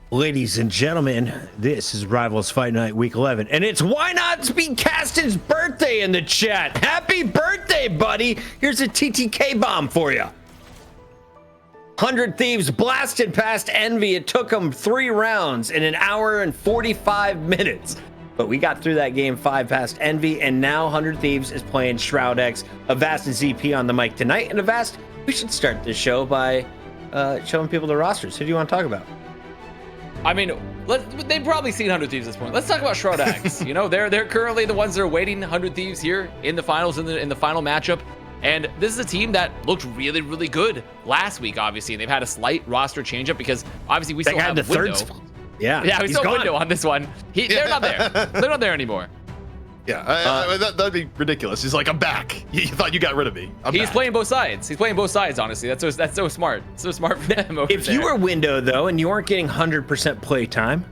Ladies and gentlemen, this is Rivals Fight Night Week 11, and it's Why Not Be Caston's birthday in the chat. Happy birthday, buddy. Here's a TTK bomb for you. 100 Thieves blasted past Envy. It took them 3 rounds in an hour and 45 minutes. But we got through that game 5 past Envy, and now 100 Thieves is playing Shroud-X. Avast and ZP on the mic tonight. And Avast, we should start this show by showing people the rosters. Who do you want to talk about? I mean, they've probably seen 100 Thieves at this point. Let's talk about Shroud-X. You know, they're currently the ones that are waiting 100 Thieves here in the finals, in the final matchup. And this is a team that looked really, really good last week, obviously. And they've had a slight roster change up because obviously we still have the third Window. spot. Yeah, we still have Window on this one. They're not there. They're not there anymore. Yeah, that'd be ridiculous. He's like, I'm back. You thought you got rid of me. He's playing both sides. He's playing both sides, honestly. That's so smart. So smart for them over If you were Window, though, and you weren't getting 100% play time,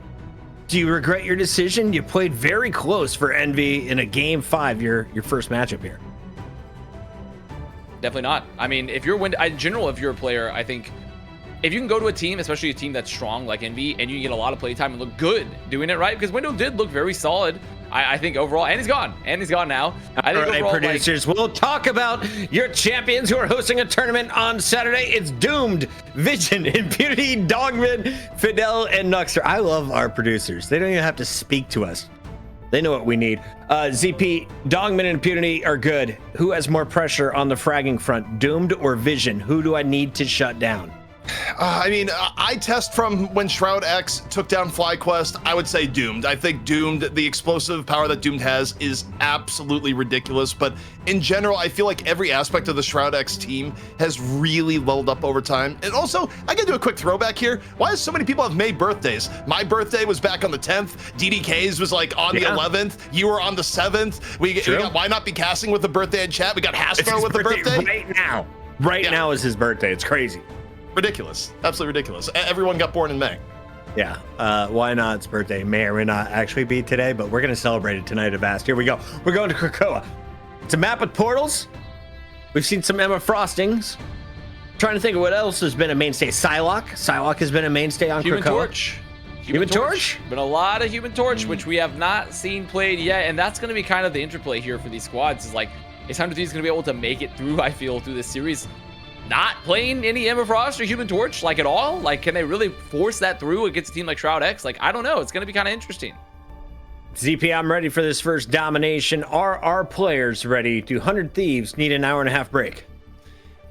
do you regret your decision? You played very close for Envy in a game 5, your first matchup here. Definitely not. I mean, if you're Window, in general, if you're a player, I think if you can go to a team, especially a team that's strong like Envy, and you can get a lot of play time and look good doing it right, because Window did look very solid. I think overall, and he's gone. And he's gone now. I think overall, producers, we'll talk about your champions who are hosting a tournament on Saturday. It's Doomed, Vision, Impunity, Dogman, Fidel, and Nuxter. I love our producers. They don't even have to speak to us. They know what we need. ZP, Dogman, and Impunity are good. Who has more pressure on the fragging front, Doomed or Vision? Who do I need to shut down? I mean, I test from when Shroud-X took down FlyQuest. I would say Doomed. I think Doomed, the explosive power that Doomed has is absolutely ridiculous. But in general, I feel like every aspect of the Shroud-X team has really leveled up over time. And also, I can do a quick throwback here. Why do so many people have made birthdays? My birthday was back on the 10th. DDK's was like on the 11th. You were on the 7th. We got Why Not Be Casting with the birthday in chat. We got Hasbro with the birthday. Right now. Right now is his birthday. It's crazy. Ridiculous. Absolutely ridiculous. Everyone got born in May. Yeah. Why Not's birthday may or may not actually be today, but we're going to celebrate it tonight at Avast. Here we go. We're going to Krakoa. It's a map with portals. We've seen some Emma Frostings. Trying to think of what else has been a mainstay. Psylocke. Psylocke has been a mainstay on Human Krakoa. Torch. Human Torch? Been a lot of Human Torch, which we have not seen played yet. And that's going to be kind of the interplay here for these squads. Is like, is 100 Thieves going to be able to make it through, I feel, through this series? Not playing any Emma Frost or Human Torch, like, at all? Like, can they really force that through against a team like Shroud-X? Like, I don't know. It's going to be kind of interesting. ZP, I'm ready for this first domination. Are our players ready? Do 100 Thieves need an hour-and-a-half break?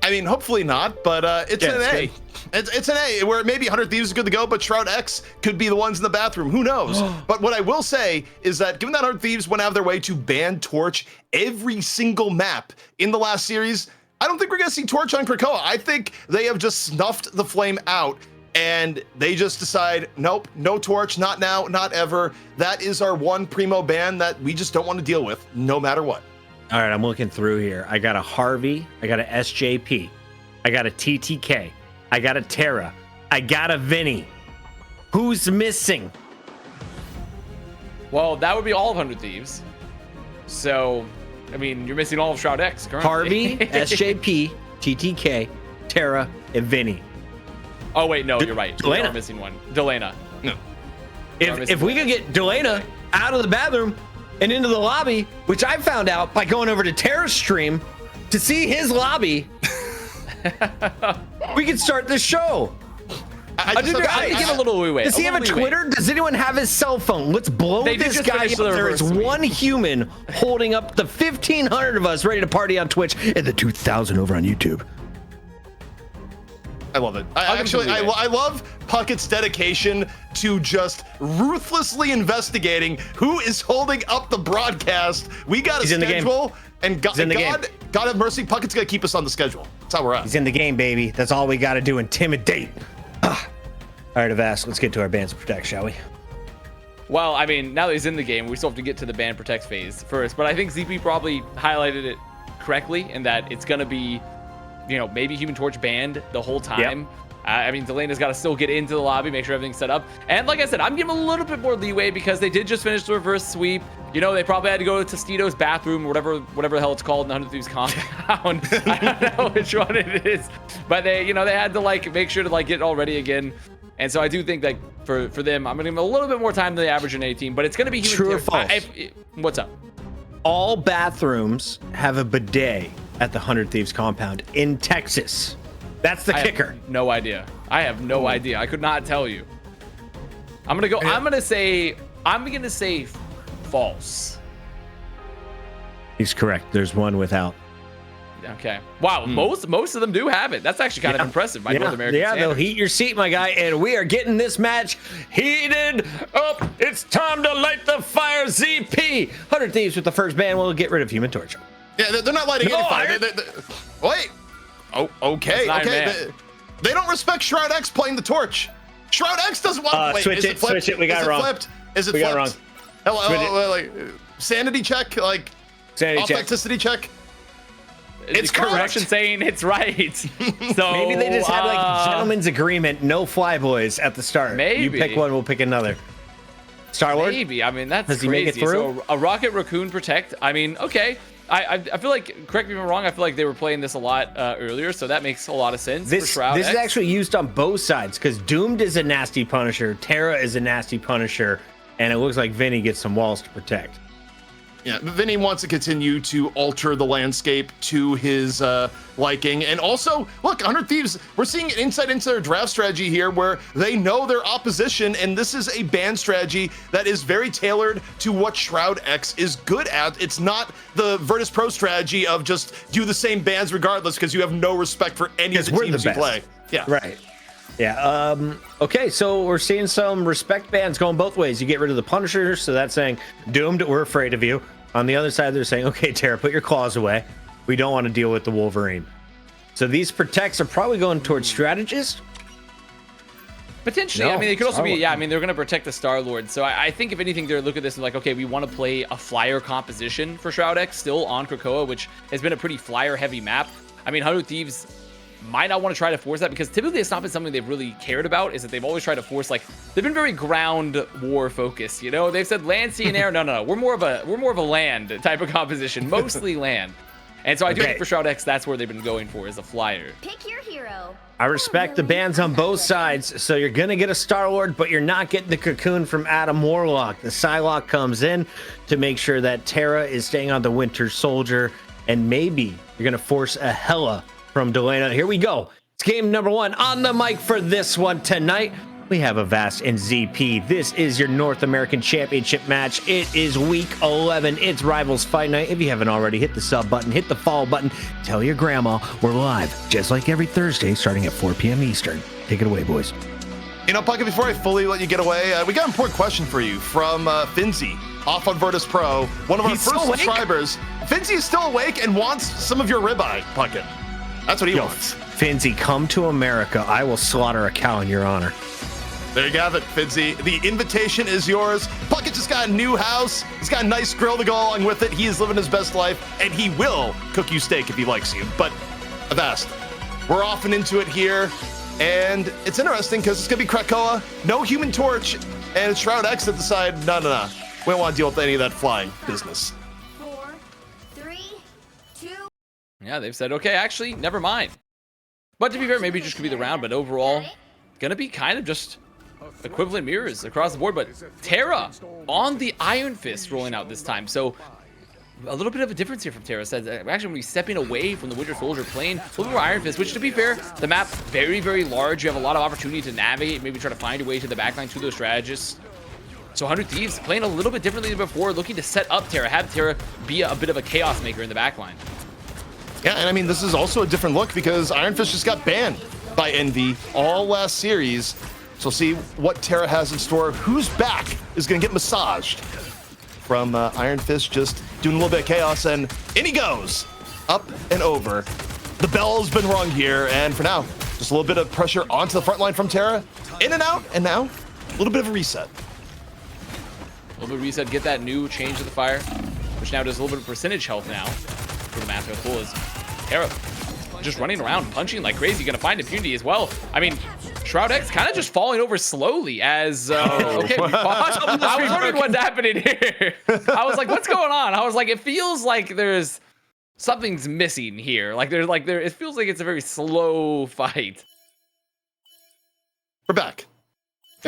I mean, hopefully not, but it's an A. It's an A, where maybe 100 Thieves is good to go, but Shroud-X could be the ones in the bathroom. Who knows? But what I will say is that given that 100 Thieves went out of their way to ban Torch every single map in the last series, I don't think we're going to see Torch on Krakoa. I think they have just snuffed the flame out, and they just decide, nope, no Torch, not now, not ever. That is our one primo ban that we just don't want to deal with, no matter what. All right, I'm looking through here. I got a Harvey. I got a SJP. I got a TTK. I got a Terra. I got a Vinny. Who's missing? Well, that would be all of 100 Thieves. So, I mean, you're missing all of Shroud-X currently. Harvey, SJP, TTK, Terra, and Vinny. Oh, wait, no, you're right. Delana. You're missing one. Delana. No. If we could get Delana out of the bathroom and into the lobby, which I found out by going over to Terra's stream to see his lobby, we could start this show. I give a little leeway. Does he have a Twitter? Does anyone have his cell phone? Let's blow this guy up. There is one human holding up the 1,500 of us ready to party on Twitch and the 2,000 over on YouTube. I love it. I love Puckett's dedication to just ruthlessly investigating who is holding up the broadcast. We got a schedule, and God have mercy, Puckett's gonna keep us on the schedule. That's how we're at. He's in the game, baby. That's all we got to do. Intimidate. All right, Avast, let's get to our bans and protect, shall we? Well, I mean, now that he's in the game, we still have to get to the ban protect phase first. But I think ZP probably highlighted it correctly in that it's gonna be, you know, maybe Human Torch banned the whole time. Yep. I mean, Delena's got to still get into the lobby, make sure everything's set up. And like I said, I'm giving a little bit more leeway because they did just finish the reverse sweep. You know, they probably had to go to Tostito's bathroom or whatever the hell it's called in the 100 Thieves compound. I don't know which one it is. But they, you know, they had to like make sure to like get it all ready again. And so I do think that for them, I'm going to give them a little bit more time than the average NA team, but it's going to be human. True or false? What's up? All bathrooms have a bidet at the 100 Thieves compound in Texas. That's the kicker. Have no idea. I have no idea. I could not tell you. I'm gonna go. I'm gonna say false. He's correct. There's one without. Okay. Wow. Most of them do have it. That's actually kind of impressive by North American standards. They'll heat your seat, my guy, and we are getting this match heated up. It's time to light the fire. ZP 100 Thieves with the first ban will get rid of Human Torch. Yeah, they're not lighting any fire. Wait. Oh, okay. They don't respect Shroud-X playing the torch. Shroud-X doesn't want to switch it. Switch it. We got it wrong. Is it we flipped? got it wrong. Hello, like sanity check, like sanity authenticity check. It's correct. Saying it's right. So maybe they just had like gentleman's agreement, no flyboys at the start. Maybe you pick one, we'll pick another. Star-Lord? Maybe. I mean, that's crazy. Does he make it through? So a rocket raccoon protect. I mean, okay. I feel like, correct me if I'm wrong, I feel like they were playing this a lot earlier, so that makes a lot of sense for Shroud-X. This is actually used on both sides, because Doomed is a nasty Punisher, Terra is a nasty Punisher, and it looks like Vinny gets some walls to protect. Yeah, Vinny wants to continue to alter the landscape to his liking. And also, look, 100 Thieves, we're seeing an insight into their draft strategy here where they know their opposition, and this is a ban strategy that is very tailored to what Shroud-X is good at. It's not the Virtus Pro strategy of just do the same bans regardless because you have no respect for any of the teams you play. Yeah. Right. Yeah. Okay, so we're seeing some respect bans going both ways. You get rid of the Punisher, so that's saying, Doomed, we're afraid of you. On the other side, they're saying, okay, Terra, put your claws away. We don't want to deal with the Wolverine. So these protects are probably going towards strategist. Potentially. I mean, they could also be, yeah, I mean, they're going to protect the Star-Lord. So I think, if anything, they're looking at this and like, okay, we want to play a flyer composition for Shroud-X still on Krakoa, which has been a pretty flyer-heavy map. I mean, 100 Thieves might not want to try to force that because typically it's not been something they've really cared about, is that they've always tried to force, like, they've been very ground war focused, you know? They've said land, sea, and air. No, we're more of a land type of composition, mostly land. And so I do think for Shroud-X, that's where they've been going for, is a flyer. Pick your hero. I respect the bans on both sides. So you're going to get a Star-Lord, but you're not getting the cocoon from Adam Warlock. The Psylocke comes in to make sure that Terra is staying on the Winter Soldier, and maybe you're going to force a Hela from Delana. Here we go. It's game number 1 on the mic for this one tonight. We have Avast and ZP. This is your North American Championship match. It is week 11. It's Rivals Fight Night. If you haven't already, hit the sub button, hit the follow button. Tell your grandma we're live, just like every Thursday, starting at 4 p.m. Eastern. Take it away, boys. You know, Puckett, before I fully let you get away, we got an important question for you from Finzi, off on Virtus Pro, one of our first subscribers. Finzi is still awake and wants some of your ribeye, Puckett. That's what he wants. Finzi, come to America. I will slaughter a cow in your honor. There you have it, Finzi. The invitation is yours. Puckett just got a new house. He's got a nice grill to go along with it. He is living his best life, and he will cook you steak if he likes you. But Avast, we're off and into it here, and it's interesting because it's going to be Krakoa, no Human Torch, and it's Shroud-X that decide, no. We don't want to deal with any of that flying business. 4, 3, 2. Yeah, they've said, okay, actually, never mind. But to be fair, maybe it just could be the round, but overall, going to be kind of just equivalent mirrors across the board. But Terra on the Iron Fist rolling out this time. So a little bit of a difference here from Terra. Says we're actually going to be stepping away from the Winter Soldier, playing a little more Iron Fist, which, to be fair, the map very, very large. You have a lot of opportunity to navigate, maybe try to find your way to the backline to those strategists. So 100 Thieves playing a little bit differently than before, looking to set up Terra, have Terra be a bit of a chaos maker in the backline. Yeah, and I mean, this is also a different look because Iron Fist just got banned by Envy all last series. So see what Terra has in store. Whose back is going to get massaged from Iron Fist, just doing a little bit of chaos, and in he goes, up and over. The bell's been rung here, and for now, just a little bit of pressure onto the front line from Terra. In and out, and now, a little bit of a reset. A little bit of reset, get that new change to the fire, which now does a little bit of percentage health now for the Master of Fools. Terra just running around, punching like crazy, gonna find impunity as well. I mean, Shroud-X kind of just falling over slowly as, okay, we paused. I was wondering what's happening here. I was like, what's going on? I was like, it feels like there's something's missing here. It feels like it's a very slow fight. We're back.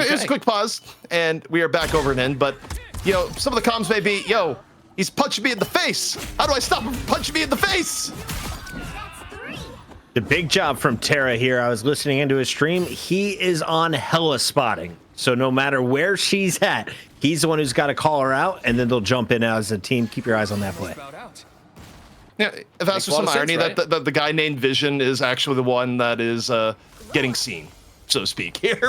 Here's a quick pause, and we are back over and in. But, you know, some of the comms may be, yo, he's punching me in the face. How do I stop him from punching me in the face? The big job from Terra here. I was listening into his stream. He is on hella spotting. So no matter where she's at, he's the one who's got to call her out, and then they'll jump in as a team. Keep your eyes on that play. Yeah, if that's just some irony, right? that the guy named Vision is actually the one that is getting seen, so to speak, here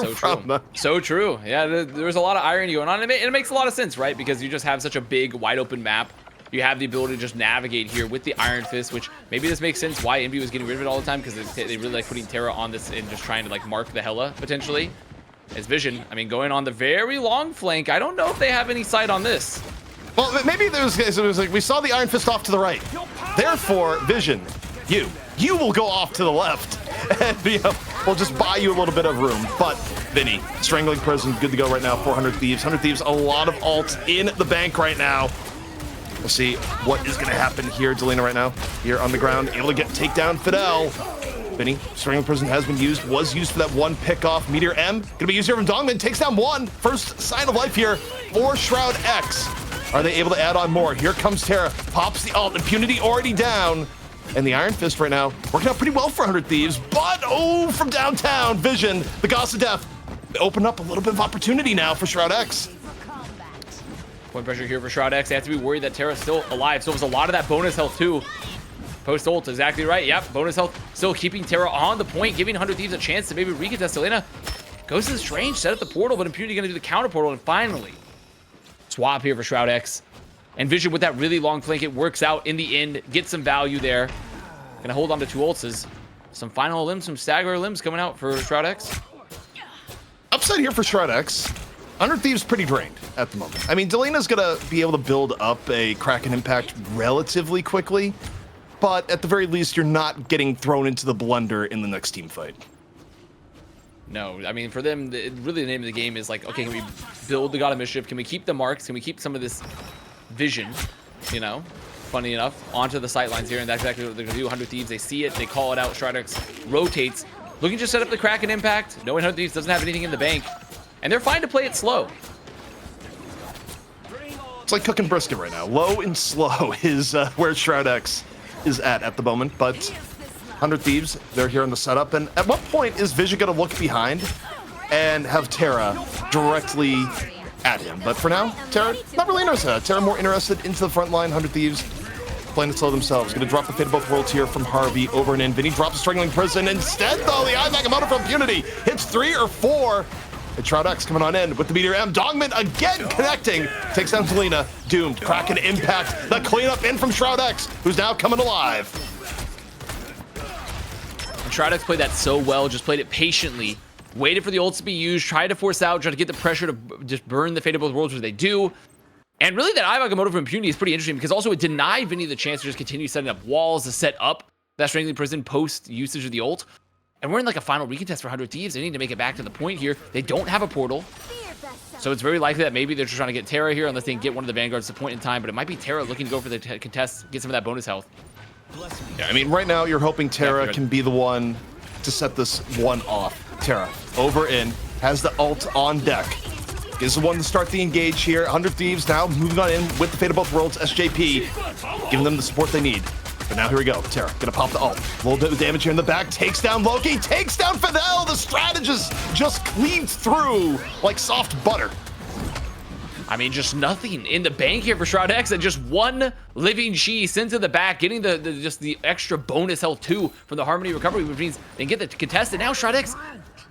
So true. Yeah, there's a lot of irony going on, and it makes a lot of sense, right? Because you just have such a big, wide open map. You have the ability to just navigate here with the Iron Fist, which maybe this makes sense why Envy was getting rid of it all the time, because they really like putting Terra on this and just trying to like mark the Hella potentially. As Vision, I mean, going on the very long flank, I don't know if they have any sight on this. Well, maybe it was like we saw the Iron Fist off to the right. Therefore, Vision, you will go off to the left, and we'll just buy you a little bit of room. But Vinny, Strangling Prison, good to go right now. 400 Thieves, 100 Thieves, a lot of ults in the bank right now. We'll see what is going to happen here. Delina right now, here on the ground, able to get takedown Fidel. Vinny, Strangling Prison has been used, was used for that one pick-off. Meteor M, gonna be used here from Dongman, takes down one. First sign of life here for Shroud-X. Are they able to add on more? Here comes Terra, pops the ult, Impunity already down. And the Iron Fist right now, working out pretty well for 100 Thieves, but from downtown, Vision, the Gods of Death, open up a little bit of opportunity now for Shroud-X. Point pressure here for Shroud-X. They have to be worried that Terra's still alive, so it was a lot of that bonus health too. Post-ult, exactly right. Yep, bonus health still keeping Terra on the point, giving 100 Thieves a chance to maybe recontest. Selena goes to the strange, set up the portal, but Impunity gonna do the counter portal, and finally, swap here for Shroud-X. And Vision with that really long flank, it works out in the end, gets some value there. Gonna hold on to 2 ults as some final limbs, some stagger limbs coming out for Shroud-X. Upside here for Shroud-X. 100 Thieves pretty drained at the moment. I mean, Delina's gonna be able to build up a Kraken impact relatively quickly, but at the very least, you're not getting thrown into the blender in the next team fight. No, I mean, for them, really the name of the game is like, okay, can we build the God of Mischief? Can we keep the marks? Can we keep some of this vision, you know, funny enough, onto the sight lines here, and that's exactly what they're gonna do. 100 Thieves, they see it, they call it out. Shroud-X rotates, looking to set up the Kraken impact, knowing 100 Thieves doesn't have anything in the bank, and they're fine to play it slow. It's like cooking brisket right now. Low and slow is where Shroud-X is at the moment, but 100 Thieves, they're here in the setup, and at what point is Vision gonna look behind and have Terra directly at him? But for now, Terra not really interested. Terra more interested into the front line. 100 Thieves playing it slow themselves. Gonna drop the Fate of Both Worlds here from Harvey over and in. Vinny drops a Strangling Prison. Instead, though, the Eye Magamoto from Impunity hits 3 or 4. And Shroud-X coming on in with the Meteor M. Dongman again connecting. Takes down Selena. Doomed. Kraken impact. The cleanup in from Shroud-X, who's now coming alive. And Shroud-X played that so well, just played it patiently. Waited for the ults to be used, tried to force out, tried to get the pressure to just burn the Fate of Both Worlds, which they do. And really that Eye Magamoto from Impunity is pretty interesting because also it denied Vinny the chance to just continue setting up walls to set up that Strangling Prison post usage of the ult. And we're in like a final recontest for 100 Thieves. They need to make it back to the point here. They don't have a portal. So it's very likely that maybe they're just trying to get Terra here unless they can get one of the Vanguards to point in time. But it might be Terra looking to go for the contest, get some of that bonus health. Yeah, I mean, right now you're hoping Terra can be the one to set this one off. Terra, over in, has the ult on deck. Is the one to start the engage here. 100 Thieves now moving on in with the Fate of Both Worlds, SJP, giving them the support they need. But now here we go. Terra gonna pop the ult. A little bit of damage here in the back. Takes down Loki. Takes down Fidel. The strategist just cleaved through like soft butter. I mean, just nothing in the bank here for Shroud-X, and just one living Chi sent to the back, getting just the extra bonus health too from the Harmony recovery, which means they can get the contested. Now Shroud-X,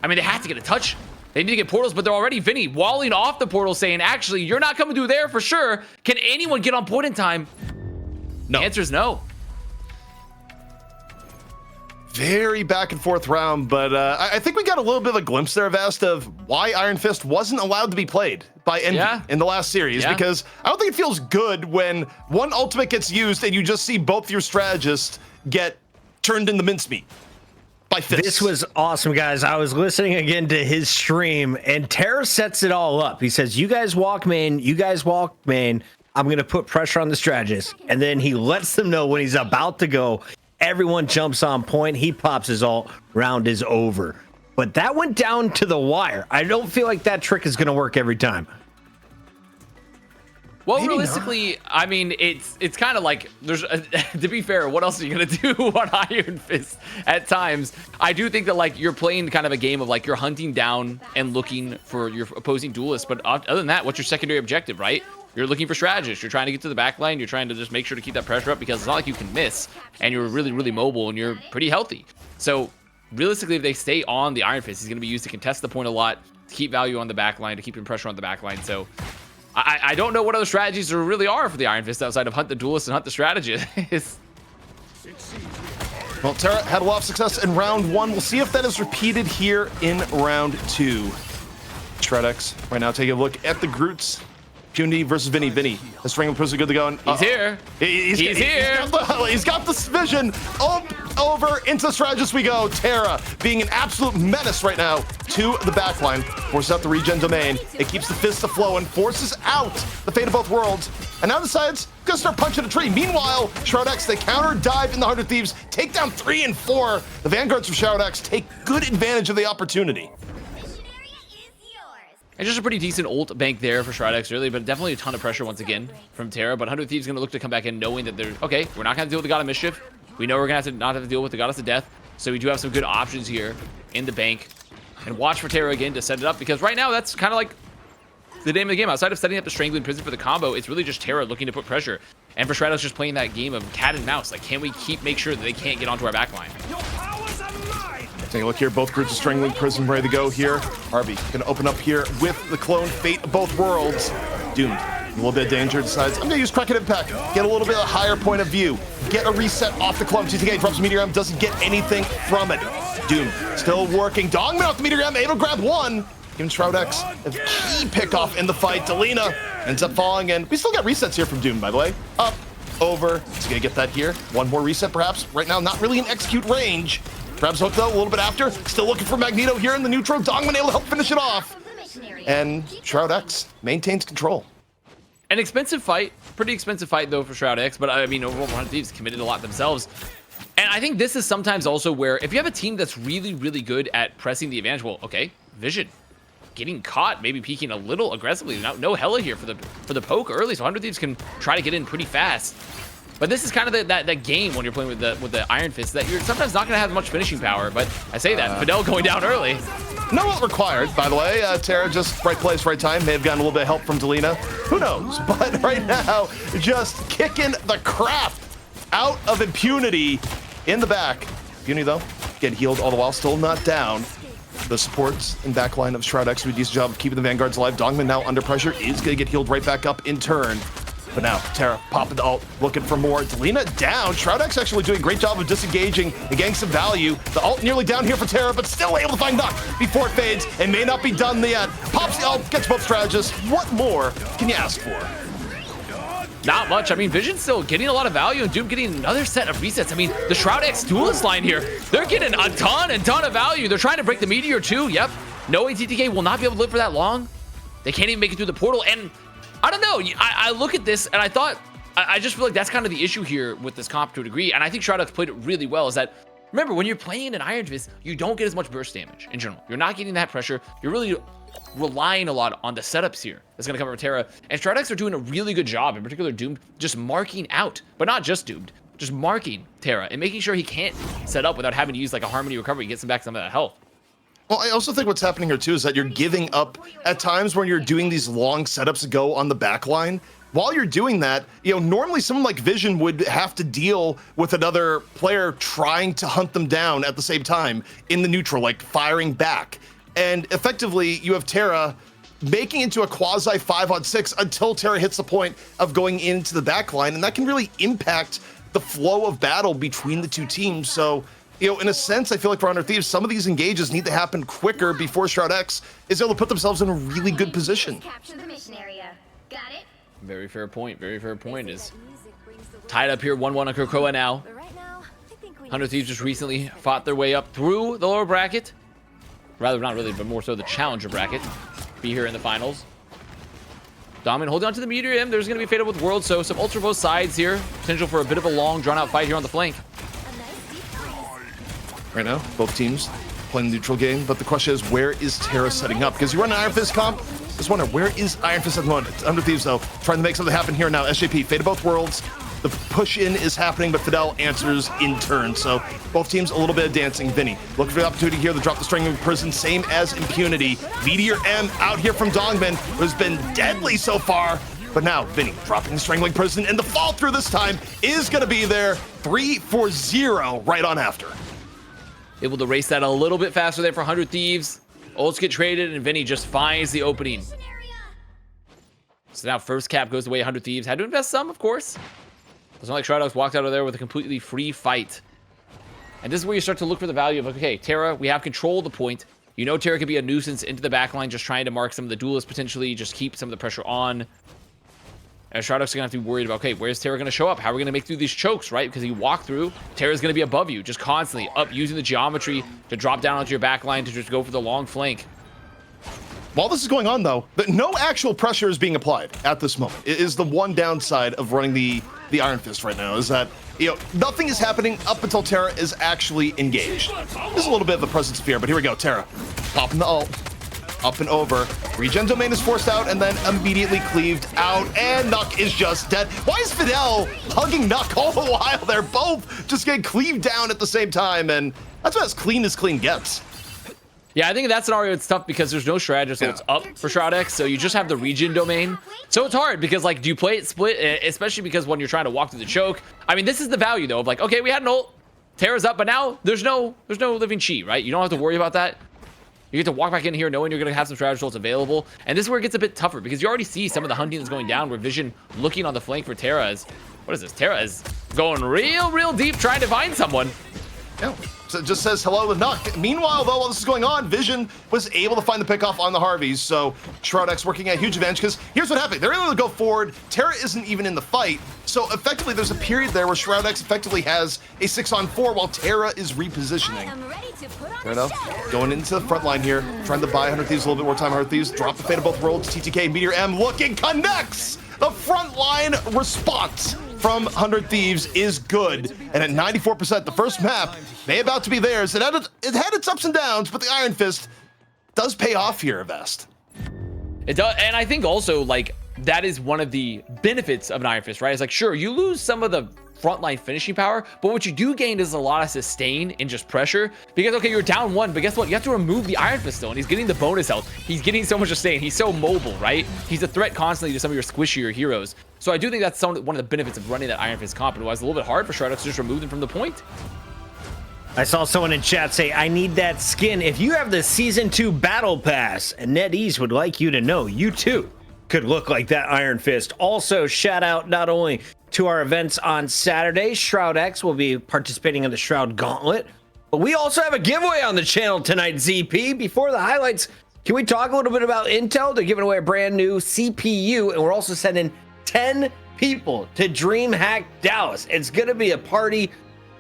I mean, they have to get a touch. They need to get portals, but they're already Vinny walling off the portal, saying, actually, you're not coming through there for sure. Can anyone get on point in time? No. The answer is no. Very back and forth round, but I think we got a little bit of a glimpse there, Vest, of why Iron Fist wasn't allowed to be played by Envy in the last series, because I don't think it feels good when one ultimate gets used and you just see both your strategists get turned into mincemeat by Fist. This was awesome, guys. I was listening again to his stream, and Terra sets it all up. He says, you guys walk main, you guys walk main. I'm going to put pressure on the strategist. And then he lets them know when he's about to go. Everyone jumps on point. He pops his ult. Round is over. but that went down to the wire. I don't feel like that trick is going to work every time. Well, Maybe realistically, I mean, it's kind of like there's to be fair, what else are you gonna do on Iron Fist at times? I do think that like you're playing kind of a game of like you're hunting down and looking for your opposing duelist, but other than that, what's your secondary objective, right? You're looking for strategists. You're trying to get to the back line. You're trying to just make sure to keep that pressure up because it's not like you can miss, and you're really, really mobile and you're pretty healthy. So realistically, if they stay on the Iron Fist, he's gonna be used to contest the point a lot, to keep value on the back line, to keep pressure on the back line. So I don't know what other strategies there really are for the Iron Fist outside of hunt the duelist and hunt the strategist. Well, Tara had a lot of success in round 1. We'll see if that is repeated here in round 2. Shroud-X right now taking a look at the Groots. Punity versus Vinny. Vinny, the string of good to go. And, He's here. He's here. He's got this vision. Over into strategist we go. Tara being an absolute menace right now to the backline. Forces out the regen domain. It keeps the fist aflow and forces out the fate of both worlds. And now decides gonna start punching a tree. Meanwhile, Shroud-X, they counter dive in the 100 Thieves, take down 3 and 4. The Vanguards of Shroud-X take good advantage of the opportunity. And just a pretty decent ult bank there for Shroud-X, really, but definitely a ton of pressure once again from Tara. But 100 Thieves going to look to come back in knowing that they're, okay, we're not going to deal with the God of Mischief. We know we're going to not have to deal with the Goddess of Death. So we do have some good options here in the bank. And watch for Tara again to set it up, because right now that's kind of like the name of the game. Outside of setting up the Strangling Prison for the combo, it's really just Tara looking to put pressure. And for Shroud-X just playing that game of cat and mouse. Like, can we make sure that they can't get onto our backline? Take a look here, both groups of Strangling Prison ready to go here. Harvey gonna open up here with the clone fate of both worlds. Doomed, a little bit of danger, decides I'm gonna use Kraken Impact, get a little bit of a higher point of view, get a reset off the clone. TTK drops Meteor, doesn't get anything from it. Doomed, still working, Dongman off the Meteor, able to grab one. Giving Shroud-X a key pickoff in the fight. Delina ends up falling, and we still got resets here from Doom, by the way. Up, over, he's gonna get that here. One more reset perhaps, right now not really in execute range. Grabs hook though, a little bit after. Still looking for Magneto here in the neutral. Dongman able to help finish it off. And Shroud-X maintains control. An expensive fight. Pretty expensive fight though for Shroud-X, but I mean, overall 100 Thieves committed a lot themselves. And I think this is sometimes also where if you have a team that's really, really good at pressing the advantage, well, okay, Vision getting caught, maybe peeking a little aggressively. No Hella here for the poke early, so 100 Thieves can try to get in pretty fast. But this is kind of that game when you're playing with the Iron Fist that you're sometimes not going to have much finishing power. But I say that Fidel going down early. No ult required, by the way. Tara just right place, right time. May have gotten a little bit of help from Delina. Who knows? But right now, just kicking the crap out of Impunity in the back. Impunity though, get healed all the while, still not down. The supports and backline of Shroud-X do a decent job of keeping the Vanguards alive. Dongman now under pressure is going to get healed right back up in turn. But now, Tara popping the ult, looking for more. Delina down. Shroud-X actually doing a great job of disengaging and getting some value. The ult nearly down here for Tara, but still able to find Nock before it fades. And may not be done yet. Pops the ult, gets both strategists. What more can you ask for? Not much. I mean, Vision's still getting a lot of value, and Doom getting another set of resets. I mean, the Shroud-X duelist line here, they're getting a ton of value. They're trying to break the Meteor too. Yep. No ATTK will not be able to live for that long. They can't even make it through the portal. And I don't know. I look at this and I thought, I just feel like that's kind of the issue here with this comp to a degree. And I think Shroud-X played it really well. Is that, remember, when you're playing an Iron Fist, you don't get as much burst damage in general. You're not getting that pressure. You're really relying a lot on the setups here. That's going to come from Tara. And Shroud-X are doing a really good job, in particular Doomed, just marking out, but not just Doomed, just marking Tara and making sure he can't set up without having to use like a Harmony Recovery to get some back some of that health. Well, I also think what's happening here too is that you're giving up at times when you're doing these long setups to go on the back line. While you're doing that, you know, normally someone like Vision would have to deal with another player trying to hunt them down at the same time in the neutral, like firing back. And effectively, you have Tara making into a quasi 5-on-6 until Tara hits the point of going into the back line, and that can really impact the flow of battle between the two teams. So, you know, in a sense, I feel like for 100 Thieves, some of these engages need to happen quicker before Shroud-X is able to put themselves in a really good position. Capture the mission area. Got it? Very fair point. Very fair point. Is tied up here 1-1 on Krakoa now. 100 Thieves just recently fought their way up through the lower bracket. Rather, not really, but more so the challenger bracket. Be here in the finals. Domin holding on to the Meteor M. There's going to be fatal with World, so some ultra both sides here. Potential for a bit of a long, drawn-out fight here on the flank. Right now, both teams playing the neutral game, but the question is, where is Terra setting up? Because you run an Iron Fist comp, just wonder, where is Iron Fist at the moment? Under Thieves, though, trying to make something happen here now. SJP, Fate of both worlds. The push-in is happening, but Fidel answers in turn. So both teams, a little bit of dancing. Vinny looking for the opportunity here to drop the Strangling Prison, same as Impunity. Meteor M out here from Dongman, who's been deadly so far. But now, Vinny dropping the Strangling Prison, and the fall through this time is going to be there. 3-4-0 right on after. Able to race that a little bit faster there for 100 Thieves. Ults get traded, and Vinny just finds the opening. So now first cap goes away, 100 Thieves. Had to invest some, of course. It's not like Shroud-X walked out of there with a completely free fight. And this is where you start to look for the value of, okay, Terra, we have control of the point. You know Terra could be a nuisance into the backline, just trying to mark some of the duelists potentially, just keep some of the pressure on. And Shroud-X is going to have to be worried about, okay, where's Terra going to show up? How are we going to make through these chokes, right? Because you walk through, Terra's going to be above you, just constantly up, using the geometry to drop down onto your backline to just go for the long flank. While this is going on, though, no actual pressure is being applied at this moment. It is the one downside of running the Iron Fist right now, is that, you know, nothing is happening up until Terra is actually engaged. There's a little bit of the presence of fear, but here we go. Terra popping the ult, up and over. Regen domain is forced out and then immediately cleaved out, and Nuck is just dead. Why is Fidel hugging Nuck all the while? They're both just getting cleaved down at the same time, and that's about as clean gets. Yeah, I think in that scenario it's tough because there's no strategist ults up for Shroud-X, so you just have the regen domain. So it's hard because, like, do you play it split? Especially because when you're trying to walk through the choke. I mean, this is the value, though, of like, okay, we had an ult, Terra's up, but now there's no living chi, right? You don't have to worry about that. You get to walk back in here knowing you're going to have some strategy ults available. And this is where it gets a bit tougher because you already see some of the hunting that's going down where Vision looking on the flank for Terra is, what is this? Terra is going real deep trying to find someone. Yeah. So it just says hello to Nuck. Meanwhile, though, while this is going on, Vision was able to find the pickoff on the Harveys. So Shroud-X working at a huge advantage because here's what happened. They're able to go forward. Terra isn't even in the fight. So effectively, there's a period there where Shroud-X effectively has a 6-on-4 while Terra is repositioning. Fair enough. Going into the front line here, trying to buy 100 Thieves a little bit more time. 100 Thieves drop the Fate of both worlds. TTK, Meteor M looking, connects! The front line response from 100 Thieves is good. And at 94%, the first map may about to be theirs. It had its ups and downs, but the Iron Fist does pay off here, Vest. It does, and I think also, like, that is one of the benefits of an Iron Fist, right? It's like, sure, you lose some of the frontline finishing power, but what you do gain is a lot of sustain and just pressure because, okay, you're down one, but guess what? You have to remove the Iron Fist still, and he's getting the bonus health. He's getting so much sustain. He's so mobile, right? He's a threat constantly to some of your squishier heroes. So I do think that's one of the benefits of running that Iron Fist comp, and why it's a little bit hard for Shroud-X to just remove them from the point. I saw someone in chat say, I need that skin. If you have the Season 2 Battle Pass, and NetEase would like you to know, you too could look like that Iron Fist. Also, shout out not only to our events on Saturday, Shroud-X will be participating in the Shroud Gauntlet, but we also have a giveaway on the channel tonight, ZP. Before the highlights, can we talk a little bit about Intel? They're giving away a brand new CPU, and we're also sending 10 people to DreamHack Dallas. It's going to be a party.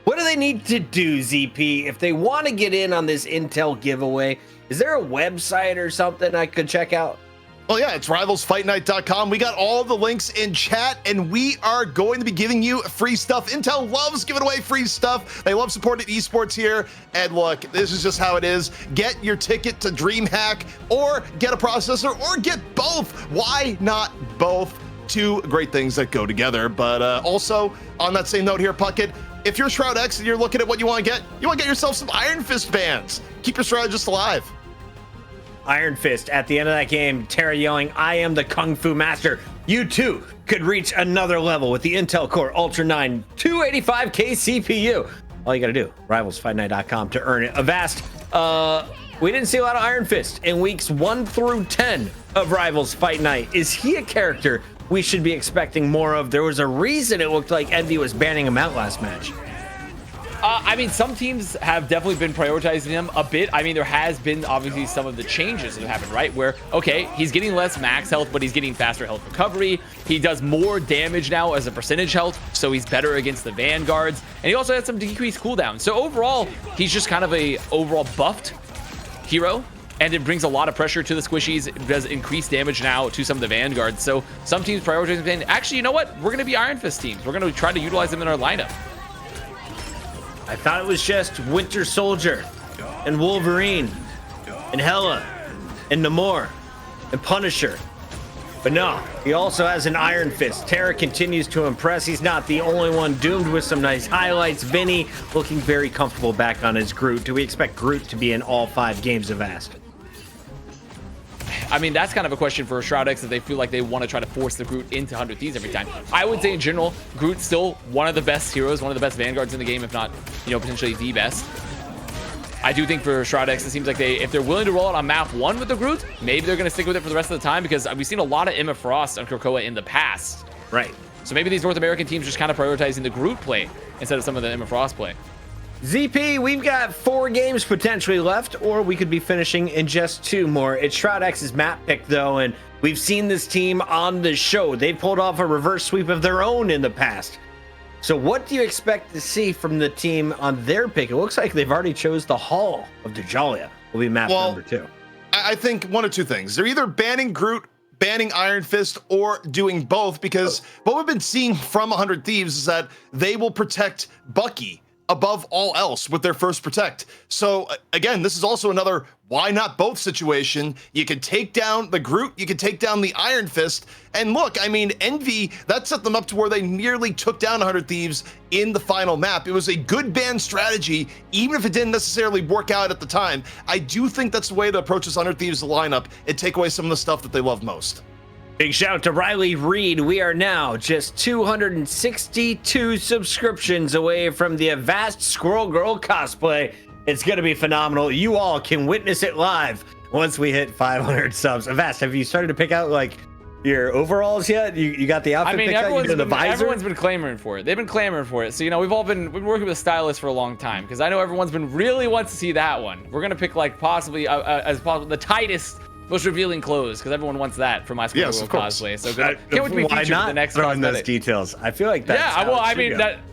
What do they need to do, ZP, if they want to get in on this Intel giveaway? Is there a website or something I could check out? Well, yeah, it's rivalsfightnight.com. We got all the links in chat, and we are going to be giving you free stuff. Intel loves giving away free stuff. They love supporting esports here. And look, this is just how it is. Get your ticket to DreamHack, or get a processor, or get both. Why not both? Two great things that go together. But also, on that same note here, Puckett, if you're Shroud-X and you're looking at what you want to get yourself some Iron Fist bands. Keep your strategist alive. Iron Fist at the end of that game, Terra yelling, I am the Kung Fu Master. You too could reach another level with the Intel Core Ultra 9 285K CPU. All you gotta do, rivalsfightnight.com to earn it. Avast, we didn't see a lot of Iron Fist in weeks 1 through 10 of Rivals Fight Night. Is he a character we should be expecting more of? There was a reason it looked like Envy was banning him out last match. I mean, some teams have definitely been prioritizing him a bit. I mean, there has been obviously some of the changes that have happened, right? Where, okay, he's getting less max health, but he's getting faster health recovery. He does more damage now as a percentage health, so he's better against the vanguards. And he also has some decreased cooldown. So overall, he's just kind of a overall buffed hero. And it brings a lot of pressure to the squishies. It does increase damage now to some of the vanguards. So some teams prioritize him. Actually, you know what? We're going to be Iron Fist teams. We're going to try to utilize them in our lineup. I thought it was just Winter Soldier and Wolverine and Hela and Namor and Punisher. But no, he also has an Iron Fist. Terra continues to impress. He's not the only one. Doomed with some nice highlights. Vinny looking very comfortable back on his Groot. Do we expect Groot to be in all 5 games of Vast? I mean, that's kind of a question for Shroud-X, that they feel like they want to try to force the Groot into 100 Thieves every time. I would say in general, Groot's still one of the best heroes, one of the best vanguards in the game, if not, potentially the best. I do think for Shroud-X, it seems like if they're willing to roll it on map 1 with the Groot, maybe they're going to stick with it for the rest of the time, because we've seen a lot of Emma Frost on Krakoa in the past. Right. So maybe these North American teams just kind of prioritizing the Groot play instead of some of the Emma Frost play. ZP, we've got 4 games potentially left, or we could be finishing in just 2 more. It's Shroud-X's map pick, though, and we've seen this team on the show. They've pulled off a reverse sweep of their own in the past. So what do you expect to see from the team on their pick? It looks like they've already chose the Hall of Djalia. Will be map number 2. I think one of 2 things. They're either banning Groot, banning Iron Fist, or doing both, because what we've been seeing from 100 Thieves is that they will protect Bucky above all else with their first protect. So again, this is also another why not both situation. You can take down the Groot, you can take down the Iron Fist, and look, I mean, Envy, that set them up to where they nearly took down 100 Thieves in the final map. It was a good ban strategy, even if it didn't necessarily work out at the time. I do think that's the way to approach this 100 Thieves lineup and take away some of the stuff that they love most. Big shout out to Riley Reed. We are now just 262 subscriptions away from the Avast Squirrel Girl cosplay. It's going to be phenomenal. You all can witness it live once we hit 500 subs. Avast, have you started to pick out like your overalls yet? You got the outfit picked out? You doing the visor? Everyone's been clamoring for it. They've been clamoring for it. So, we've been working with a stylist for a long time, because I know everyone's been really wants to see that one. We're going to pick like possibly as possible the tightest, most revealing clothes, because everyone wants that for my Squirrel Girl cosplay. So can't wait to be featured in the next throwing cosmetic. those details? I feel like that's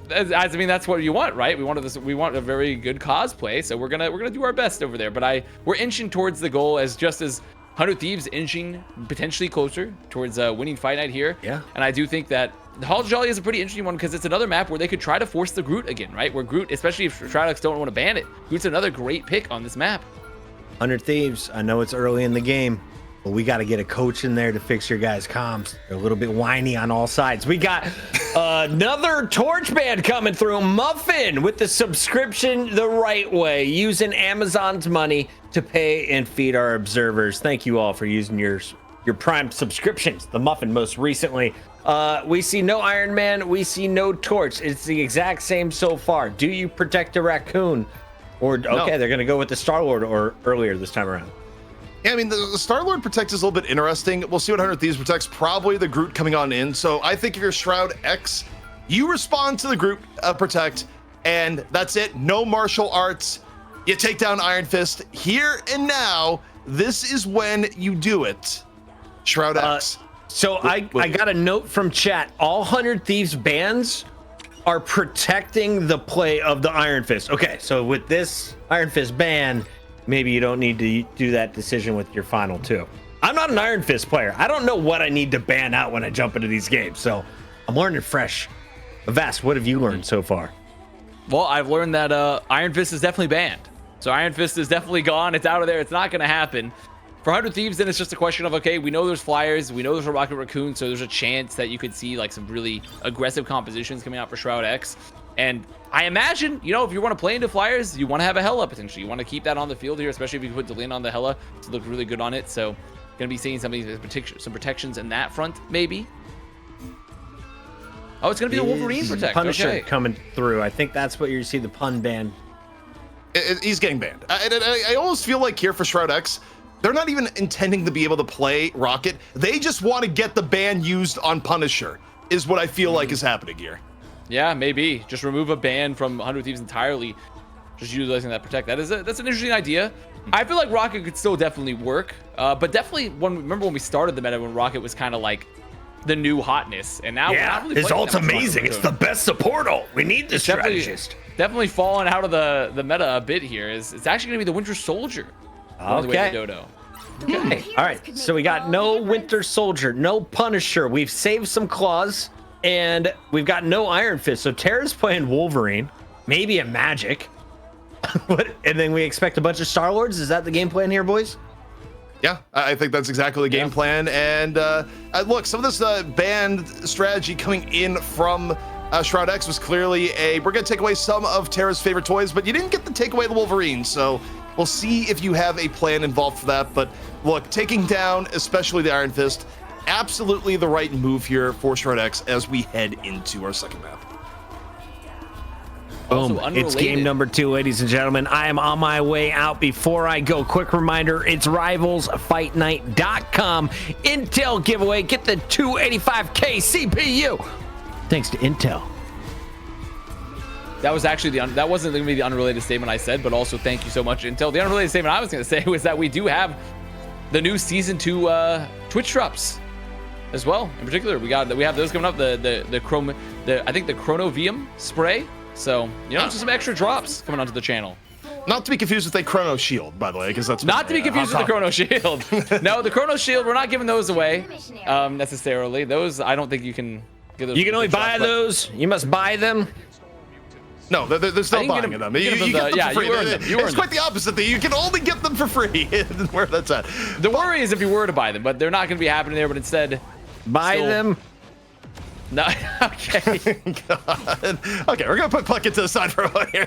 that's what you want, right? We want a very good cosplay, so we're gonna do our best over there. But we're inching towards the goal, as 100 Thieves inching potentially closer towards winning Fight Night here. Yeah. And I do think that the Hall of Jolly is a pretty interesting one, because it's another map where they could try to force the Groot again, right? Where Groot, especially if Shroud-X don't want to ban it, Groot's another great pick on this map. 100 Thieves, I know it's early in the game, but we got to get a coach in there to fix your guys' comms. They're a little bit whiny on all sides. We got another Torch Band coming through. Muffin with the subscription the right way, using Amazon's money to pay and feed our observers. Thank you all for using your Prime subscriptions. The Muffin most recently. We see no Iron Man. We see no Torch. It's the exact same so far. Do you protect a raccoon? Or, okay, no. They're going to go with the Star-Lord or earlier this time around. Yeah, I mean, the Star-Lord protect is a little bit interesting. We'll see what 100 Thieves protects. Probably the Groot coming on in. So I think if you're Shroud-X, you respond to the Groot protect, and that's it. No martial arts. You take down Iron Fist. Here and now, this is when you do it. Shroud-X. So I got a note from chat. All 100 Thieves bans are protecting the play of the Iron Fist. Okay, so with this Iron Fist ban, maybe you don't need to do that decision with your final 2. I'm not an Iron Fist player. I don't know what I need to ban out when I jump into these games, so I'm learning fresh. Avast, what have you learned so far? Well, I've learned that Iron Fist is definitely banned. So Iron Fist is definitely gone. It's out of there. It's not going to happen. For 100 Thieves, then it's just a question of, okay, we know there's Flyers, we know there's a Rocket Raccoon, so there's a chance that you could see like some really aggressive compositions coming out for Shroud-X. And I imagine, if you want to play into Flyers, you want to have a Hela potentially. You want to keep that on the field here, especially if you can put Delin on the Hela to look really good on it. So going to be seeing some protections in that front, maybe. Oh, it's going to be the Wolverine protect. Punisher coming through. I think that's what you see, the pun ban. He's getting banned. I almost feel like here for Shroud-X, they're not even intending to be able to play Rocket. They just want to get the ban used on Punisher, is what I feel like is happening here. Yeah, maybe. Just remove a ban from 100 Thieves entirely. Just utilizing that protect. That's an interesting idea. I feel like Rocket could still definitely work. But definitely, remember when we started the meta, when Rocket was kind of like the new hotness. And now yeah, really his ult's amazing. It's the best support ult. We need this strategist. Definitely falling out of the meta a bit here. It's actually going to be the Winter Soldier. Okay. Dodo. Okay. All right. So we got no Winter Soldier, no Punisher. We've saved some claws, and we've got no Iron Fist. So Terra's playing Wolverine, maybe a Magic. What? And then we expect a bunch of Star Lords? Is that the game plan here, boys? Yeah, I think that's exactly the game plan. And look, some of this band strategy coming in from Shroud-X was clearly we're going to take away some of Terra's favorite toys, but you didn't get to take away the Wolverine. So we'll see if you have a plan involved for that. But look, taking down, especially the Iron Fist, absolutely the right move here for Shroud-X as we head into our second map. Boom. It's game number 2, ladies and gentlemen. I am on my way out. Before I go, quick reminder, it's rivalsfightnight.com Intel giveaway. Get the 285K CPU. Thanks to Intel. That was actually that wasn't going to be the unrelated statement I said, but also thank you so much, Intel. The unrelated statement I was going to say was that we do have the new season 2 Twitch drops as well. In particular, we have those coming up. I think the Chronovium spray. So, just some extra drops coming onto the channel. Not to be confused with a Chrono Shield, by the way, because that's not to be confused with the Chrono Shield. No, the Chrono Shield, we're not giving those away necessarily. Those, I don't think you can give those. You can only buy those. You must buy them. No, there's no buying them. You get them for free. It's quite the opposite. You can only get them for free. Where that's at. The worry is if you were to buy them, but they're not going to be happening there. But instead, buy them. No, okay. God. Okay, we're gonna put Puckett to the side for a moment here.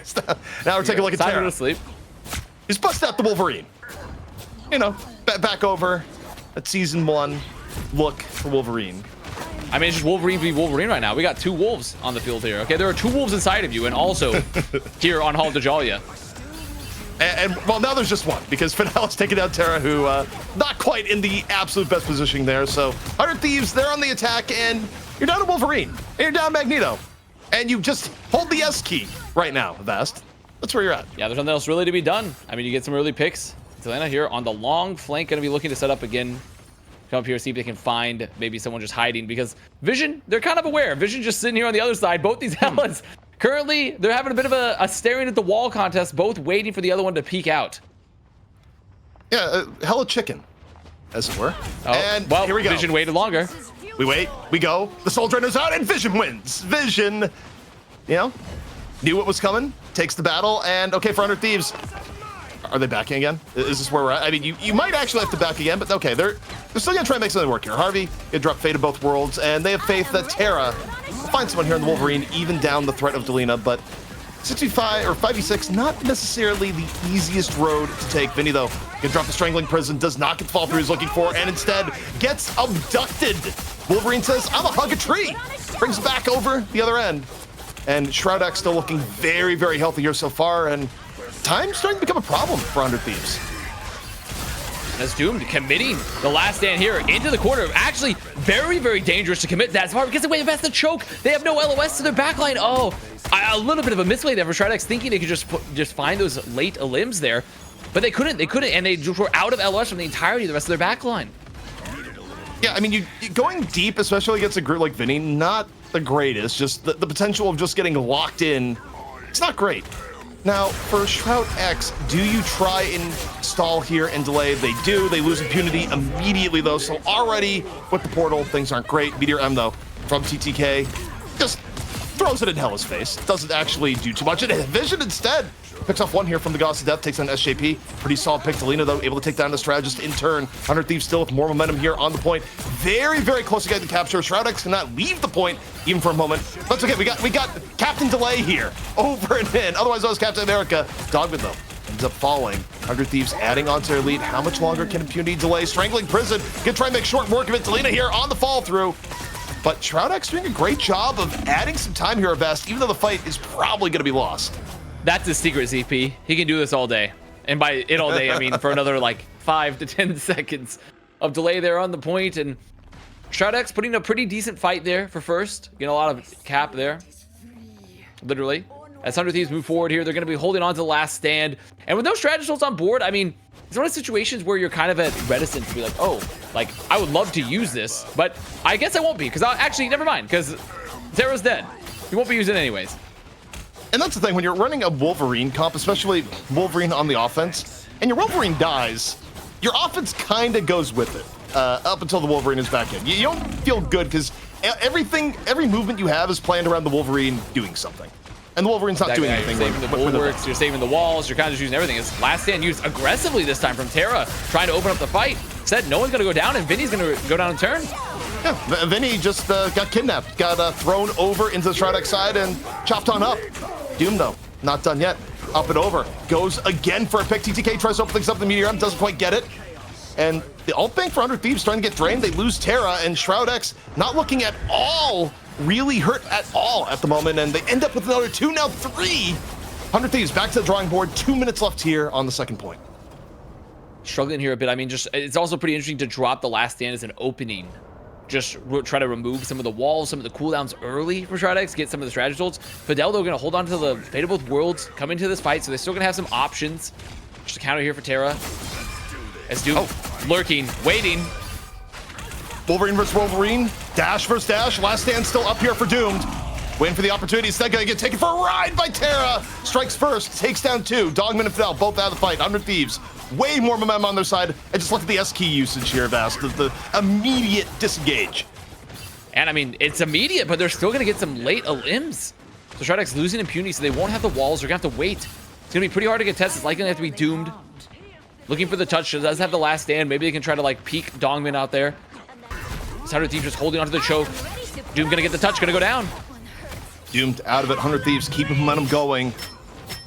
Now we're taking a look at Terra. To sleep. He's busted out the Wolverine. Back over at season 1 look for Wolverine. I mean, it's just Wolverine v Wolverine right now. We got 2 wolves on the field here. Okay, there are 2 wolves inside of you, and also here on Hall Dajalia. And well, now there's just one because Fidel is taking down Terra, who not quite in the absolute best positioning there. So 100 Thieves, they're on the attack, and you're down to Wolverine, and you're down Magneto, and you just hold the S key right now, Vast. That's where you're at. Yeah, there's nothing else really to be done. I mean, you get some early picks. Atlanta here on the long flank, going to be looking to set up again. Come up here, see if they can find maybe someone just hiding, because Vision, they're kind of aware. Vision just sitting here on the other side. Both these helmets, currently, they're having a bit of a staring at the wall contest, both waiting for the other one to peek out. Yeah, hella chicken, as it were. Oh, and well, here we go. Vision waited longer. We wait, we go. The Soul Drain's out, and Vision wins. Vision, knew what was coming, takes the battle, and okay, for 100 Thieves. Are they backing again? Is this where we're at? I mean, you might actually have to back again, but okay, they're still gonna try and make something work here. Harvey, gonna drop Fate of both worlds, and they have faith that Terra will find someone here in the Wolverine, even down the threat of Delina, but 65 or 5v6, not necessarily the easiest road to take. Vinny, though, gonna drop the Strangling Prison, does not get the fall through he's looking for, and instead gets abducted. Wolverine says, I'm a hug a tree. Brings it back over the other end. And Shroud-X still looking very, very healthy here so far, and time's starting to become a problem for 100 Thieves. As Doomed committing the last stand here into the corner. Actually, very, very dangerous to commit that smart because the way that's the choke. They have no LOS to their backline. Oh, a little bit of a misplay there for Shroud-X, thinking they could just find those late limbs there, but they couldn't. And they were out of LOS from the entirety of the rest of their backline. Yeah, I mean, you going deep, especially against a group like Vinny, not the greatest. Just the potential of just getting locked in, it's not great. Now, for Shroud-X, do you try and stall here and delay? They do. They lose impunity immediately, though. So already with the portal, things aren't great. Meteor M, though, from TTK, just throws it in Hella's face. Doesn't actually do too much. And Vision instead picks off one here from the Goddess of Death, takes down SJP. Pretty solid pick. Delina, though, able to take down the strategist in turn. 100 Thieves still with more momentum here on the point. Very, very close to getting the capture. Shroud-X cannot leave the point even for a moment. That's okay. We got Captain Delay here over and in. Otherwise, that was Captain America. Dogman, though, ends up falling. 100 Thieves adding on to their lead. How much longer can impunity delay? Strangling Prison. Gonna try and make short work of it. Delina here on the fall through. But Shroud-X doing a great job of adding some time here at best, even though the fight is probably going to be lost. That's his secret, ZP. He can do this all day. And by it all day, I mean for another like 5 to 10 seconds of delay there on the point. And Shroud-X putting a pretty decent fight there for first. Getting a lot of cap there. Literally. As 100 Thieves move forward here, they're going to be holding on to the last stand. And with no strategists on board, I mean, it's one of the situations where you're kind of reticent to be like, oh, like, I would love to use this, but I guess I won't be, because I'll actually, never mind, because Terra's dead. You won't be using it anyways. And that's the thing, when you're running a Wolverine comp, especially Wolverine on the offense, and your Wolverine dies, your offense kind of goes with it up until the Wolverine is back in. You don't feel good because every movement you have is planned around the Wolverine doing something. And the Wolverine's not doing Exactly. anything. You're saving the bulwarks, you're saving the walls, you're kind of just using everything. It's last stand used aggressively this time from Terra, trying to open up the fight. Said no one's going to go down, and Vinny's going to go down in turn. Yeah, Vinny just got kidnapped, got thrown over into the Shroud-X side and chopped on up. Doom, though, not done yet. Up and over. Goes again for a pick. TTK tries to open things up the Meteor M, doesn't quite get it. And the ult bank for 100 Thieves trying to get drained. They lose Terra, and Shroud-X not looking at all, really hurt at all at the moment, and they end up with another 2, now 3. 100 Thieves back to the drawing board. 2 minutes left here on the second point. Struggling here a bit. I mean, just it's also pretty interesting to drop the last stand as an opening. Just try to remove some of the walls, some of the cooldowns early for Shroud-X, get some of the strategy ults. Fidel, though, going to hold on to the Fate of Both Worlds, come into this fight, so they're still going to have some options. Just a counter here for Terra. As Doom lurking, waiting. Wolverine versus Wolverine. Dash versus Dash. Last stand still up here for Doomed. Waiting for the opportunity. Instead, going to get taken for a ride by Terra. Strikes first, takes down 2. Dogman and Fidel both out of the fight. 100 Thieves. Way more momentum on their side. And just look at the S key usage here, Vast. The immediate disengage. And I mean, it's immediate, but they're still going to get some late limbs. So Shroud-X losing impunity, so they won't have the walls. They're going to have to wait. It's going to be pretty hard to get tested. It's likely going to have to be Doomed. Looking for the touch. It does have the last stand. Maybe they can try to like peek Dongmin out there. 100 Thieves just holding onto the choke. Doom gonna get the touch, gonna go down. Doomed out of it. 100 Thieves keeping momentum going.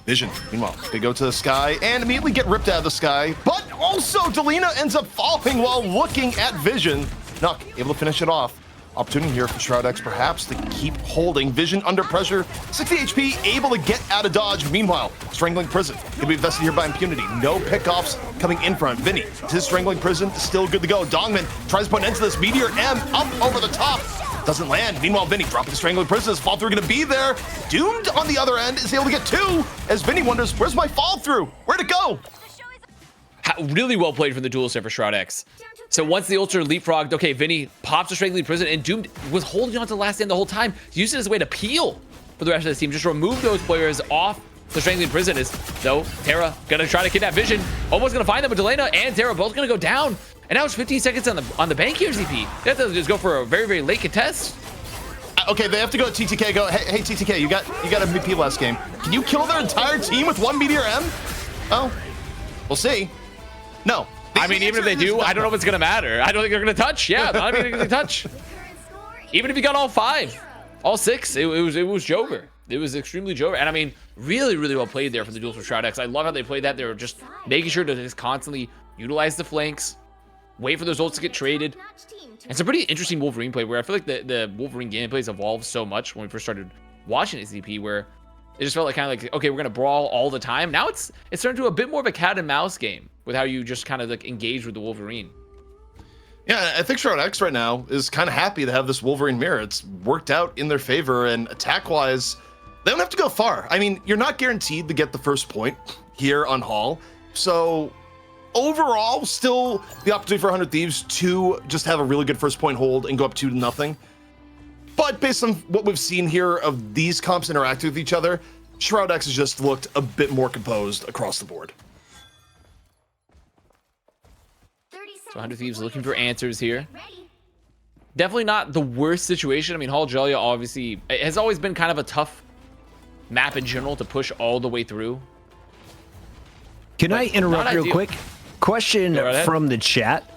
Vision, meanwhile, they go to the sky and immediately get ripped out of the sky. But also, Delina ends up falling while looking at Vision. Nuck able to finish it off. Opportunity here for Shroud-X perhaps to keep holding. Vision under pressure. 60 HP, able to get out of dodge. Meanwhile, Strangling Prison can be invested here by impunity. No pickoffs coming in front. Vinny, his Strangling Prison still good to go. Dongman tries to put an end to this. Meteor M up over the top. Doesn't land. Meanwhile, Vinny dropping the Strangling Prison. His fall through going to be there. Doomed on the other end is able to get 2 as Vinny wonders, where's my fall through? Where'd it go? Really well played from the duelist there for Shroud-X. So once the ultra leapfrogged, okay, Vinny pops a Strangling Prison, and Doomed was holding on to the last stand the whole time. He used it as a way to peel for the rest of the team. Just remove those players off the Strangling Prison. Though Terra gonna try to kidnap Vision. Almost gonna find them, but Delena and Terra both gonna go down. And now it's 15 seconds on the bank here, ZP. They have to just go for a very, very late contest. Okay, they have to go to TTK. Go, hey TTK, you got MVP last game. Can you kill their entire team with 1 Meteor M? Oh, we'll see. No. I mean, even if they do, I don't know if it's going to matter. I don't think they're going to touch. Yeah, not even going to touch. Even if you got all 5, all 6, it was Jover. It was extremely Jover. And I mean, really, really well played there for the duels for Shroud-X. I love how they played that. They were just making sure to just constantly utilize the flanks, wait for those ults to get traded. It's a pretty interesting Wolverine play where I feel like the Wolverine gameplay has evolved so much when we first started watching ACP, where it just felt like kind of like, okay, we're going to brawl all the time. Now it's turned to a bit more of a cat and mouse game with how you just kind of like engage with the Wolverine. Yeah, I think Shroud-X right now is kind of happy to have this Wolverine mirror. It's worked out in their favor, and attack-wise, they don't have to go far. I mean, you're not guaranteed to get the first point here on Hall, so overall, still the opportunity for 100 Thieves to just have a really good first point hold and go up 2-0. But based on what we've seen here of these comps interact with each other, Shroud-X has just looked a bit more composed across the board. So 100 Thieves looking for answers here. Definitely not the worst situation. I mean, Hall Jellia obviously it has always been kind of a tough map in general to push all the way through. Can I interrupt real quick? Question from the chat.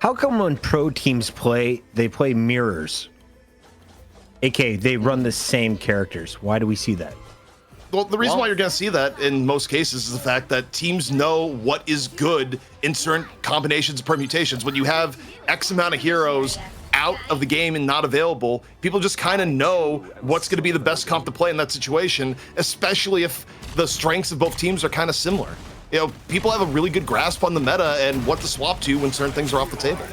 How come when pro teams play, they play mirrors? AKA, they run the same characters. Why do we see that? Well, the reason why you're going to see that in most cases is the fact that teams know what is good in certain combinations and permutations. When you have X amount of heroes out of the game and not available, people just kind of know what's going to be the best comp to play in that situation, especially if the strengths of both teams are kind of similar. You know, people have a really good grasp on the meta and what to swap to when certain things are off the table.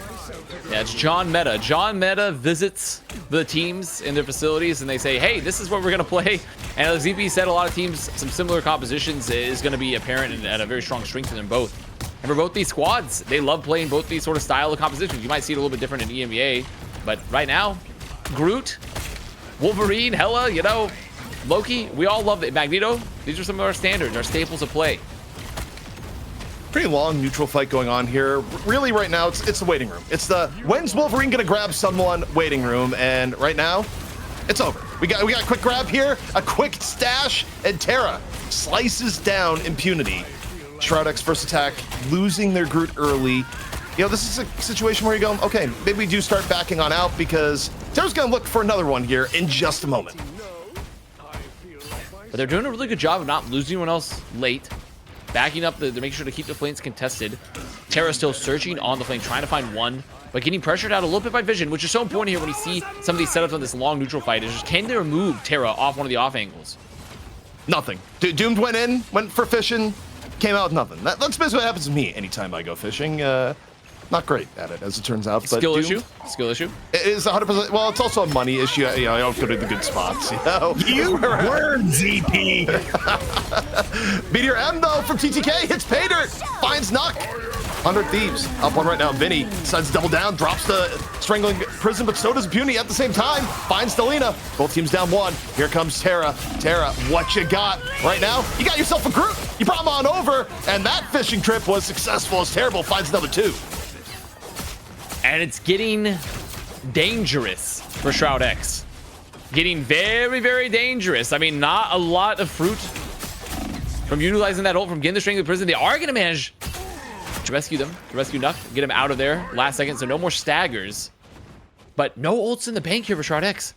Yeah, it's John Meta. John Meta visits the teams in their facilities and they say, hey, this is what we're going to play. And as ZP said, a lot of teams, some similar compositions is going to be apparent and a very strong strength in them both. And for both these squads, they love playing both these sort of style of compositions. You might see it a little bit different in EMEA, but right now, Groot, Wolverine, Hela, you know, Loki, we all love it. Magneto, these are some of our standards, our staples of play. Pretty long neutral fight going on here. Really, right now, it's the waiting room. It's the when's Wolverine gonna grab someone waiting room, and right now, it's over. We got a quick grab here, a quick stash, and Terra slices down Impunity. Shroud-X first attack, losing their Groot early. You know, this is a situation where you go, okay, maybe we do start backing on out because Terra's gonna look for another one here in just a moment. But they're doing a really good job of not losing anyone else late. Backing up, they're making sure to keep the flames contested. Terra's still searching on the flame, trying to find one, but getting pressured out a little bit by Vision, which is so important here when you see some of these setups on this long neutral fight. Is just, can they remove Terra off one of the off angles? Nothing. Doomed went for fishing, came out with nothing. That's basically what happens to me anytime I go fishing. Not great at it, as it turns out. But Skill issue? Skill issue? It is 100%. Well, it's also a money issue. You know, I don't go to the good spots, you know? You word, ZP! Meteor M, though, from TTK, hits pay dirt, finds Nuck. 100 Thieves, up one right now. Vinny decides to double down, drops the strangling prison, but so does Puny at the same time. Finds Delina. Both teams down one. Here comes Terra. Terra, what you got right now? You got yourself a group. You brought him on over, and that fishing trip was successful as Terrible finds another 2. And it's getting dangerous for Shroud-X. Getting very, very dangerous. I mean, not a lot of fruit from utilizing that ult, from getting the strength of the prison. They are going to manage to rescue them, to rescue Nuck, get him out of there last second, so no more staggers. But no ults in the bank here for Shroud-X.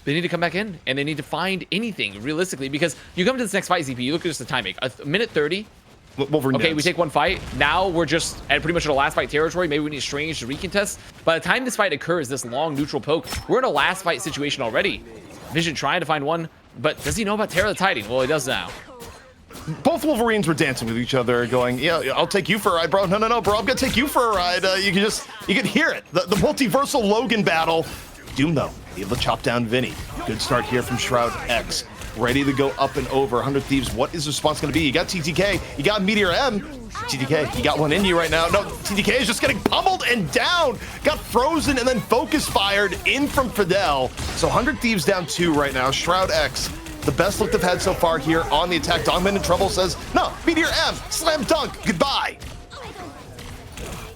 They need to come back in, and they need to find anything, realistically, because you come to this next fight, ZP, you look at just the timing. A minute 30. Wolverine okay, dance. we take one fight. Now we're just at pretty much at a last fight territory. Maybe we need Strange to recontest. By the time this fight occurs, this long neutral poke, we're in a last fight situation already. Vision trying to find one, but does he know about Terra that's hiding? Well, he does now. Both Wolverines were dancing with each other, going, yeah, I'll take you for a ride, bro. No, bro, I'm gonna take you for a ride. You can hear it. The multiversal Logan battle. Doom, though, able to chop down Vinny. Good start here from Shroud-X. Ready to go up and over. 100 Thieves, what is the response going to be? You got TTK, you got Meteor M. TTK, you got one in you right now. No, TTK is just getting pummeled and down. Got frozen and then focus fired in from Fidel. So 100 Thieves down 2 right now. Shroud-X, the best look they've had so far here on the attack. Dogman in trouble says, no, Meteor M, slam dunk, goodbye.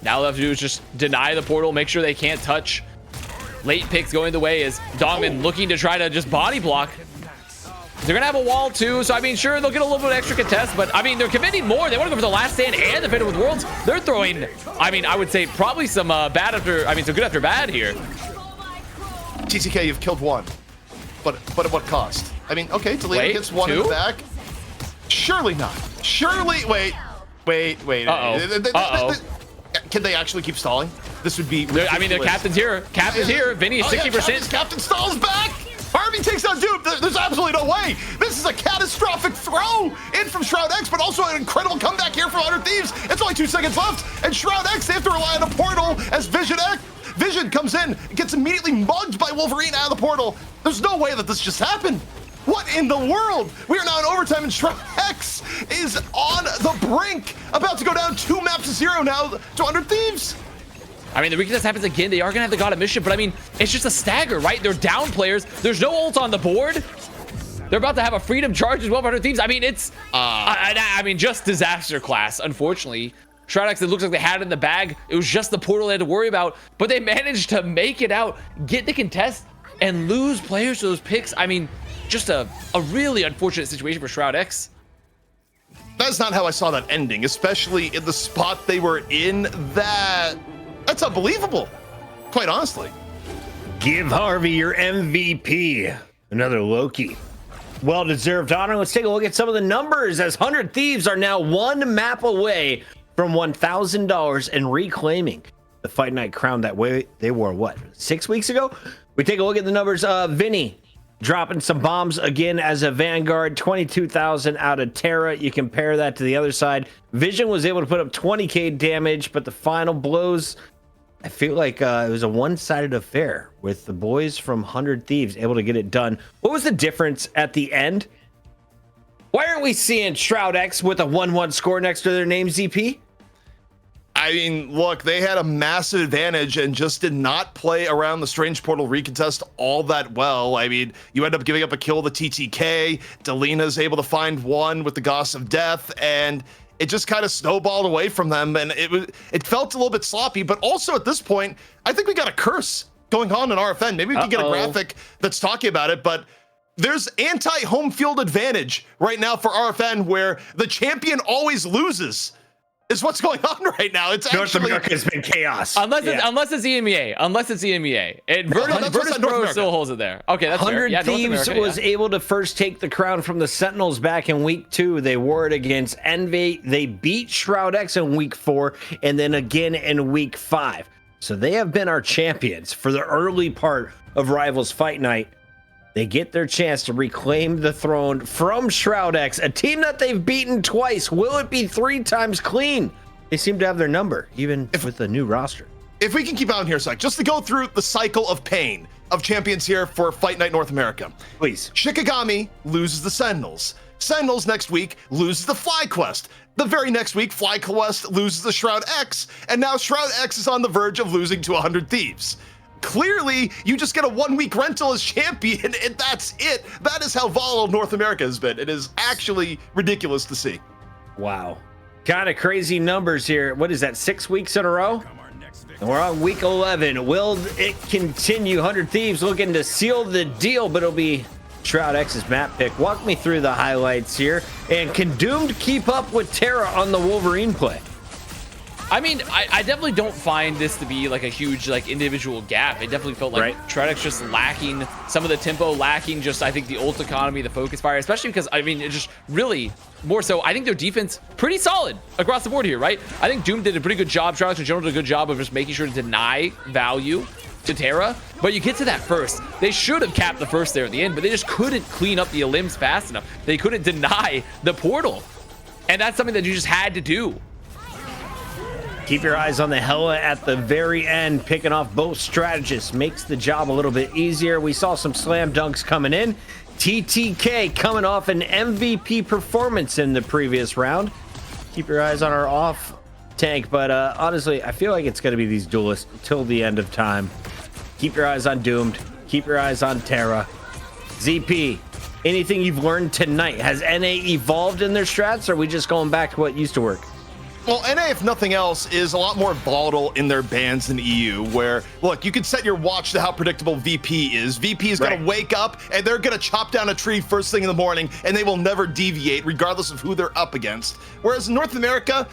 Now all they have to do is just deny the portal, make sure they can't touch. Late picks going the way is Dogman looking to try to just body block. They're going to have a wall too, so I mean, sure, they'll get a little bit of extra contest, but I mean, they're committing more. They want to go for the last stand and the Fatal with Worlds. They're throwing, I mean, I would say probably some some good after bad here. TTK, you've killed one, but at what cost? I mean, okay, Delina gets one in the back. Surely not. Surely, wait. Uh-oh. Can they actually keep stalling? This would be ridiculous. I mean, their captain's here. Captain's here. Vinny is 60%. Captain stalls back. Harvey takes out Doom. There's absolutely no way. This is a catastrophic throw in from Shroud-X, but also an incredible comeback here from 100 Thieves. It's only 2 seconds left, and Shroud-X, they have to rely on a portal as Vision comes in, gets immediately mugged by Wolverine out of the portal. There's no way that this just happened. What in the world? We are now in overtime, and Shroud-X is on the brink, about to go down 2 maps to 0 now to 100 Thieves. I mean, the recontest happens again. They are going to have the God of Mission, but I mean, it's just a stagger, right? They're down players. There's no ult on the board. They're about to have a freedom charge as well for 100 Thieves. I mean, it's, I mean, just disaster class, unfortunately. Shroud-X, it looks like they had it in the bag. It was just the portal they had to worry about, but they managed to make it out, get the contest, and lose players to those picks. I mean, just a really unfortunate situation for Shroud-X. That's not how I saw that ending, especially in the spot they were in. That's unbelievable, quite honestly. Give Harvey your MVP. Another Loki. Well-deserved honor. Let's take a look at some of the numbers as 100 Thieves are now 1 map away from $1,000 and reclaiming the Fight Night crown that way they were, what, 6 weeks ago? We take a look at the numbers. Vinny dropping some bombs again as a Vanguard, 22,000 out of Terra. You compare that to the other side. Vision was able to put up 20k damage, but the final blows, I feel like it was a one-sided affair with the boys from 100 Thieves able to get it done. What was the difference at the end? Why aren't we seeing Shroud-X with a 1-1 score next to their name, ZP? I mean, look, they had a massive advantage and just did not play around the Strange Portal recontest all that well. I mean, you end up giving up a kill to TTK. Delina's able to find one with the Goss of Death, and it just kind of snowballed away from them, and it felt a little bit sloppy. But also at this point, I think we got a curse going on in RFN. Maybe we can get a graphic that's talking about it, but there's anti-home field advantage right now for RFN where the champion always loses. Is what's going on right now. It's North actually America has been chaos. Unless it's EMEA. And Virtus Pro still holds it there. Okay, that's fair. 100 Yeah, Thieves was able to first take the crown from the Sentinels back in week 2. They wore it against Envy. They beat Shroud-X in week 4 and then again in week 5. So they have been our champions for the early part of Rivals Fight Night. They get their chance to reclaim the throne from Shroud-X, a team that they've beaten twice. Will it be 3 times clean? They seem to have their number, even with the new roster. If we can keep on here a sec, just to go through the cycle of pain of champions here for Fight Night North America. Please. Shikigami loses the Sentinels. Sentinels next week loses the FlyQuest. The very next week, FlyQuest loses the Shroud-X, and now Shroud-X is on the verge of losing to 100 Thieves. Clearly, you just get a 1-week rental as champion, and that's it. That is how volatile North America has been. It is actually ridiculous to see. Wow. Kind of crazy numbers here. What is that, 6 weeks in a row? And we're on week 11. Will it continue? 100 Thieves looking to seal the deal, but it'll be Shroud-X's map pick. Walk me through the highlights here. And can Doomed keep up with Terra on the Wolverine play? I mean, I definitely don't find this to be like a huge like individual gap. It definitely felt like Shroud-X just lacking some of the tempo, lacking just I think the ult economy, the focus fire, especially because I mean it just really more so. I think their defense pretty solid across the board here, right? I think Doom did a pretty good job. Shroud-X in general did a good job of just making sure to deny value to Terra. But you get to that first, they should have capped the first there at the end, but they just couldn't clean up the limbs fast enough. They couldn't deny the portal, and that's something that you just had to do. Keep your eyes on the Hella at the very end. Picking off both strategists makes the job a little bit easier. We saw some slam dunks coming in. TTK coming off an MVP performance in the previous round. Keep your eyes on our off tank, but honestly, I feel like it's going to be these duelists till the end of time. Keep your eyes on Doomed. Keep your eyes on Terra. ZP, anything you've learned tonight? Has NA evolved in their strats, or are we just going back to what used to work? Well, NA, if nothing else, is a lot more volatile in their bans than EU, where, look, you can set your watch to how predictable VP is. VP is going to wake up, and they're going to chop down a tree first thing in the morning, and they will never deviate, regardless of who they're up against. Whereas in North America,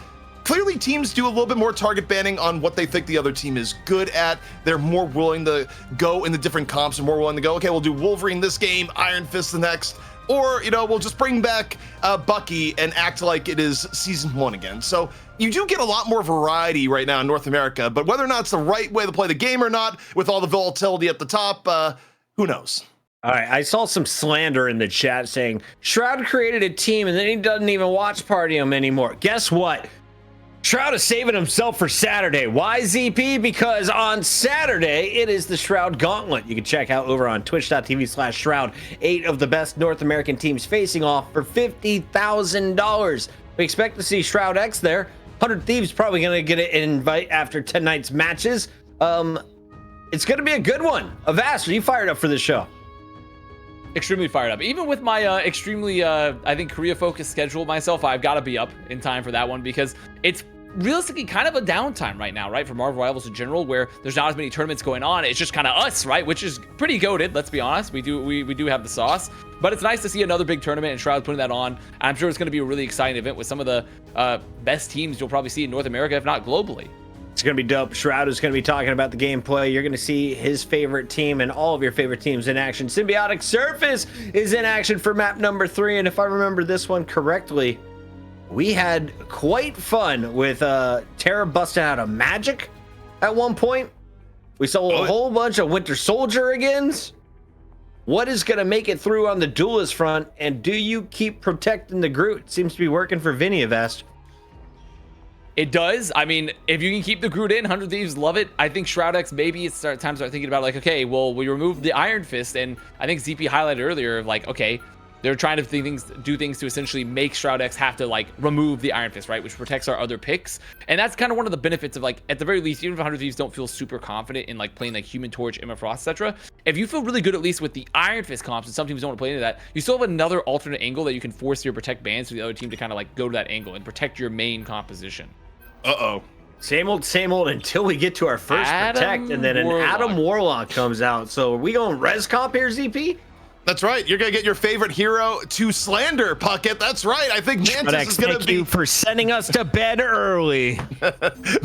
clearly teams do a little bit more target banning on what they think the other team is good at. They're more willing to go in the different comps and more willing to go, okay, we'll do Wolverine this game, Iron Fist the next, or, you know, we'll just bring back Bucky and act like it is season 1 again. So you do get a lot more variety right now in North America, but whether or not it's the right way to play the game or not, with all the volatility at the top, who knows? All right, I saw some slander in the chat saying Shroud created a team and then he doesn't even watch Party him anymore. Guess what? Shroud is saving himself for Saturday. Why, ZP? Because on Saturday, it is the Shroud Gauntlet. You can check out over on twitch.tv/Shroud. 8 of the best North American teams facing off for $50,000. We expect to see Shroud-X there. 100 Thieves probably going to get an invite after tonight's matches. It's going to be a good one. Avast, are you fired up for this show? Extremely fired up. Even with my extremely, I think, Korea-focused schedule myself, I've got to be up in time for that one because it's realistically kind of a downtime right now, right? For Marvel Rivals in general, where there's not as many tournaments going on. It's just kind of us, right? Which is pretty goated, let's be honest. We do have the sauce. But it's nice to see another big tournament and Shroud putting that on. I'm sure it's going to be a really exciting event with some of the best teams you'll probably see in North America, if not globally. It's going to be dope. Shroud is going to be talking about the gameplay. You're going to see his favorite team and all of your favorite teams in action. Symbiotic Surface is in action for map number 3. And if I remember this one correctly, we had quite fun with Terra busting out a magic at one point. We saw a whole bunch of Winter Soldier agains. What is going to make it through on the duelist front? And do you keep protecting the Groot? It seems to be working for Vinny Avast. It does. I mean, if you can keep the Groot in, 100 Thieves love it. I think Shroud-X, maybe it's time to start thinking about like, okay, well, we removed the Iron Fist, and I think ZP highlighted earlier, like, okay, they're trying to do things to essentially make Shroud-X have to like remove the Iron Fist, right? Which protects our other picks. And that's kind of one of the benefits of like, at the very least, even if 100 Thieves don't feel super confident in like playing like Human Torch, Emma Frost, etc. If you feel really good, at least with the Iron Fist comps, and some teams don't want to play into that, you still have another alternate angle that you can force your protect bans to the other team to kind of like go to that angle and protect your main composition. Uh-oh. Same old until we get to our first protect, and then an Adam Warlock comes out. So are we going res comp here, ZP? That's right. You're going to get your favorite hero to slander, Puckett. That's right. I think Mantis is going to be... Thank you for sending us to bed early.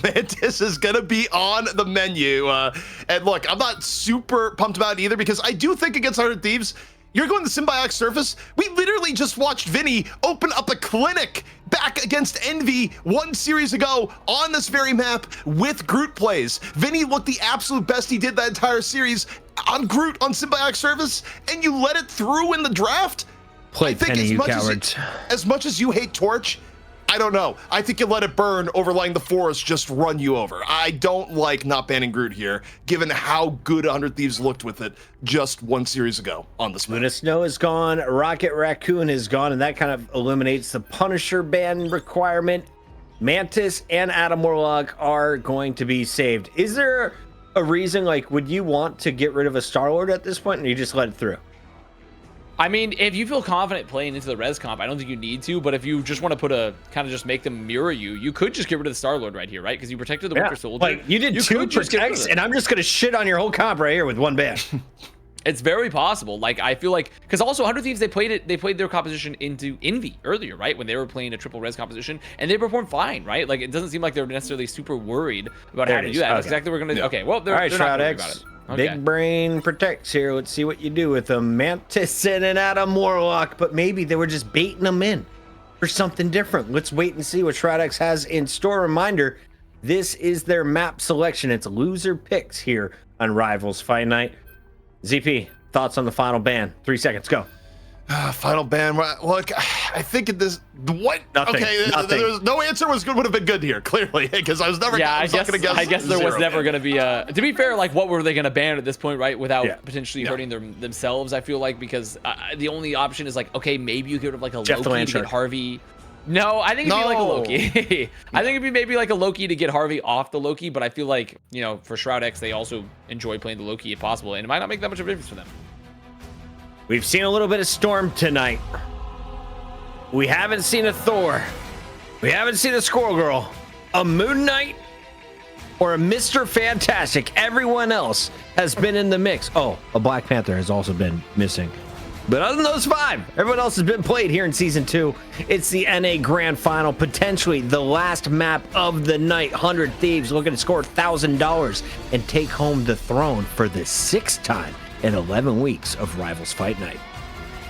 Mantis is going to be on the menu. And look, I'm not super pumped about it either because I do think against 100 Thieves, you're going to Symbiotic Surface. We literally just watched Vinny open up a clinic back against Envy 1 series ago on this very map with Groot plays. Vinny looked the absolute best he did that entire series on Groot on Symbiotic Surface, and you let it through in the draft? Play Penny, you cowards. As much as you hate Torch, I don't know. I think you let it burn, overlaying the forest, just run you over. I don't like not banning Groot here, given how good 100 Thieves looked with it just 1 series ago on this map. Luna Snow is gone, Rocket Raccoon is gone, and that kind of eliminates the Punisher ban requirement. Mantis and Adam Warlock are going to be saved. Is there a reason, like, would you want to get rid of a Star-Lord at this point, and you just let it through? I mean, if you feel confident playing into the res comp, I don't think you need to, but if you just want to put a kind of just make them mirror you, you could just get rid of the Star-Lord right here, right? Because you protected the Winter Soldier. Like, you did 2 protects, and I'm just going to shit on your whole comp right here with 1 ban. It's very possible. Like, I feel like, because also 100 Thieves, they played their composition into Envy earlier, right? When they were playing a triple res composition, and they performed fine, right? Like, it doesn't seem like they're necessarily super worried about having to do that. Okay. That's exactly what we're going to do. Okay, well, they're not worried about it. Okay. Big brain protects here. Let's see what you do with them. Mantis and an Adam Warlock, but maybe they were just baiting them in for something different. Let's wait and see what Shroud-X has in store. Reminder, this is their map selection. It's loser picks here on Rivals Fight Night. ZP, thoughts on the final ban? 3 seconds, go. Final ban. Look, I think at this, what? Nothing, okay, nothing. No answer would have been good here, clearly, because I was never. Yeah, I guess there was never going to be a. To be fair, like, what were they going to ban at this point, right? Without potentially hurting themselves, I feel like, because the only option is like, okay, maybe you get rid of like a Loki to get Harvey. No, I think it'd be like a Loki. I think it'd be maybe like a Loki to get Harvey off the Loki, but I feel like, you know, for Shroud-X, they also enjoy playing the Loki if possible, and it might not make that much of a difference for them. We've seen a little bit of Storm tonight. We haven't seen a Thor. We haven't seen a Squirrel Girl, a Moon Knight, or a Mr. Fantastic. Everyone else has been in the mix. Oh, a Black Panther has also been missing. But other than those 5, everyone else has been played here in Season 2. It's the NA Grand Final, potentially the last map of the night. 100 Thieves looking to score $1,000 and take home the throne for the 6th time in 11 weeks of Rivals Fight Night.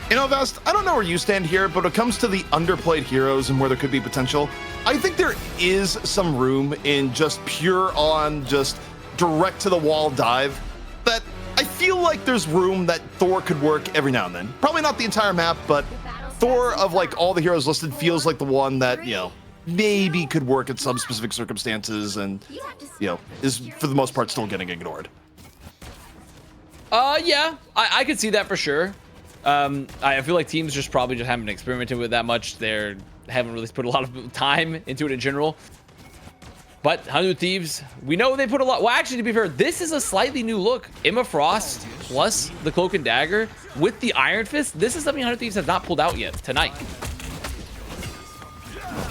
You know, Vest, I don't know where you stand here, but when it comes to the underplayed heroes and where there could be potential, I think there is some room in just pure on, just direct to the wall dive that I feel like there's room that Thor could work every now and then. Probably not the entire map, but Thor, of like all the heroes listed, feels like the one that, you know, maybe could work in some specific circumstances and, you know, is for the most part still getting ignored. Yeah, I could see that for sure. I feel like teams just probably just haven't experimented with that much. They haven't really put a lot of time into it in general. But 100 Thieves, we know they put a lot. Well, actually, to be fair, this is a slightly new look. Emma Frost plus the Cloak and Dagger with the Iron Fist. This is something 100 Thieves have not pulled out yet tonight.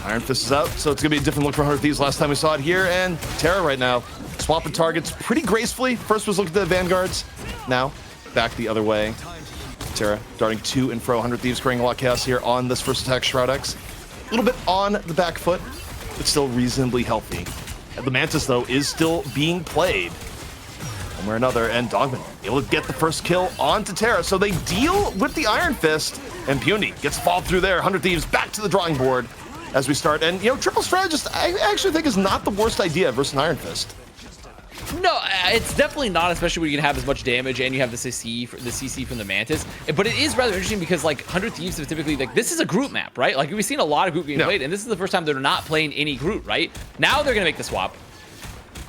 Iron Fist is out, so it's going to be a different look for 100 Thieves. Last time we saw it here, and Terra right now swapping targets pretty gracefully. First was looking at the Vanguards. Now, back the other way. Terra darting to and fro. 100 Thieves creating a lot of chaos here on this first attack, Shroud-X. A little bit on the back foot, but still reasonably healthy. And the Mantis, though, is still being played one way or another, and Dogman able to get the first kill onto Terra. So they deal with the Iron Fist, and Puny gets followed through there. 100 Thieves back to the drawing board as we start. And, you know, Triple Strategist, I actually think is not the worst idea versus an Iron Fist. No, it's definitely not, especially when you can have as much damage and you have the CC from the Mantis. But it is rather interesting because, like, 100 Thieves is typically, like, this is a group map, right? Like, we've seen a lot of group being played, and this is the first time they're not playing any group, right? Now they're going to make the swap.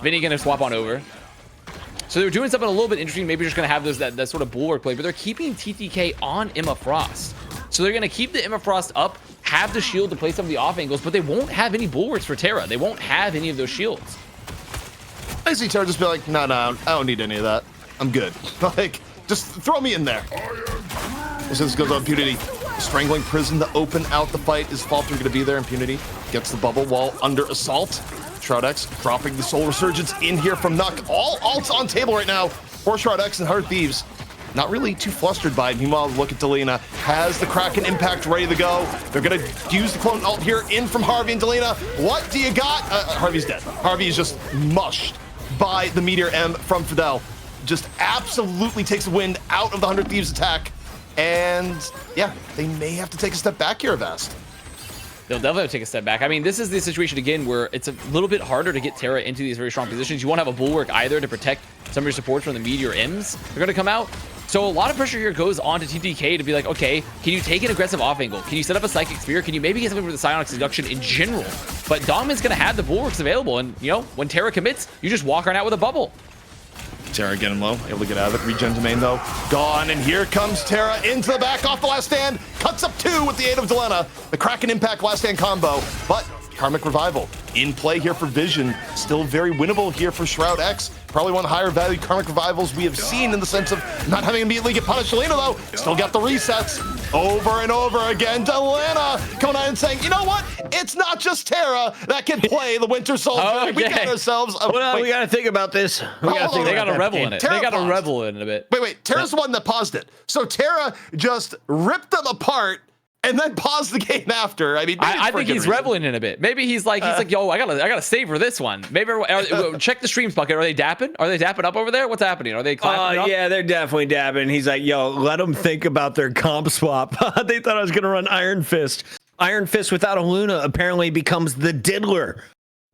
Vinny going to swap on over. So they're doing something a little bit interesting. Maybe just going to have those that sort of bulwark play, but they're keeping TTK on Emma Frost. So they're going to keep the Emma Frost up, have the shield to play some of the off angles, but they won't have any bulwarks for Terra. They won't have any of those shields. I see Terra just be like, no, I don't need any of that. I'm good. Like, just throw me in there. As this goes on, Impunity strangling Prison to open out the fight. Is Falter going to be there? Impunity gets the bubble while under assault. Shroud-X dropping the Soul Resurgence in here from Nuck. All ults on table right now for Shroud-X and Heart Thieves. Not really too flustered by it. Meanwhile, look at Delina. Has the Kraken Impact ready to go. They're going to use the clone ult here in from Harvey and Delina. What do you got? Harvey's dead. Harvey is just mushed by the Meteor M from Fidel. Just absolutely takes the wind out of the 100 Thieves attack. And yeah, they may have to take a step back here, Avast. They'll definitely take a step back. I mean, this is the situation again where it's a little bit harder to get Terra into these very strong positions. You won't have a bulwark either to protect some of your supports from the Meteor M's. They're going to come out. So a lot of pressure here goes on to TTK to be like, okay, can you take an aggressive off angle? Can you set up a Psychic Sphere? Can you maybe get something for the Psionic Seduction in general? But Dogman's going to have the bulwarks available. And, you know, when Terra commits, you just walk around out with a bubble. Terra getting low, able to get out of it. Regen domain though, gone, and here comes Terra into the back off the last stand. Cuts up 2 with the aid of Delena. The Kraken Impact last stand combo, but Karmic Revival in play here for Vision. Still very winnable here for Shroud-X. Probably one of the higher value Karmic Revivals we have seen in the sense of not having immediately get punished. Delena though, still got the resets over and over again. Delena coming on and saying, you know what? It's not just Terra that can play the Winter Soldier. Okay. We got ourselves a... Well, we got to think about this. They got to revel in it. Terra They got to paused. revel in it a bit. Wait. Terra's the one that paused it. So Terra just ripped them apart and then paused the game after. I mean, I think he's reveling in a bit. Maybe he's like, yo, I gotta savor this one. Maybe check the streams bucket. Are they dapping? Are they dapping up over there? What's happening? Are they clapping up? Yeah, they're definitely dabbing. He's like, yo, let them think about their comp swap. They thought I was gonna run Iron Fist. Iron Fist without a Luna apparently becomes the diddler.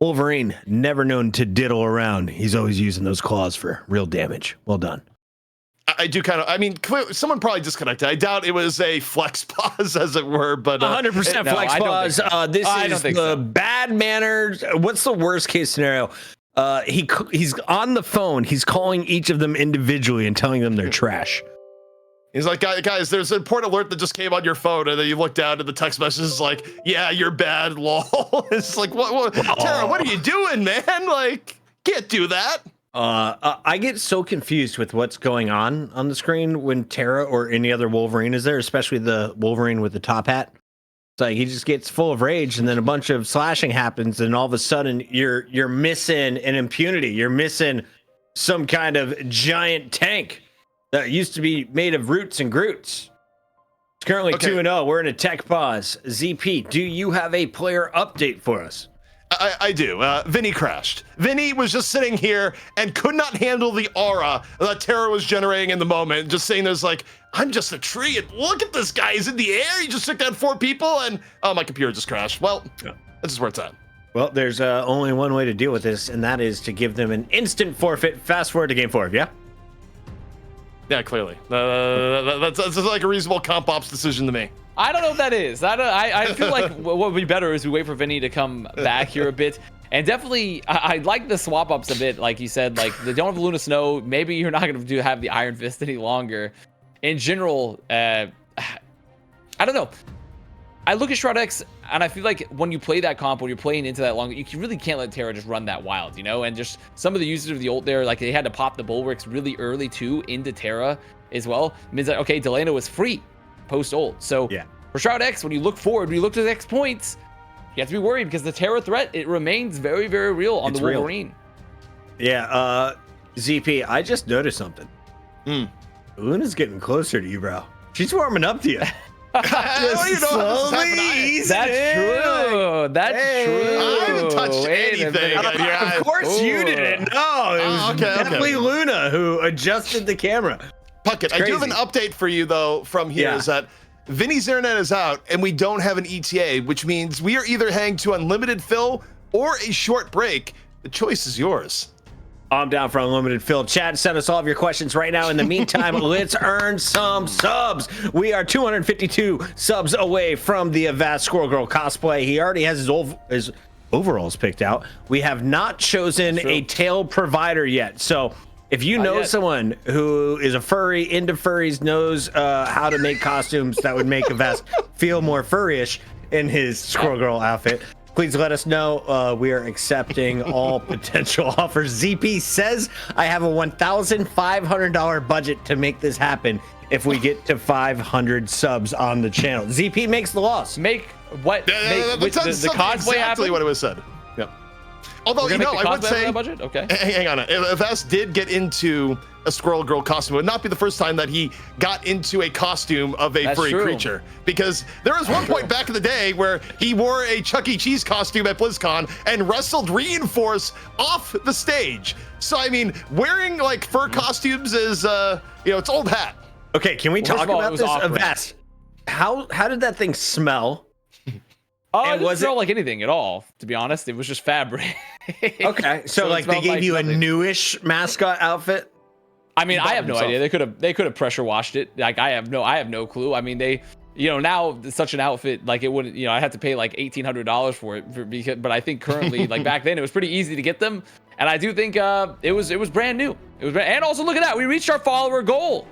Wolverine, never known to diddle around. He's always using those claws for real damage. Well done. I do kind of, I mean, someone probably disconnected. I doubt it was a flex pause, as it were, but 100% flex pause. This is the so. bad manners. What's the worst case scenario? He's on the phone. He's calling each of them individually and telling them they're trash. He's like, guys, there's an important alert that just came on your phone, and then you look down and the text message is like, yeah, you're bad, lol. It's like, what Terra, what are you doing, man? Like, can't do that. I get so confused with what's going on the screen when Terra or any other Wolverine is there, especially the Wolverine with the top hat. It's like he just gets full of rage, and then a bunch of slashing happens, and all of a sudden you're missing an impunity. You're missing some kind of giant tank that used to be made of roots and groots. It's currently 2-0. We're in a tech pause. ZP, do you have a player update for us? I do. Vinny crashed. Vinny was just sitting here and could not handle the aura that Terra was generating in the moment. Just saying there's like, I'm just a tree, and look at this guy. He's in the air. He just took down 4 people, and oh, my computer just crashed. Well, this is where it's at. Well, there's only one way to deal with this, and that is to give them an instant forfeit. Fast forward to game 4, yeah? Yeah, clearly. That's like a reasonable comp ops decision to me. I don't know if that is. I feel like what would be better is we wait for Vinny to come back here a bit. And definitely, I like the swap ups a bit. Like you said, like they don't have Luna Snow. Maybe you're not going to have the Iron Fist any longer. In general, I don't know. I look at Shroud-X, and I feel like when you play that comp, when you're playing into that long, you really can't let Terra just run that wild, you know? And just some of the usage of the ult there, like they had to pop the bulwarks really early too into Terra as well. It means that, okay, Delena was free post-ult. So yeah. For Shroud-X, when you look forward, when you look to the next points, you have to be worried because the Terra threat, it remains very, very real on the Wolverine. Yeah, ZP, I just noticed something. Luna's getting closer to you, bro. She's warming up to you. I don't even know how this That's true. That's true. I haven't touched anything. Of course you didn't. No, it was definitely Luna who adjusted the camera. Puckett, I do have an update for you, though, from here, is that Vinny's internet is out, and we don't have an ETA, which means we are either heading to unlimited fill or a short break. The choice is yours. I'm down for unlimited fill. Chat, send us all of your questions right now. In the meantime, let's earn some subs. We are 252 subs away from the Avast Squirrel Girl cosplay. He already has his overalls picked out. We have not chosen a tail provider yet. So if you know someone who is a furry, into furries, knows how to make costumes that would make Avast feel more furryish in his Squirrel Girl outfit, please let us know. We are accepting all potential offers. ZP says I have a $1,500 budget to make this happen if we get to 500 subs on the channel. ZP makes the loss. Make what? That's the cosplay exactly happen? what it was said. Yep. Although, We're you gonna know, make the I would cosplay say, on that budget? Okay. hang on. If S did get into a Squirrel Girl costume, it would not be the first time that he got into a costume of a That's furry true. creature. Because there was one point back in the day where he wore a Chuck E. Cheese costume at BlizzCon and wrestled Reinforce off the stage. So, I mean, wearing like fur costumes is, it's old hat. Okay, can we Well, first talk of all, it about was this? awkward. Avast, how did that thing smell? Oh, And it didn't was smell like anything at all, to be honest. It was just fabric. Okay, so it like they smelled gave like you a nothing. newish mascot outfit. I mean, I have no himself. idea. They could have pressure washed it. Like I have no clue. I mean, they, now such an outfit, like it wouldn't, I had to pay like $1,800 for it but I think currently, like back then, it was pretty easy to get them. And I do think it was brand new. And also look at that, we reached our follower goal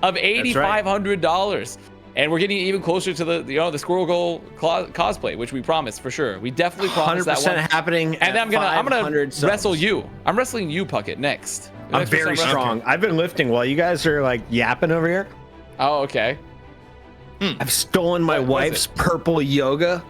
of $8,500. And we're getting even closer to the Squirrel Girl cosplay, which we promised for sure. We definitely promised that 100% one. happening. And then I'm gonna 500 subs. wrestle you. I'm wrestling you, Puckett, next. I'm Next very person strong. I've been lifting while you guys are like yapping over here. Oh, okay. I've stolen my What was wife's purple yoga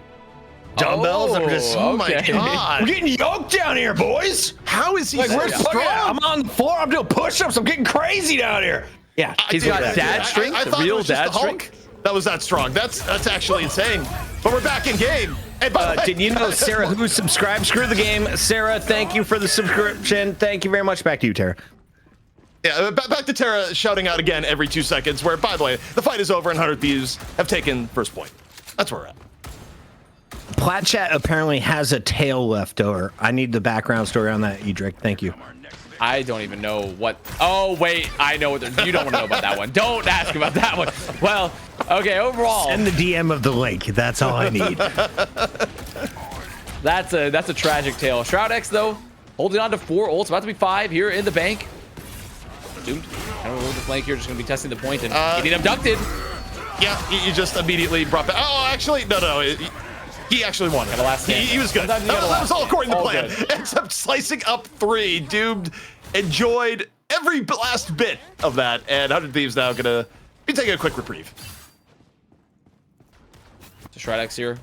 dumbbells. I'm just, Oh my okay. God. we're getting yoked down here, boys. How is he Like, so where's strong? Puckett? I'm on the floor. I'm doing push-ups. I'm getting crazy down here. Yeah, He's got dad strength, I thought it real was just dad the Hulk strength. that was that strong. That's actually insane. But we're back in game. And by the way, Did you know Sarah who subscribed? Screw the game. Sarah, thank you for the subscription. Thank you very much. Back to you, Tara. Yeah, back to Tara shouting out again every 2 seconds, where, by the way, the fight is over and 100 Thieves have taken first point. That's where we're at. Plat Chat apparently has a tail left over. I need the background story on that, Edric. Thank you. I don't even know what. Oh wait, I know what you don't want to know about that one. Don't ask about that one. Well, okay. Overall, Send the DM of the link. That's all I need. that's a tragic tale. Shroud-X though, holding on to 4 ults, about to be 5 here in the bank. Doomed. I don't know the flank here. Just gonna be testing the point and getting abducted. Yeah, you just immediately brought back. Oh, actually, no. He actually won it. Got a last stand. He was good. Sometimes you That gotta was all according to all plan. good. Except slicing up 3. Doomed enjoyed every last bit of that. And 100 Thieves now gonna be taking a quick reprieve. So Shroud-X here,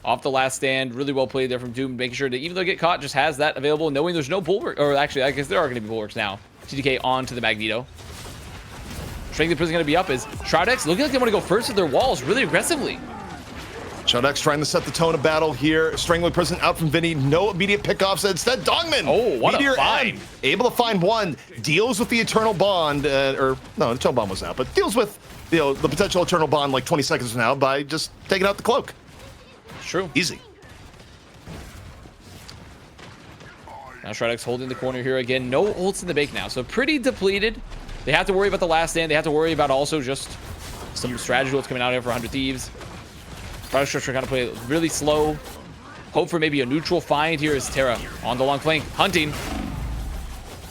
off the last stand. Really well played there from Doom, making sure that even though get caught, just has that available, knowing there's no bulwark. Or actually, I guess there are going to be bulwarks now. TDK onto the Magneto. Strength of Prison going to be up as Shroud-X looking like they want to go first with their walls really aggressively. Shroud-X trying to set the tone of battle here. Strangling Prison out from Vinny. No immediate pickoffs. Instead, Dongman. Oh, what a Meteor find. M, able to find one. Deals with the Eternal Bond. No, the Eternal Bond was out. But deals with the potential Eternal Bond like 20 seconds from now by just taking out the cloak. True. Easy. Now Shroud-X holding the corner here again. No ults in the bank now. So pretty depleted. They have to worry about the last stand. They have to worry about also just some strategy ults coming out here for 100 Thieves. Shroud-X trying to play it really slow. Hope for maybe a neutral find here as Terra on the long flank. Hunting.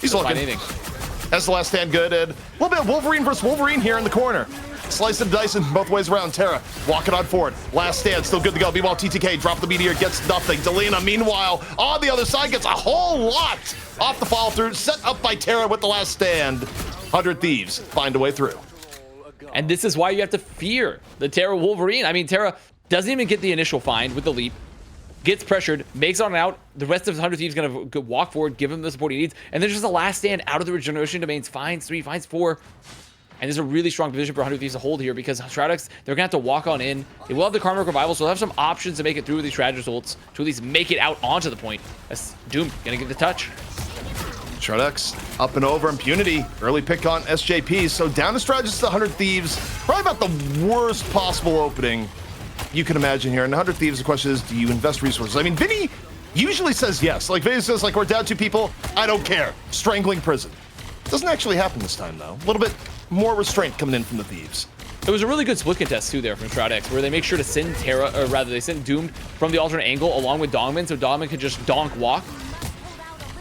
He's Doesn't find looking. anything. That's the last stand good. And a little bit of Wolverine versus Wolverine here in the corner. Slice and dice in both ways around. Terra walking on forward. Last stand, still good to go. Meanwhile, TTK drop the meteor, gets nothing. Delina, meanwhile, on the other side, gets a whole lot off the follow through. Set up by Terra with the last stand. 100 Thieves find a way through. And this is why you have to fear the Terra Wolverine. I mean, Terra doesn't even get the initial find with the leap. Gets pressured, makes on out. The rest of 100 Thieves going to walk forward, give him the support he needs. And there's just a last stand out of the regeneration domains. Finds 3, finds 4. And there's a really strong position for 100 Thieves to hold here because Shroud-X, they're going to have to walk on in. They will have the Karma Revival, so they'll have some options to make it through with these strategy results to at least make it out onto the point. That's Doom going to get the touch. Shroud-X up and over. Impunity. Early pick on SJP. So down to strategist to 100 Thieves. Probably about the worst possible opening you can imagine here. And 100 Thieves, the question is, do you invest resources? I mean, Vinny usually says yes. Like, Vinny says, like, we're down 2 people. I don't care. Strangling Prison. Doesn't actually happen this time, though. A little bit more restraint coming in from the Thieves. It was a really good split contest, too, there from Shroud-X, where they make sure to send Terra, or rather, they send Doomed from the alternate angle along with Dongman, so Dongman could just donk walk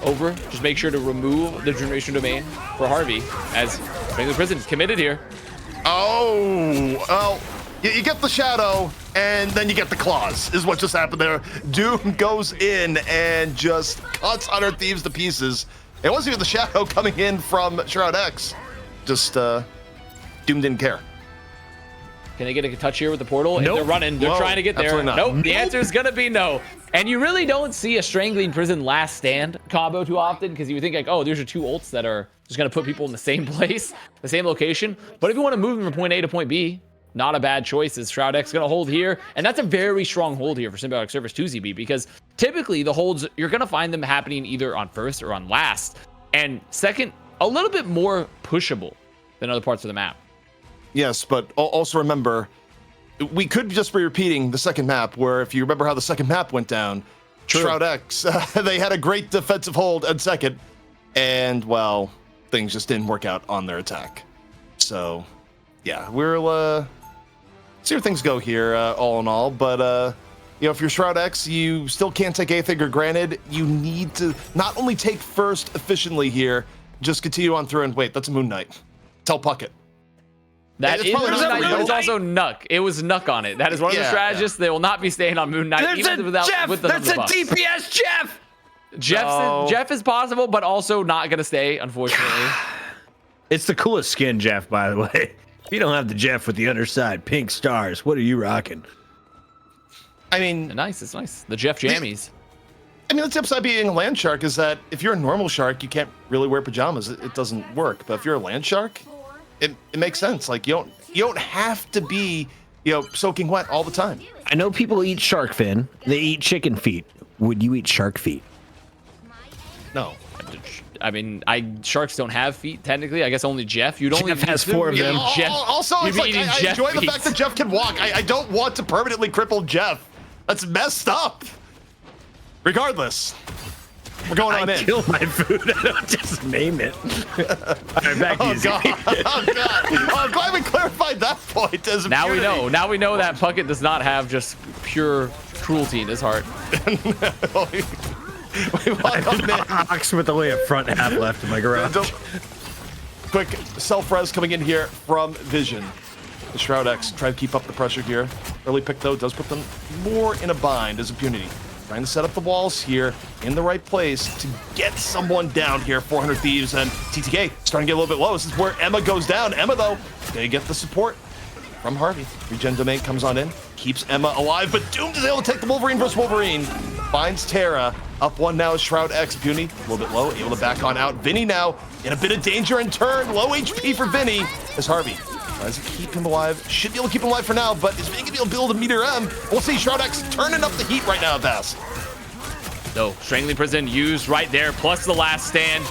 over. Just make sure to remove the generation domain for Harvey, as Strangling Prison committed here. Oh, well, you get the shadow, and then you get the claws, is what just happened there. Doom goes in and just cuts 100 Thieves to pieces. It wasn't even the shadow coming in from Shroud-X. Just, Doom didn't care. Can they get a touch here with the portal? Nope. If they're running, they're Whoa, trying to get there. absolutely not. Nope, the answer is going to be no. And you really don't see a Strangling Prison Last Stand combo too often, because you would think like, oh, these are two ults that are just going to put people in the same place, the same location. But if you want to move them from point A to point B, not a bad choice. Is Shroud-X going to hold here? And that's a very strong hold here for Symbiotic Service 2ZB, because typically the holds, you're going to find them happening either on first or on last. And second, a little bit more pushable than other parts of the map. Yes, but also remember, we could just be repeating the second map, where if you remember how the second map went down, Shroud-X, they had a great defensive hold at second, and, well, things just didn't work out on their attack. So, yeah, we'll see where things go here, all in all. But, you know, if you're Shroud-X, you still can't take anything for granted. You need to not only take first efficiently here, just continue on through and wait, that's a Moon Knight. Tell Puckett. That is Moon Knight, but it's also Nuck. It was Nuck on it. That is one of the strategists. They will not be staying on Moon Knight. There's even a without, Jeff! with the There's a buffs. DPS Jeff! Jeff is possible, but also not going to stay, unfortunately. It's the coolest skin, Jeff, by the way. You don't have the Jeff with the underside pink stars. What are you rocking? I mean, Nice, it's nice. The Jeff Jammies. I mean, that's the upside being a land shark, is that if you're a normal shark, you can't really wear pajamas. It doesn't work. But if you're a land shark, it makes sense. Like, you don't have to be, you know, soaking wet all the time. I know people eat shark fin. They eat chicken feet. Would you eat shark feet? No. I mean, sharks don't have feet, technically. I guess only Jeff. You'd only Jeff has 4 of them. Jeff, Also, you'd it's be like, eating I Jeff enjoy the feet. fact that Jeff can walk. I don't want to permanently cripple Jeff. That's messed up. Regardless, we're going on I in. kill my food. I don't just name it. All right, back to Oh you. god! Oh god! Oh, I'm glad we clarified that point. As Now we impunity. know. Now we know that Puckett does not have just pure cruelty in his heart. we walk on in. Box with only a front half left in my garage. Quick self-res coming in here from Vision. The Shroud-X try to keep up the pressure here. Early pick, though, does put them more in a bind as Impunity. Trying to set up the walls here in the right place to get someone down here. 400 Thieves and TTK starting to get a little bit low. This is where Emma goes down. Emma, though, gonna get the support from Harvey. Regen Domain comes on in, keeps Emma alive, but Doomed is able to take the Wolverine versus Wolverine. Finds Terra. Up one now is Shroud-X. Impunity, a little bit low, able to back on out. Vinny now in a bit of danger in turn. Low HP for Vinny as Harvey tries to keep him alive. Should be able to keep him alive for now, but is Vinny gonna be able to build a Meteor M? We'll see. Shroud-X turning up the heat right now at Bass. No, Strangling Prison used right there, plus the last stand.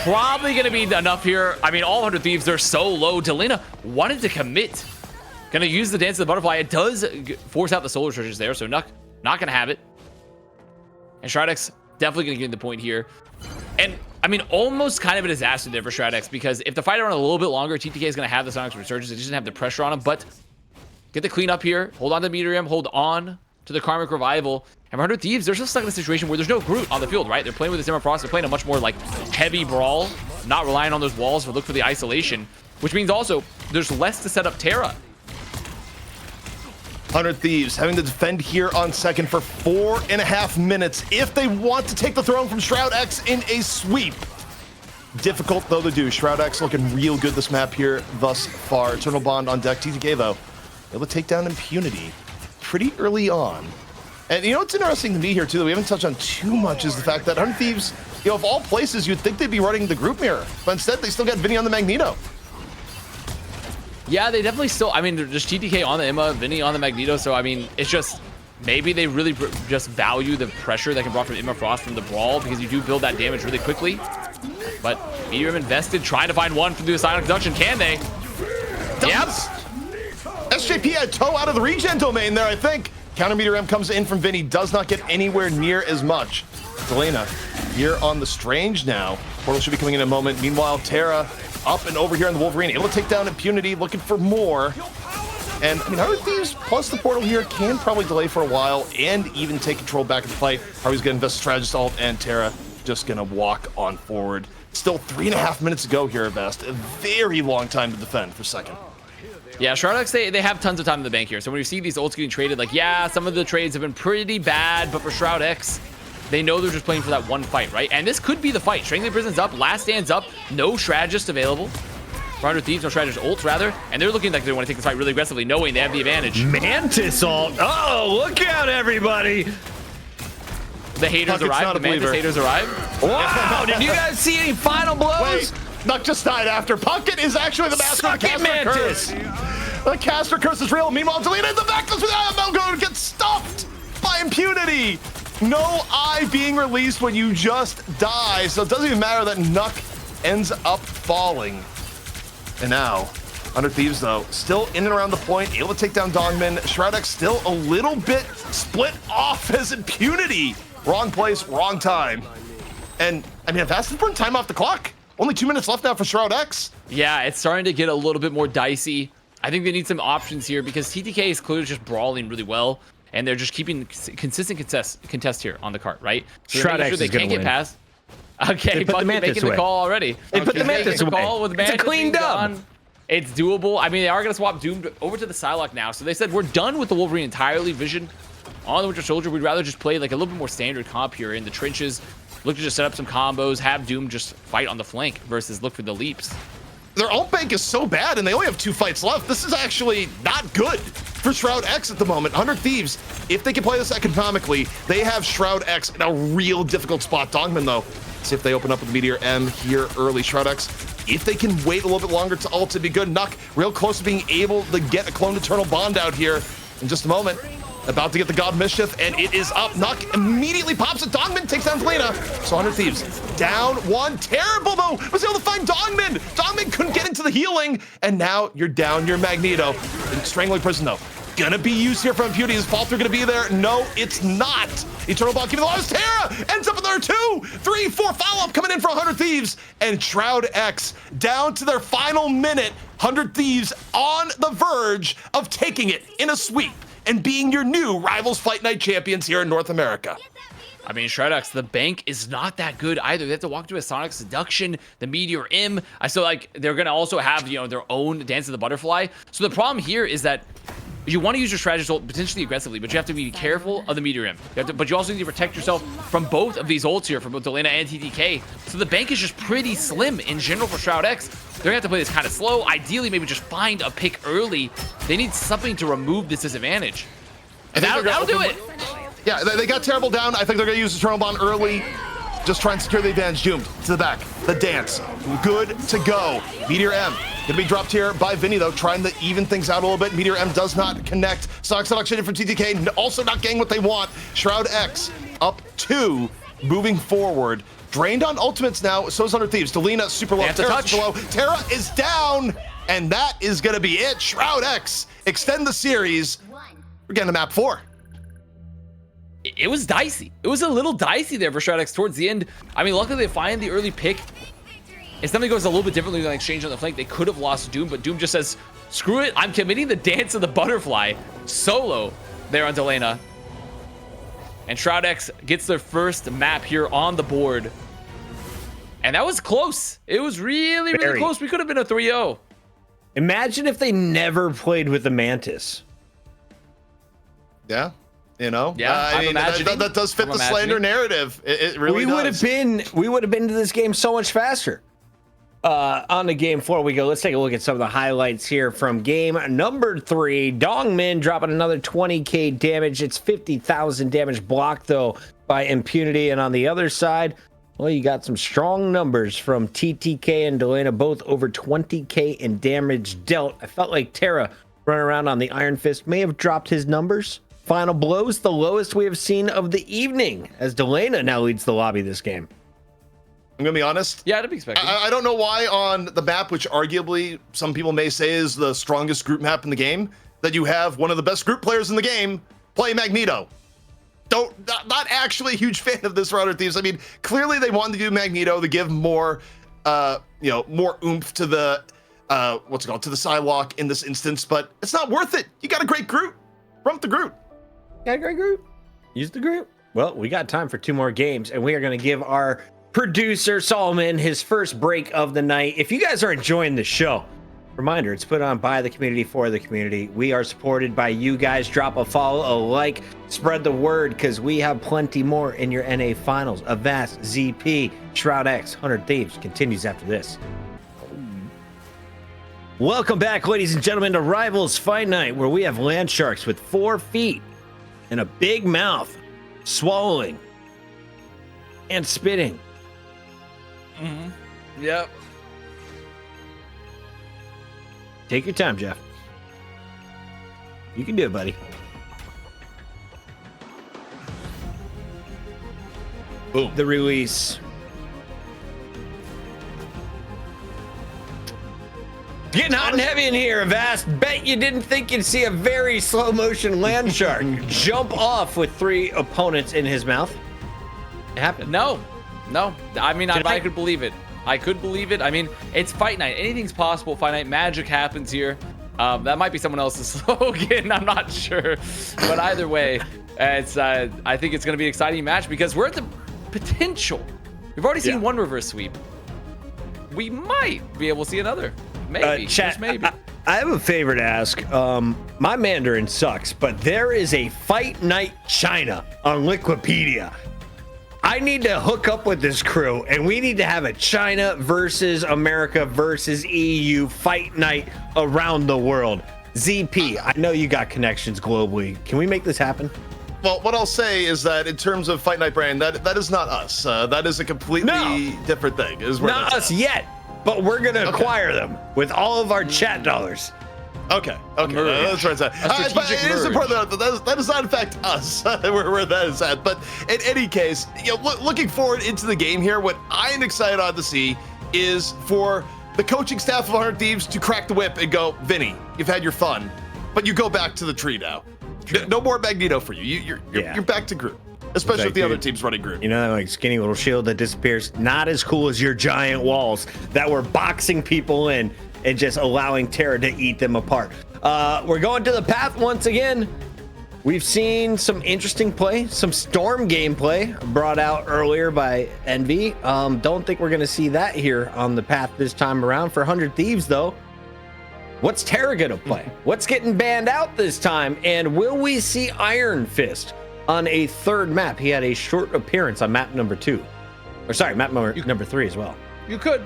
Probably going to be enough here. I mean, all 100 Thieves, they're so low. Delina wanted to commit. Going to use the Dance of the Butterfly. It does force out the Solar Charges there, so not going to have it. And Shroud-X definitely going to get the point here. And, I mean, almost kind of a disaster there for Shroud-X, because if the fight run a little bit longer, TTK is going to have the Sonic Resurgence. It doesn't have the pressure on him, but get the clean up here. Hold on to the Meteor, hold on to the Karmic Revival. And 100 Thieves, they're just stuck in a situation where there's no Groot on the field, right? They're playing with the Simmer Frost. They're playing a much more, like, heavy brawl, not relying on those walls to look for the isolation, which means also there's less to set up Terra. 100 Thieves having to defend here on second for 4.5 minutes if they want to take the throne from Shroud-X in a sweep. Difficult, though, to do. Shroud-X looking real good this map here thus far. Eternal Bond on deck. TTK, though, able to take down Impunity pretty early on. And you know what's interesting to me here, too, that we haven't touched on too much, is the fact that 100 Thieves, you know, of all places, you'd think they'd be running the group mirror. But instead, they still got Vinny on the Magneto. Yeah, they definitely still, I mean, they're just TTK on the Emma, Vinny on the Magneto. So, I mean, it's just, maybe they really just value the pressure that can brought from Emma Frost from the brawl, because you do build that damage really quickly. But Meteor invested, trying to find one from the Sonic Deduction. Can they? Yep. SJP had toe out of the regen domain there, I think. Counter Meteor M comes in from Vinny, does not get anywhere near as much. Delena here on the Strange now. Portal should be coming in a moment. Meanwhile, Terra up and over here on the Wolverine, able to take down Impunity, looking for more. And I mean, 100 Thieves plus the Portal here can probably delay for a while and even take control back in the fight. Harvey's gonna invest Strategist ult, and Terra just gonna walk on forward. Still 3.5 minutes to go here at best. A very long time to defend for second. Yeah, Shroud-X, they have tons of time in the bank here. So when you see these ults getting traded, like, yeah, some of the trades have been pretty bad, but for Shroud-X, they know they're just playing for that one fight, right? And this could be the fight. Strangling Prison's up, last stand's up, no strategist available. 100 Thieves, no strategist ults, rather. And they're looking like they want to take this fight really aggressively, knowing they have the advantage. Mantis ult. Oh, look out, everybody. The haters Pucket's arrive. not The a believer. Mantis haters arrive. Wow, did you guys see any final blows? Wait, Nuck just died after. Puckett is actually the master of Suck it, Caster Mantis! Curse. The Caster Curse is real. Meanwhile, Delina in the back goes with Melgo gets stuffed by impunity. No eye being released when you just die, so it doesn't even matter that Nuck ends up falling. And now, Under Thieves, though, still in and around the point, able to take down Dogman. Shroud-X still a little bit split off as impunity. Wrong place, wrong time. And, I mean, that's the important time off the clock. Only 2 minutes left now for Shroud-X. Yeah, it's starting to get a little bit more dicey. I think they need some options here because TTK is clearly just brawling really well, and they're just keeping consistent contest here on the cart, right? So Shroud-X they is can't gonna get win. past. Okay, They put the Bucket Mantis making the away. call already. They put the Mantis Making the away. call with It's a Mantis clean being dub. gone. It's doable. I mean, they are going to swap Doom over to the Psylocke now. So they said, we're done with the Wolverine entirely. Vision on the Winter Soldier. We'd rather just play like a little bit more standard comp here in the trenches. Look to just set up some combos, have Doom just fight on the flank versus look for the leaps. Their ult bank is so bad, and they only have 2 fights left. This is actually not good for Shroud-X at the moment. 100 Thieves, if they can play this economically, they have Shroud-X in a real difficult spot. Dogman, though, see if they open up with the Meteor M here early. Shroud-X, if they can wait a little bit longer to ult, it'd be good. Nuck, real close to being able to get a Clone Eternal Bond out here in just a moment. About to get the God Mischief, and it is up. Nuck immediately pops it. Dogman takes down Delina. So 100 Thieves down 1. Terrible, though. Was able to find Dogman. Dogman couldn't get into the healing, and now you're down your Magneto. In Strangling Prison, though. Gonna be used here from Impunity. Is Fall Through gonna be there? No, it's not. Eternal Bond giving the last. Terra ends up in there 2, 3, 4 follow-up coming in for 100 Thieves, and Shroud-X down to their final minute. 100 Thieves on the verge of taking it in a sweep and being your new Rivals Fight Night champions here in North America. I mean, Shroud-X, the bank is not that good either. They have to walk through a Sonic Seduction, the Meteor M. I feel like they're going to also have, you know, their own Dance of the Butterfly. So the problem here is that you want to use your strategist ult potentially aggressively, but you have to be careful of the Meteor M. But you also need to protect yourself from both of these ults here, from both Delina and TTK. So the bank is just pretty slim in general for Shroud-X. They're going to have to play this kind of slow. Ideally, maybe just find a pick early. They need something to remove this disadvantage. And that'll do it. Yeah, they got Terrible down. I think they're going to use Eternal Bond early. Just try and secure the advantage. Doomed to the back. The dance. Good to go. Meteor M. Gonna be dropped here by Vinny, though, trying to even things out a little bit. Meteor M does not connect. Sonic Seduction from TTK, also not getting what they want. Shroud-X up 2, moving forward. Drained on ultimates now, so is 100 Thieves. Delina super low, Terra super low. Terra is down, and that is gonna be it. Shroud-X extend the series. We're getting to map 4. It was dicey. It was a little dicey there for Shroud-X towards the end. I mean, luckily they find the early pick. If something goes a little bit differently than exchange on the flank, they could have lost Doom, but Doom just says, screw it, I'm committing the Dance of the Butterfly solo there on Delena. And Shroud-X gets their first map here on the board. And that was close. It was really, really close. We could have been a 3-0. Imagine if they never played with the Mantis. Yeah. You know, yeah, I mean, that does fit the slander narrative. It really does. We would have been to this game so much faster. On the game floor we go. Let's take a look at some of the highlights here from game number 3. Dongmin dropping another 20k damage. It's 50,000 damage blocked though by Impunity, and on the other side, well, you got some strong numbers from TTK and Delena, both over 20k in damage dealt. I felt like Terra running around on the Iron Fist may have dropped his numbers. Final blows, the lowest we have seen of the evening, as Delena now leads the lobby this game. I'm gonna be honest. Yeah, to be expected. I don't know why on the map, which arguably some people may say is the strongest group map in the game, that you have one of the best group players in the game play Magneto. Not actually a huge fan of this Router Thieves. I mean, clearly they wanted to do Magneto to give more, more oomph to the, to the Psylocke in this instance, but it's not worth it. You got a great group. Rump the group. Got a great group. Use the group. Well, we got time for 2 more games, and we are going to give our producer Solomon his first break of the night. If you guys are enjoying the show, reminder, it's put on by the community for the community. We are supported by you guys. Drop a follow, a like, spread the word, because we have plenty more in your NA finals. Avast, ZP, Shroud-X, 100 Thieves continues after this. Welcome back, ladies and gentlemen, to Rivals Fight Night, where we have land sharks with 4 feet and a big mouth swallowing and spitting. Yep. Take your time, Jeff. You can do it, buddy. Boom. The release. Getting hot and heavy in here, Avast. Bet you didn't think you'd see a very slow motion land shark jump off with 3 opponents in his mouth. It happened. No. I mean, I could believe it. I could believe it. I mean, it's fight night. Anything's possible. Fight night. Magic happens here. That might be someone else's slogan. I'm not sure. But either way, it's. I think it's going to be an exciting match because we're at the potential. We've already seen one reverse sweep. We might be able to see another. Maybe. Chat, Just maybe. I have a favor to ask. My Mandarin sucks, but there is a Fight Night China on Wikipedia. I need to hook up with this crew, and we need to have a China versus America versus EU Fight Night around the world. ZP, I know you got connections globally. Can we make this happen? Well, what I'll say is that in terms of Fight Night brand, that is not us. That is a completely different thing. Not us yet, but we're going to acquire them with all of our chat dollars. Okay, that's right. But it is important that does not affect us where that is at. But in any case, looking forward into the game here, what I am excited on to see is for the coaching staff of 100 Thieves to crack the whip and go, Vinny, you've had your fun, but you go back to the tree now. No more Magneto for you. You're back to Groot, especially with the other teams running Groot. You know, like skinny little shield that disappears. Not as cool as your giant walls that were boxing people in and just allowing Terra to eat them apart. We're going to the path once again. We've seen some interesting play, some Storm gameplay brought out earlier by Envy. Don't think we're going to see that here on the path this time around. For 100 Thieves, though, what's Terra going to play? What's getting banned out this time? And will we see Iron Fist on a 3rd map? He had a short appearance on map number 2. Or sorry, map number 3 as well. You could.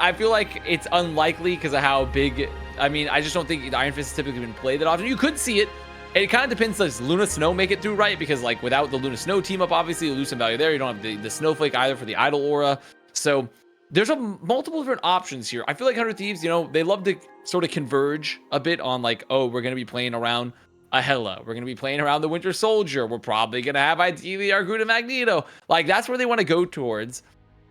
I feel like it's unlikely because of how big. I mean, I just don't think Iron Fist has typically been played that often. You could see it. It kind of depends. Does Luna Snow make it through, right? Because like without the Luna Snow team up, obviously you lose some value there. You don't have the Snowflake either for the Idol Aura. So there's multiple different options here. I feel like 100 Thieves, they love to sort of converge a bit on like, oh, we're going to be playing around a Hela. We're going to be playing around the Winter Soldier. We're probably going to have ideally our Groot and Magneto. Like that's where they want to go towards.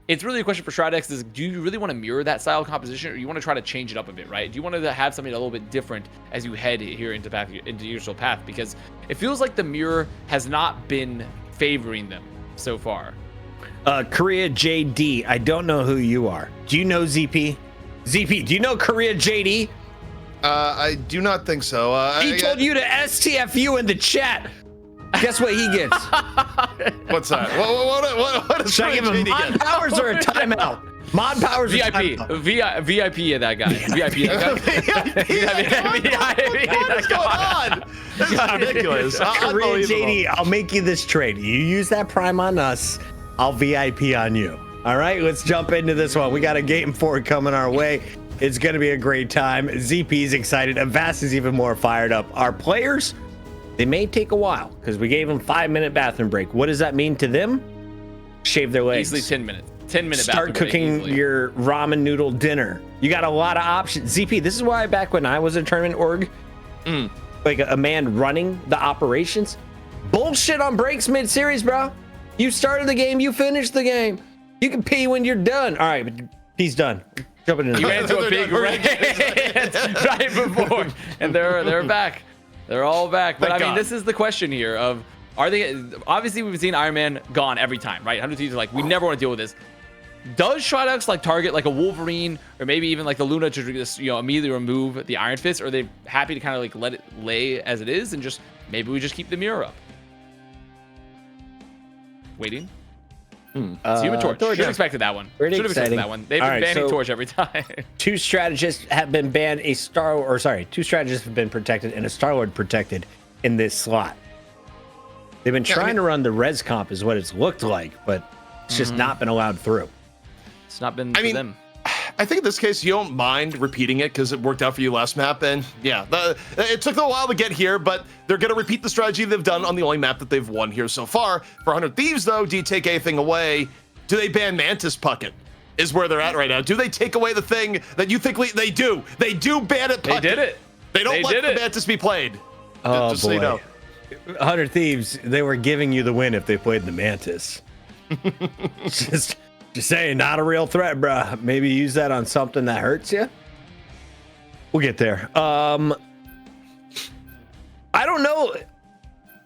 It's really a question for Shroud-X is, do you really want to mirror that style of composition, or you want to try to change it up a bit, right? Do you want to have something a little bit different as you head here into your usual path? Because it feels like the mirror has not been favoring them so far. Korea JD, I don't know who you are. Do you know ZP? ZP, do you know Korea JD? I do not think so. He told you to STFU in the chat. Guess what he gets? What's that? What is Should I give him mod powers or a timeout? Mod powers or VIP. VIP of that guy. VIP of that guy. What's going on? This is ridiculous. Korea JD, I'll make you this trade. You use that prime on us, I'll VIP on you. All right, let's jump into this one. We got a game 4 coming our way. It's going to be a great time. ZP's excited. Avast is even more fired up. Our players, they may take a while because we gave them 5-minute bathroom break. What does that mean to them? Shave their legs. Easily 10 minutes. 10-minute Start cooking your ramen noodle dinner. You got a lot of options. ZP, this is why back when I was a tournament org, like a man running the operations, bullshit on breaks mid-series, bro. You started the game, you finished the game. You can pee when you're done. All right, but he's done. Jumping in. You ran into a big rant right before, and they're back. They're all back. But I mean, this is the question here of, are they, obviously we've seen Iron Man gone every time, right? 100 Thieves are like, we never want to deal with this. Does Shroud-X like target like a Wolverine or maybe even like the Luna to just, immediately remove the Iron Fist? Or are they happy to kind of like let it lay as it is and just, maybe we just keep the mirror up? Waiting. Human Torch. Should have expected that one. Pretty Should have expected exciting. that one. They've been banning Torch every time. Two strategists have been banned. Two strategists have been protected and a Star-Lord protected in this slot. They've been trying to run the res comp is what it's looked like, but it's just not been allowed through. It's not been for them. I think in this case, you don't mind repeating it because it worked out for you last map. And yeah, it took them a while to get here, but they're going to repeat the strategy they've done on the only map that they've won here so far. For 100 Thieves, though, do you take anything away? Do they ban Mantis Puckett? Is where they're at right now. Do they take away the thing that you think they do? They do ban it. Puckett. They did it. They don't let the Mantis be played. Oh, just boy. so you know. 100 Thieves, they were giving you the win if they played the Mantis. Just saying, not a real threat, bruh. Maybe use that on something that hurts you. We'll get there. I don't know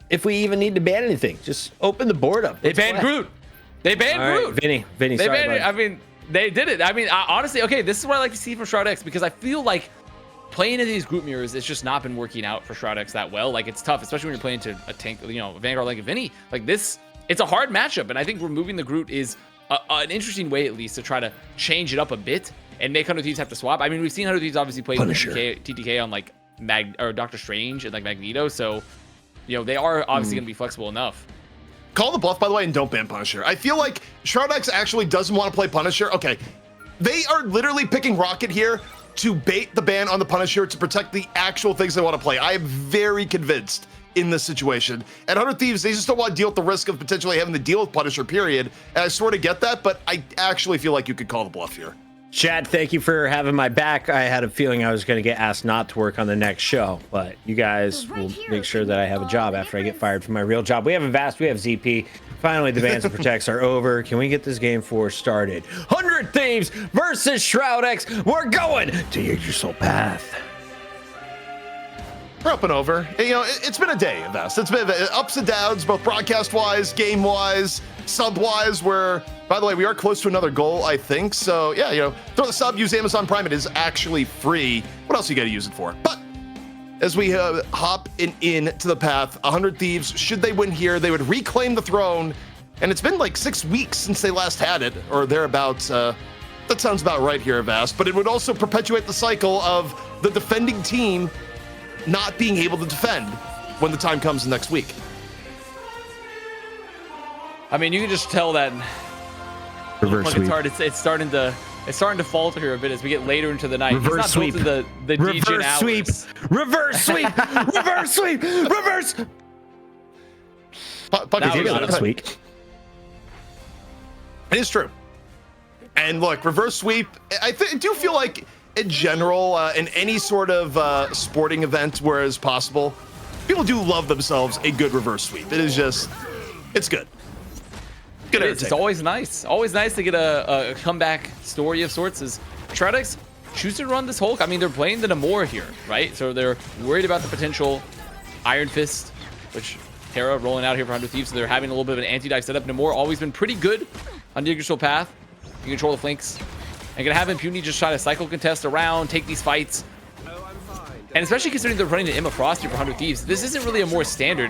if we even need to ban anything. Just open the board up. They banned Groot. They banned Groot. Vinny, They sorry, banned it. bud. I mean, they did it. I mean, honestly, okay, this is what I like to see from Shroud-X because I feel like playing into these group mirrors, it's just not been working out for Shroud-X that well. Like, it's tough, especially when you're playing to a tank, you know, Vanguard like a Vinny. Like this, it's a hard matchup, and I think removing the Groot is an interesting way, at least, to try to change it up a bit and make 100 Thieves have to swap. I mean, we've seen 100 Thieves obviously play TTK on like Doctor Strange and like Magneto, so you know they are obviously going to be flexible enough. Call the bluff, by the way, and don't ban Punisher. I feel like Shroud-X actually doesn't want to play Punisher. Okay, they are literally picking Rocket here to bait the ban on the Punisher to protect the actual things they want to play. I am very convinced in this situation. At 100 Thieves, they just don't want to deal with the risk of potentially having to deal with Punisher, period. And I sort of get that, but I actually feel like you could call the bluff here. Chad, thank you for having my back. I had a feeling I was going to get asked not to work on the next show, but you guys will make sure that I have a job after I get fired from my real job. We have Avast, we have ZP. Finally, the bans and protects are over. Can we get this game 4 started? 100 Thieves versus Shroud-X. We're going to Yggdrasil Path. We're up and over. You know, it's been a day of this. It's been ups and downs, both broadcast-wise, game-wise, sub-wise, where, by the way, we are close to another goal, I think. So, yeah, you know, throw the sub, use Amazon Prime. It is actually free. What else you got to use it for? But as we hop in to the path, 100 Thieves, should they win here, they would reclaim the throne. And it's been like 6 weeks since they last had it, or thereabouts. That sounds about right here, Avast. But it would also perpetuate the cycle of the defending team not being able to defend when the time comes next week. I mean, you can just tell that Reverse sweep. it's starting to falter here a bit as we get later into the night. Reverse sweep. The Reverse sweep. Reverse sweep. Reverse sweep. Reverse. Puck is got it. Last week. It is true. And look, reverse sweep, I do feel like in general, in any sort of sporting event where it's possible, people do love themselves a good reverse sweep. It is just, it's good. Good entertainment. It's always nice. Always nice to get a comeback story of sorts. As Shroud-X choose to run this Hulk. I mean, they're playing the Namor here, right? So they're worried about the potential Iron Fist, which Terra rolling out here for 100 Thieves. So they're having a little bit of an anti-dive setup. Namor always been pretty good on the Yggdrasil path. You control the flanks. And gonna have Impunity just try to cycle contest around, take these fights. And especially considering they're running an Emma Frost here for 100 Thieves, this isn't really a more standard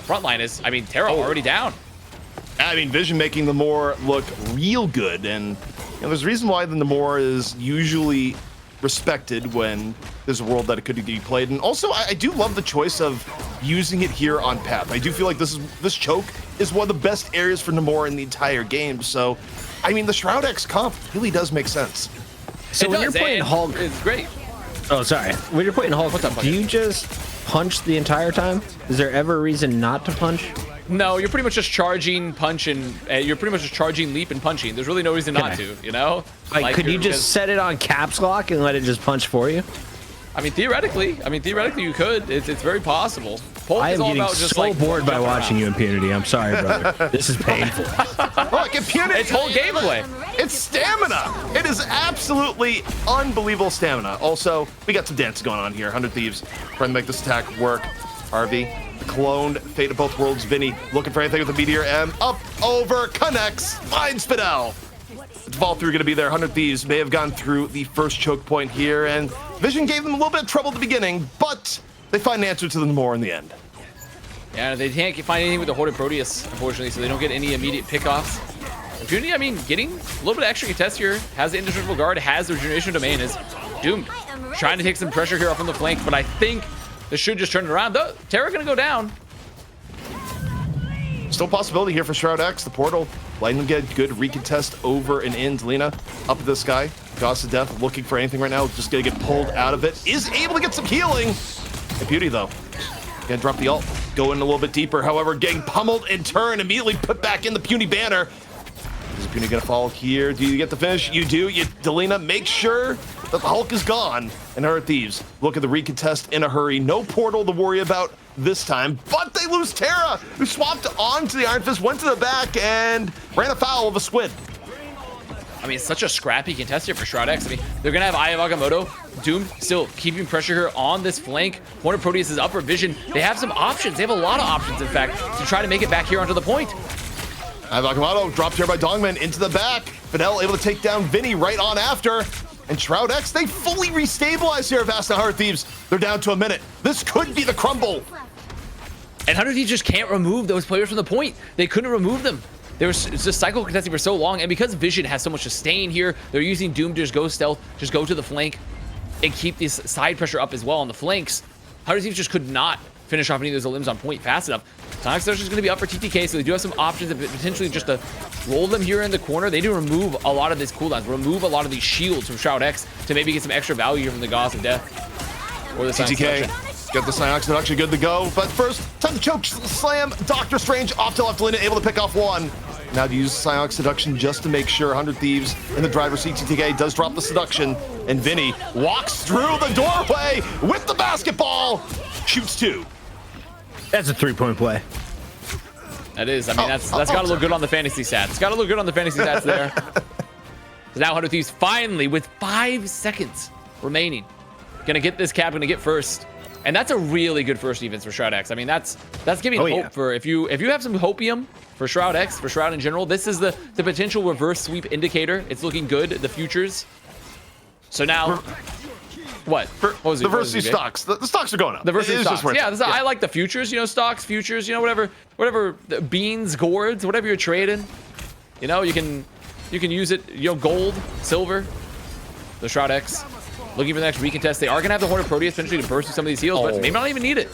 front line. I mean, Terra already down. I mean, Vision making the Namor look real good. And you know, there's a reason why the Namor is usually respected when there's a world that it could be played. And also, I do love the choice of using it here on path. I do feel like this choke is one of the best areas for Namor in the entire game. So, I mean, the Shroud-X comp really does make sense. So when you're playing Hulk, it's great. Oh, sorry. When you're playing Hulk, do you just punch the entire time? Is there ever a reason not to punch? No, you're pretty much just charging, punch, and you're pretty much just charging, leap, and punching. There's really no reason not to, you know? Like could you just set it on caps lock and let it just punch for you? I mean, theoretically you could. It's very possible. I am getting so bored by watching you, Impunity. I'm sorry, brother. This is painful. Look, Impunity. It's whole gameplay. It's stamina. It is absolutely unbelievable stamina. Also, we got some dancing going on here. 100 Thieves trying to make this attack work. RV, the cloned Fate of Both Worlds. Vinny looking for anything with the Meteor M. Up, over, connects, finds Fidel. The fall through going to be there. 100 Thieves may have gone through the first choke point here, and Vision gave them a little bit of trouble at the beginning, but they find an answer to the Namor in the end. Yeah, they can't find anything with the Horde Proteus, unfortunately, so they don't get any immediate pickoffs. Impunity, I mean, getting a little bit of extra contest here, has the indestructible guard, has the regeneration domain, is doomed. Trying to take some pressure here off on the flank, but I think this should just turn it around. Though, Terra gonna go down. Still a possibility here for Shroud-X, the portal. Letting them get good recontest over and in. Lena up at this guy. Goss to death, looking for anything right now. Just gonna get pulled out of it. Is able to get some healing. And Beauty, though. Gonna drop the ult. Go in a little bit deeper. However, getting pummeled in turn. Immediately put back in the Puny banner. Is Puny gonna fall here? Do you get the finish? You do. Delina, make sure that the Hulk is gone. And Heart of Thieves look at the recontest in a hurry. No portal to worry about this time, but they lose Terra, who swapped onto the Iron Fist, went to the back, and ran afoul of a squid. I mean, it's such a scrappy contest here for Shroud-X. I mean, they're going to have Eye of Agamotto. Doomed still keeping pressure here on this flank. Hornet Proteus is up for Vision. They have some options. They have a lot of options, in fact, to try to make it back here onto the point. Eye of Agamotto dropped here by Dongman into the back. Fidel able to take down Vinny right on after. And Shroud-X, they fully restabilize here. Vast and Heart Thieves, they're down to a minute. This could be the crumble. And 100 Thieves just can't remove those players from the point. They couldn't remove them. They were just cycle contesting for so long, and because Vision has so much sustain here, they're using Doom to just go stealth, just go to the flank, and keep this side pressure up as well on the flanks. 100 Thieves just could not finish off any of those limbs on point fast enough. Sonic Search is going to be up for TTK, so they do have some options, potentially just to roll them here in the corner. They do remove a lot of these cooldowns, remove a lot of these shields from Shroud-X to maybe get some extra value here from the Gauss of Death. Or the Sonic TTK. Get the Cyanox Seduction good to go, but first, time to choke slam Doctor Strange off to left. Delina able to pick off one. Now to use Cyanox Seduction just to make sure 100 Thieves in the driver's seat. TTK does drop the Seduction, and Vinny walks through the doorway with the basketball, shoots two. That's a 3-point play. That is. I mean, that's got to look good on the fantasy stats. It's got to look good on the fantasy stats there. So now 100 Thieves finally, with 5 seconds remaining, gonna get this cap, gonna get first. And that's a really good first defense for Shroud-X. I mean, that's giving hope for if you have some hopium for Shroud-X, for Shroud in general. This is the potential reverse sweep indicator. It's looking good. The futures. So now, what? What was it? The versus stocks. The stocks are going up. The versus stocks. Yeah, I like the futures. You know, stocks, futures. You know, whatever. Beans, gourds, whatever you're trading. You know, you can use it. You know, gold, silver. The Shroud-X. Looking for the next recontest. They are going to have the Hornet Proteus potentially to burst through some of these heals, but maybe not even need it.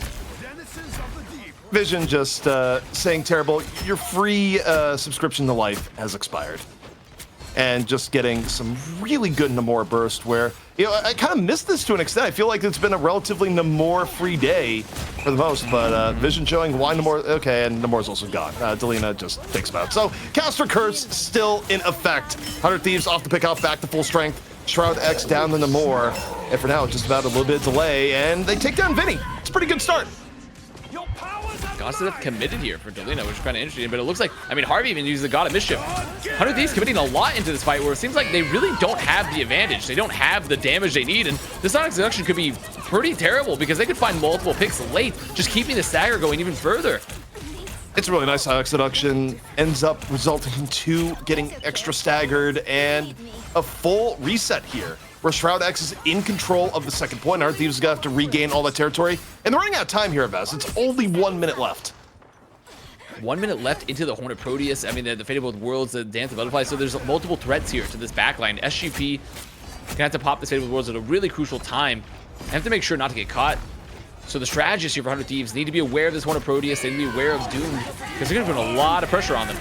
Vision just saying terrible. Your free subscription to life has expired. And just getting some really good Namor burst where, you know, I kind of missed this to an extent. I feel like it's been a relatively Namor free day for the most, but Vision showing why Namor, okay, and Namor's also gone. Delina just thinks about it. So, Caster Curse still in effect. 100 Thieves off the pickoff, back to full strength. Shroud-X down to Namor, and for now, just about a little bit of delay, and they take down Vinny. It's a pretty good start. Gods of Death committed here for Delina, which is kind of interesting, but it looks like, I mean, Harvey even uses the God of Mischief. 100 Thieves committing a lot into this fight where it seems like they really don't have the advantage. They don't have the damage they need, and the Sonic Seduction could be pretty terrible because they could find multiple picks late, just keeping the stagger going even further. It's a really nice Sonic Seduction. Ends up resulting in 2 getting extra staggered and a full reset here, where Shroud-X is in control of the second point. Our Thieves gonna have to regain all that territory, and they're running out of time here, Vaz. It's only 1 minute left. 1 minute left into the Hornet Proteus. I mean, the Fate of Both Worlds, the Dance of Butterflies. So there's multiple threats here to this backline. SGP gonna have to pop this Fate of Both Worlds at a really crucial time. They have to make sure not to get caught. So the strategists here for 100 Thieves need to be aware of this Hornet Proteus. They need to be aware of Doom because they're gonna put a lot of pressure on them.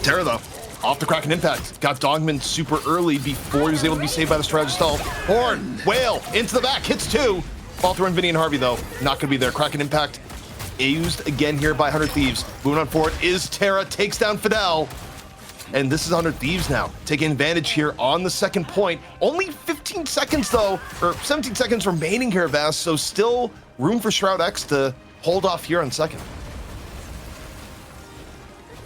Terra, though, off the Kraken Impact. Got Dogman super early before he was able to be saved by the strategist stall. Horn, Whale, into the back, hits 2. Fall through Vinny and Harvey, though, not gonna be there. Kraken Impact used again here by 100 Thieves. Moving on forward is Terra, takes down Fidel. And this is 100 Thieves now, taking advantage here on the second point. Only 15 seconds, though, or 17 seconds remaining here, Vass, so still room for Shroud-X to hold off here on second.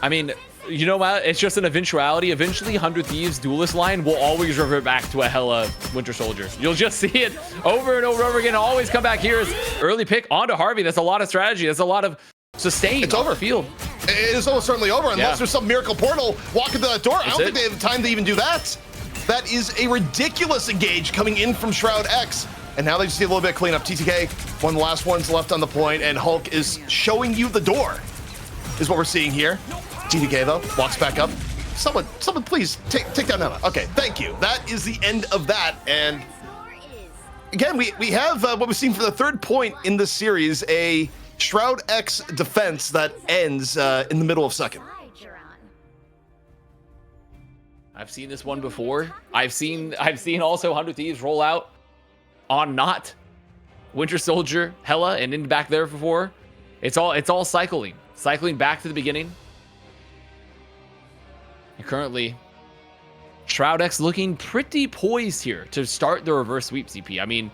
I mean, you know what? It's just an eventuality. Eventually, 100 Thieves duelist line will always revert back to a hella Winter Soldier. You'll just see it over and over and over again. Always come back here as early pick onto Harvey. That's a lot of strategy. That's a lot of sustain. It's over. Field. It is almost certainly over unless there's some miracle portal walking to that door. I don't think they have time to even do that. That is a ridiculous engage coming in from Shroud-X. And now they just need a little bit of cleanup. TTK, one of the last ones left on the point, and Hulk is showing you the door, is what we're seeing here. TTK, though, walks back up. Someone please take down Emma. Okay, thank you. That is the end of that. And again, we have what we've seen for the third point in this series, a Shroud-X defense that ends in the middle of second. I've seen this one before. I've seen also 100 Thieves roll out on not Winter Soldier, Hela, and in back there before. It's all cycling back to the beginning. And currently, Shroud-X looking pretty poised here to start the reverse sweep CP. I mean,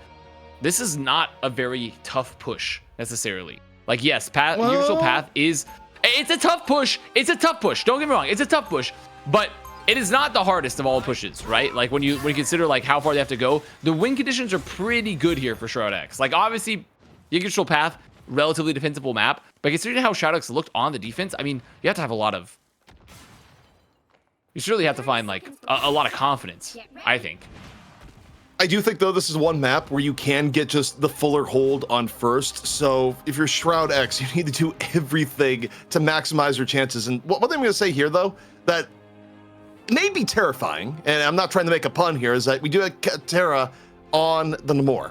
this is not a very tough push necessarily. Like, yes, usual path is, it's a tough push. It's a tough push. Don't get me wrong. It's a tough push, but it is not the hardest of all pushes, right? Like when you consider like how far they have to go, the win conditions are pretty good here for Shroud-X. Like obviously, usual path, relatively defensible map, but considering how Shroud-X looked on the defense, I mean, you have to have a lot of, you surely have to find like a lot of confidence, I think. I do think, though, this is one map where you can get just the fuller hold on first. So if you're Shroud-X, you need to do everything to maximize your chances. And one thing I'm going to say here, though, that may be terrifying, and I'm not trying to make a pun here, is that we do have Terra on the Namor.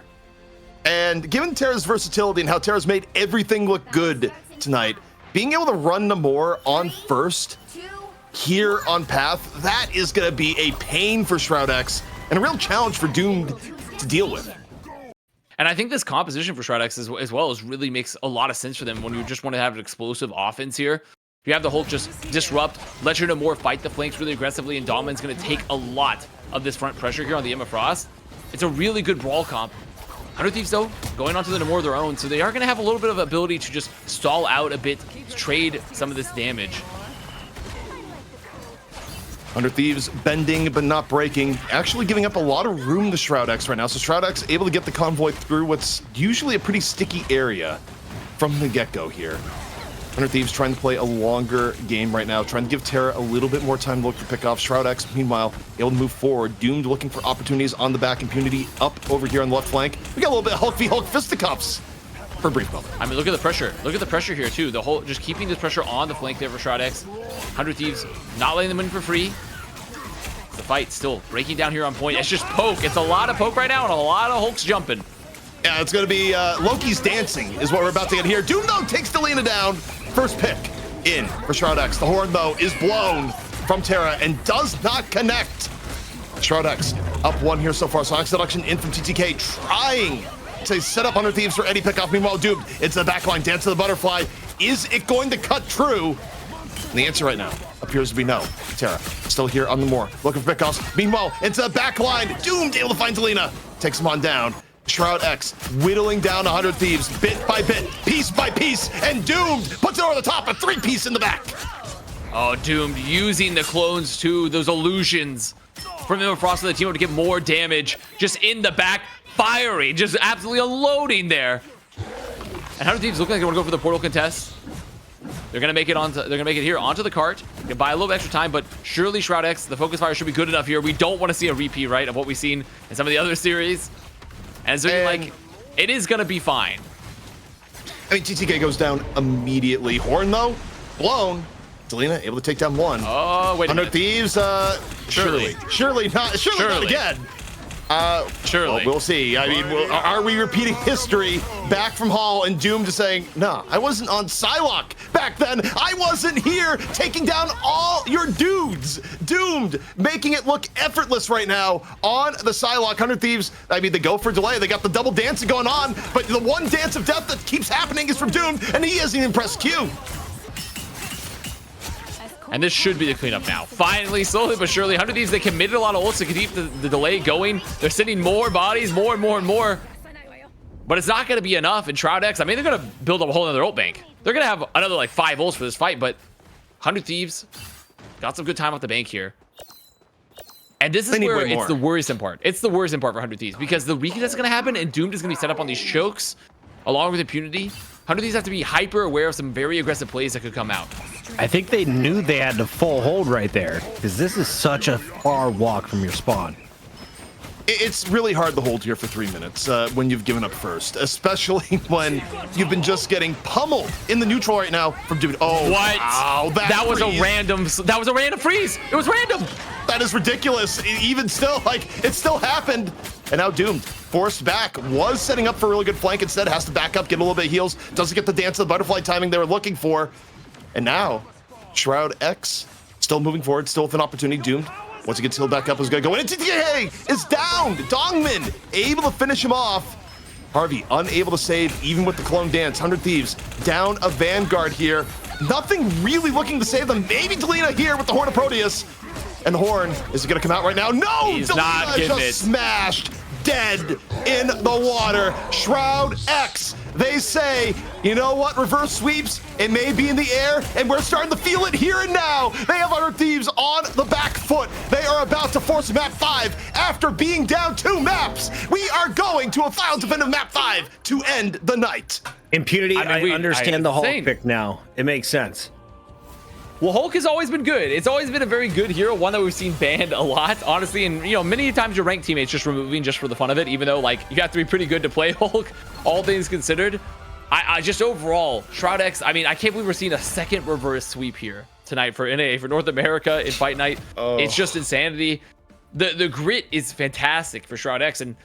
And given Terra's versatility and how Terra's made everything look good tonight, being able to run Namor on first here on path, that is going to be a pain for Shroud-X and a real challenge for Doomed to deal with. And I think this composition for Shroud-X as well really makes a lot of sense for them when you just want to have an explosive offense here. You have the Hulk just disrupt, let your Namor fight the flanks really aggressively, and Domin's going to take a lot of this front pressure here on the Emma Frost. It's a really good brawl comp. 100 Thieves, though, going onto the Namor of their own, so they are going to have a little bit of ability to just stall out a bit, trade some of this damage. 100 Thieves bending but not breaking, actually giving up a lot of room to Shroud-X right now. So Shroud-X able to get the convoy through what's usually a pretty sticky area from the get-go here. 100 Thieves trying to play a longer game right now, trying to give Terra a little bit more time to look for pickoffs. Shroud-X, meanwhile, able to move forward. Doomed looking for opportunities on the back. Impunity up over here on the left flank. We got a little bit of Hulk v Hulk fisticuffs for a brief moment. I mean, look at the pressure. Look at the pressure here, too. The whole, just keeping this pressure on the flank there for Shroud-X. 100 Thieves not letting them win for free. The fight still breaking down here on point. It's just poke. It's a lot of poke right now and a lot of Hulks jumping. Yeah, it's going to be Loki's dancing is what we're about to get here. Doom, though, takes Delina down. First pick in for Shroud-X. The horn, though, is blown from Terra and does not connect. Shroud-X up one here so far. Sonic Seduction in from TTK, trying to set up 100 Thieves for any pickoff. Meanwhile, Doomed, it's the backline, dance to the butterfly. Is it going to cut true? And the answer right now appears to be no. Terra still here on the Moor, looking for pickoffs. Meanwhile, into the backline, Doomed able to find Delina. Takes him on down. Shroud-X whittling down 100 Thieves bit by bit, piece by piece, and Doomed puts it over the top, a three-piece in the back. Oh, Doomed using the clones too, those illusions from the Frost of the team to get more damage, just in the back, firing, just absolutely unloading there. And 100 Thieves look like they want to go for the portal contest. They're gonna make it onto. They're gonna make it here onto the cart. Can buy a little extra time, but surely Shroud-X, the focus fire should be good enough here. We don't want to see a repeat, right, of what we've seen in some of the other series. And so you're like, it is gonna be fine. I mean, TTK goes down immediately. Horn, though, blown. Delina able to take down one. Oh, wait a 100 minute. Thieves, surely not again. Surely. Well, we'll see. I mean, are we repeating history back from Hall and Doom to saying, no, I wasn't on Psylocke back then. I wasn't here taking down all your dudes. Doomed, making it look effortless right now on the Psylocke. 100 Thieves, I mean, they go for delay. They got the double dancing going on, but the one dance of death that keeps happening is from Doomed, and he hasn't even pressed Q. And this should be the cleanup now. Finally, slowly but surely, 100 Thieves, they committed a lot of ults to keep the delay going. They're sending more bodies, more and more and more. But it's not going to be enough. And Shroud-X, I mean, they're going to build up a whole other ult bank. They're going to have another like 5 ults for this fight, but 100 Thieves got some good time off the bank here. And this is where it's the worrisome part. It's the worrisome part for 100 Thieves because the recon that's going to happen and Doomed is going to be set up on these chokes along with Impunity. 100 Thieves have to be hyper aware of some very aggressive plays that could come out. I think they knew they had the full hold right there because this is such a far walk from your spawn. It's really hard to hold here for 3 minutes when you've given up first, especially when you've been just getting pummeled in the neutral right now from Dude. Oh, what? Wow, that was a random freeze. It was random. That is ridiculous. Even still, like, it still happened. And now Doomed, forced back, was setting up for a really good flank. Instead, has to back up, get a little bit of heals. Doesn't get the dance of the butterfly timing they were looking for. And now, Shroud-X still moving forward, still with an opportunity. Doomed Once he gets healed back up, is going to go in. TTA is down. Dongmin able to finish him off. Harvey unable to save even with the clone dance. 100 Thieves down a Vanguard here. Nothing really looking to save them. Maybe Delina here with the Horn of Proteus. And the Horn, is it going to come out right now? No! He's Delina not getting it. smashed. Dead in the water. Shroud-X. They say, you know what, reverse sweeps, it may be in the air, and we're starting to feel it here and now. They have 100 Thieves on the back foot. They are about to force map 5 after being down 2 maps. We are going to a final definitive map 5 to end the night. Impunity, I understand the Hulk insane. pick now. It makes sense. Well, Hulk has always been good. It's always been a very good hero, one that we've seen banned a lot, honestly. And, you know, many times your ranked teammates just removing just for the fun of it, even though, like, you have to be pretty good to play Hulk, all things considered. I just overall, Shroud-X, I mean, I can't believe we're seeing a second reverse sweep here tonight for NA, for North America in Fight Night. Oh. It's just insanity. The grit is fantastic for Shroud-X, and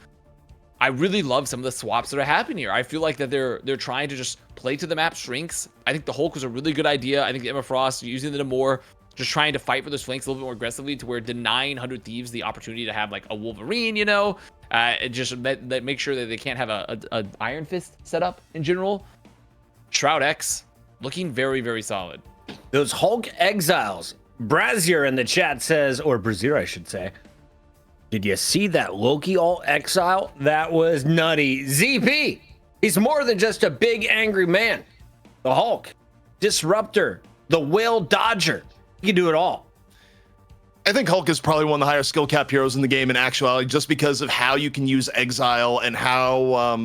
I really love some of the swaps that are happening here. I feel like that they're trying to just play to the map strengths. I think the Hulk was a really good idea. I think Emma Frost using the more, just trying to fight for those flanks a little bit more aggressively, to where denying 100 Thieves the opportunity to have like a Wolverine, you know, and just make sure that they can't have a Iron Fist set up in general. Shroud-X looking very, very solid. Those Hulk exiles. Brazier in the chat says, or Brazier, I should say. Did you see that Loki alt exile? That was nutty. ZP, he's more than just a big angry man. The Hulk, Disruptor, the Whale Dodger. He can do it all. I think Hulk is probably one of the higher skill cap heroes in the game in actuality, just because of how you can use exile and how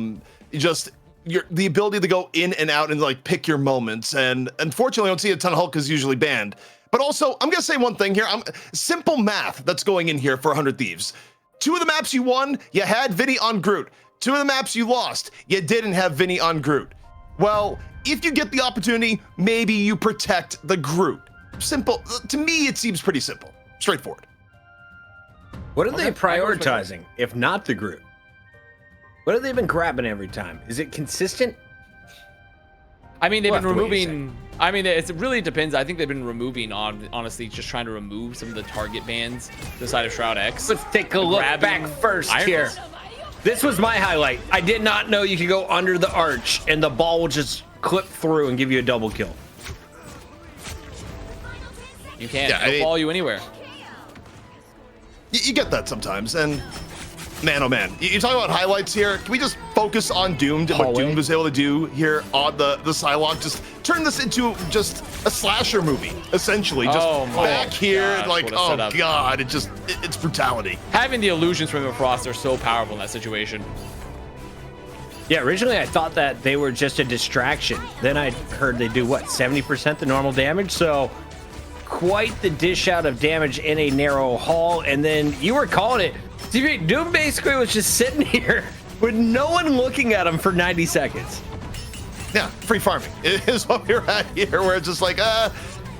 the ability to go in and out and like pick your moments. And unfortunately, I don't see a ton of Hulk because usually banned. But also, I'm gonna say one thing here. Simple math that's going in here for 100 Thieves. 2 of the maps you won, you had Vinny on Groot. 2 of the maps you lost, you didn't have Vinny on Groot. Well, if you get the opportunity, maybe you protect the Groot. Simple. To me, it seems pretty simple. Straightforward. What are they prioritizing, if not the Groot? What have they been grabbing every time? Is it consistent? I mean, they've We'll been have to wait a removing. I mean, it really depends. I think they've been removing honestly, just trying to remove some of the target bans to the side of Shroud-X. Let's take a look back first here. This was my highlight. I did not know you could go under the arch and the ball will just clip through and give you a double kill. You can. Yeah, it'll follow you anywhere. You get that sometimes, and man, oh man. You talk about highlights here. Can we just focus on Doomed and what Doomed was able to do here on the Psylocke? Just turn this into just a slasher movie, essentially. Just back here, gosh, like, oh god, it's brutality. Having the illusions from the Frost are so powerful in that situation. Yeah, originally I thought that they were just a distraction. Then I heard they do what, 70% the normal damage? So quite the dish out of damage in a narrow hall. And then you were calling it. Doom basically was just sitting here with no one looking at him for 90 seconds. Yeah, free farming is what we're at here, where it's just like, I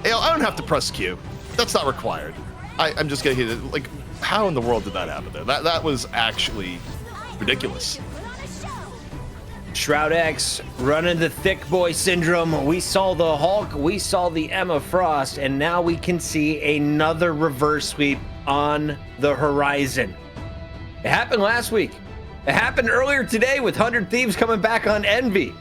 don't have to press Q. That's not required. I'm just gonna hit it. Like, how in the world did that happen there? That was actually ridiculous. Shroud-X running the thick boy syndrome. We saw the Hulk, we saw the Emma Frost, and now we can see another reverse sweep on the horizon. It happened last week. It happened earlier today with 100 Thieves coming back on Envy.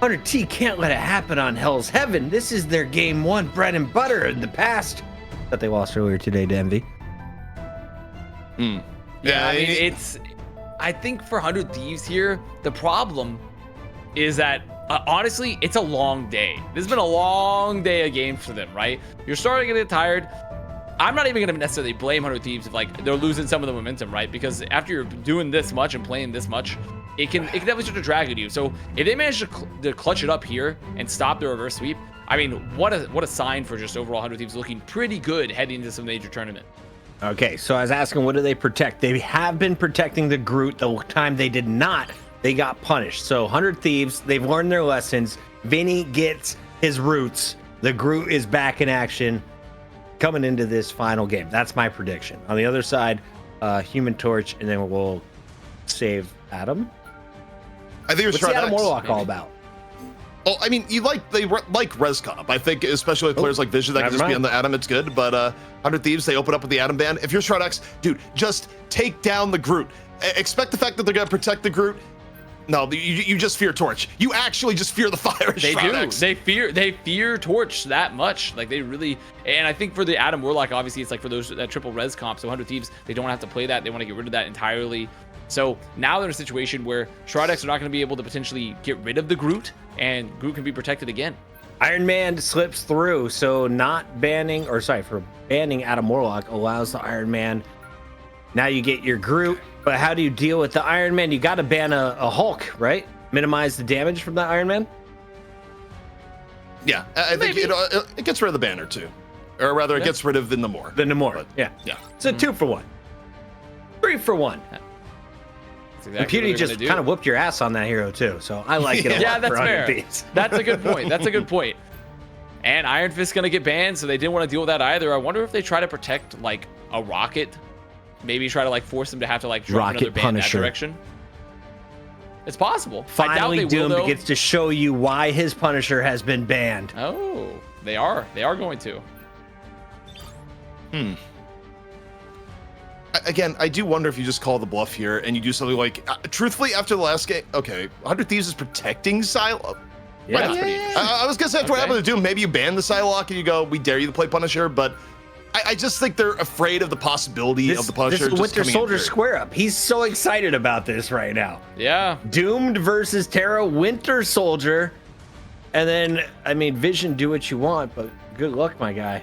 100T can't let it happen on Hell's Heaven. This is their game 1 bread and butter in the past that they lost earlier today to Envy. Yeah, I mean, I think for 100 Thieves here, the problem is that, honestly, it's a long day. This has been a long day of games for them, right? You're starting to get tired. I'm not even going to necessarily blame 100 Thieves if, like, they're losing some of the momentum, right? Because after you're doing this much and playing this much, it can definitely start to drag at you. So if they manage to clutch it up here and stop the reverse sweep, I mean, what a sign for just overall 100 Thieves looking pretty good heading into some major tournament. Okay, so I was asking, what do they protect? They have been protecting the Groot. The time they did not, they got punished. So 100 Thieves, they've learned their lessons. Vinny gets his roots. The Groot is back in action coming into this final game. That's my prediction. On the other side, Human Torch, and then we'll save Adam. I think it was What's the Adam X. Warlock all about? Oh, I mean, they like res comp. I think, especially with players like Vision that can just be on the Atom, it's good. But 100 Thieves, they open up with the Atom ban. If you're Shroud-X, dude, just take down the Groot. Expect the fact that they're gonna protect the Groot. No, you just fear Torch. You actually just fear the fire. They do. They fear Torch that much. Like they really. And I think for the Adam Warlock, obviously, it's like for those that triple res comp. So 100 Thieves, they don't have to play that. They want to get rid of that entirely. So now they're in a situation where Shroud-X are not going to be able to potentially get rid of the Groot, and Groot can be protected again. Iron Man slips through, so not banning, or sorry, for banning Adam Warlock allows the Iron Man. Now you get your Groot, but how do you deal with the Iron Man? You got to ban a Hulk, right? Minimize the damage from that Iron Man? Yeah, I think it gets rid of the banner too. Or rather, it gets rid of the Namor. The Namor, yeah. It's a 2 for 1. 3 for 1. Exactly Impunity just kind of whooped your ass on that hero too, so I like it a lot. Yeah, that's for fair. That's a good point. That's a good point. And Iron Fist's gonna get banned, so they didn't want to deal with that either. I wonder if they try to protect like a Rocket, maybe try to like force them to have to like drop another ban in that direction. It's possible. Finally, Doom gets to show you why his Punisher has been banned. Oh, they are going to. Again, I do wonder if you just call the bluff here and you do something like, truthfully, after the last game, okay, 100 Thieves is protecting Silo. Yeah, I was gonna say, that's what happened to Doom. Maybe you ban the Psylocke and you go, we dare you to play Punisher, but I just think they're afraid of the possibility of the Punisher. This Winter Soldier square up. He's so excited about this right now. Yeah. Doomed versus Terra, Winter Soldier. And then, I mean, Vision, do what you want, but good luck, my guy.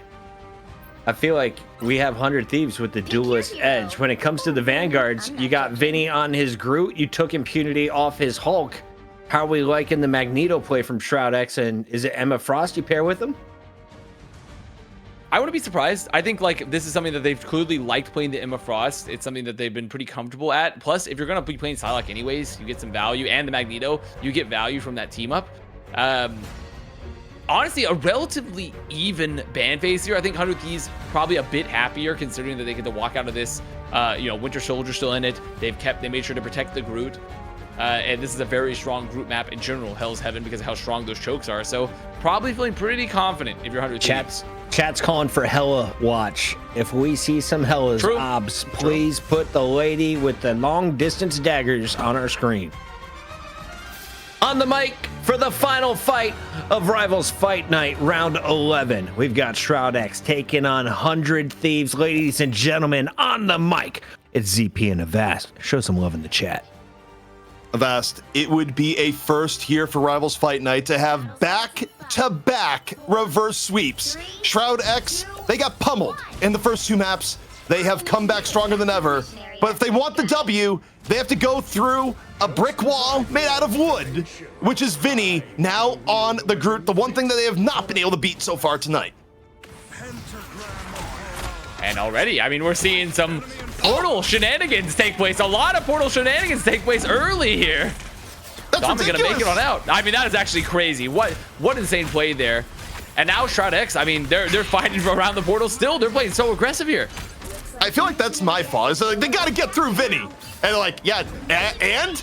I feel like we have 100 Thieves with the duelist edge. When it comes to the Vanguards, you got Vinny on his Groot. You took Impunity off his Hulk. How are we liking the Magneto play from Shroud-X? And is it Emma Frost you pair with him? I wouldn't be surprised. I think like this is something that they've clearly liked playing the Emma Frost. It's something that they've been pretty comfortable at. Plus, if you're going to be playing Psylocke anyways, you get some value. And the Magneto, you get value from that team up. Honestly, a relatively even ban phase here. I think 100 Thieves probably a bit happier considering that they get to walk out of this. Winter Soldier still in it. They made sure to protect the Groot. And this is a very strong Groot map in general, Hell's Heaven, because of how strong those chokes are. So probably feeling pretty confident if you're 100 Thieves. Chat's calling for Hella watch. If we see some Hellas obs, please put the lady with the long distance daggers on our screen. On the mic for the final fight of Rivals Fight Night, round 11. We've got Shroud-X taking on 100 Thieves. Ladies and gentlemen, on the mic, it's ZP and Avast. Show some love in the chat. Avast, it would be a first here for Rivals Fight Night to have back-to-back reverse sweeps. Shroud-X, they got pummeled in the first 2 maps. They have come back stronger than ever. But if they want the W, they have to go through a brick wall made out of wood, which is Vinny now on the Groot, the one thing that they have not been able to beat so far tonight. And already, I mean, we're seeing some portal shenanigans take place. A lot of portal shenanigans take place early here. That's Dom's gonna make it on out. I mean, that is actually crazy. What insane play there. And now Shroud-X, I mean, they're fighting around the portal still. They're playing so aggressive here. I feel like that's my fault. It's like, they got to get through Vinny. And they're like, yeah, and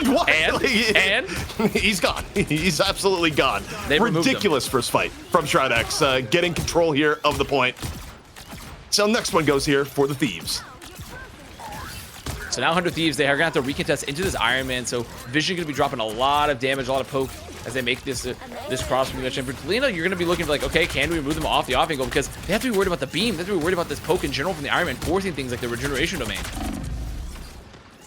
what? And he's gone. He's absolutely gone. Ridiculous first fight from Shroud-X, getting control here of the point. So next one goes here for the Thieves. So now 100 Thieves, they are going to have to recontest into this Iron Man. So Vision going to be dropping a lot of damage, a lot of poke as they make this cross from the match. And for Delina, you're going to be looking for like, okay, can we remove them off the off angle? Because they have to be worried about the beam. They have to be worried about this poke in general from the Iron Man, forcing things like the regeneration domain.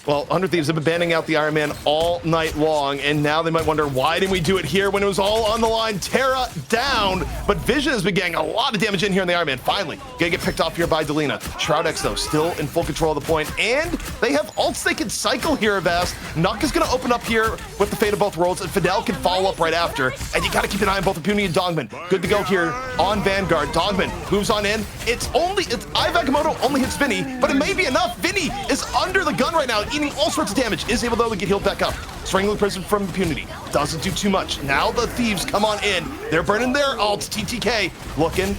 Well, 100 Thieves have been banning out the Iron Man all night long, and now they might wonder, why didn't we do it here when it was all on the line? Terra down, but Vision has been getting a lot of damage in here in the Iron Man. Finally, gonna get picked off here by Delina. Shroud-X, though, still in full control of the point, and they have ults they can cycle here, Avast. Nuck is gonna open up here with the Fate of Both Worlds, and Fidel can follow up right after, and you gotta keep an eye on both Impunity and Dogman. Good to go here on Vanguard. Dogman moves on in. It's Ivagamoto only hits Vinny, but it may be enough. Vinny is under the gun right now, eating all sorts of damage, is able though to get healed back up. Strangling Prison from Impunity doesn't do too much. Now the Thieves come on in. They're burning their ults. TTK looking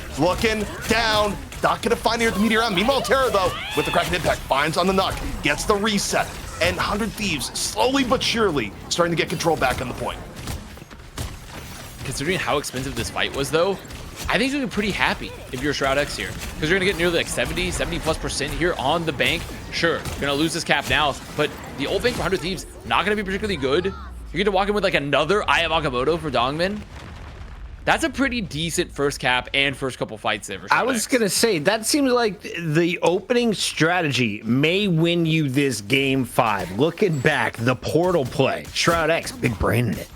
down. Not gonna find here at the meteor round. Meanwhile, Terra though, with the Kraken impact, finds on the Nuck, gets the reset, and 100 Thieves slowly but surely starting to get control back on the point. considering how expensive this fight was, though, I think you're pretty happy if you're Shroud-X here, because you're gonna get nearly like 70+ % here on the bank. Sure, you're gonna lose this cap now, but the old bank for 100 Thieves not gonna be particularly good. You get to walk in with like another Eye of Agamotto for Dongmin. That's a pretty decent first cap and first couple fights there for Shroud-X. I was gonna say that seems like the opening strategy may win you this game 5. Looking back, the portal play, Shroud-X, big brain in it.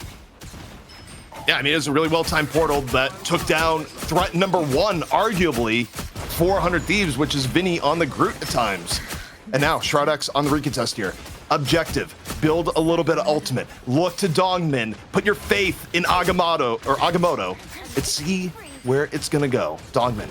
Yeah, I mean, it was a really well-timed portal that took down threat number 1, arguably, 400 Thieves, which is Vinny on the Groot at times. And now, Shroud-X on the recontest here. Objective, build a little bit of ultimate. Look to Dongmin, put your faith in Agamotto, and see where it's gonna go. Dongmin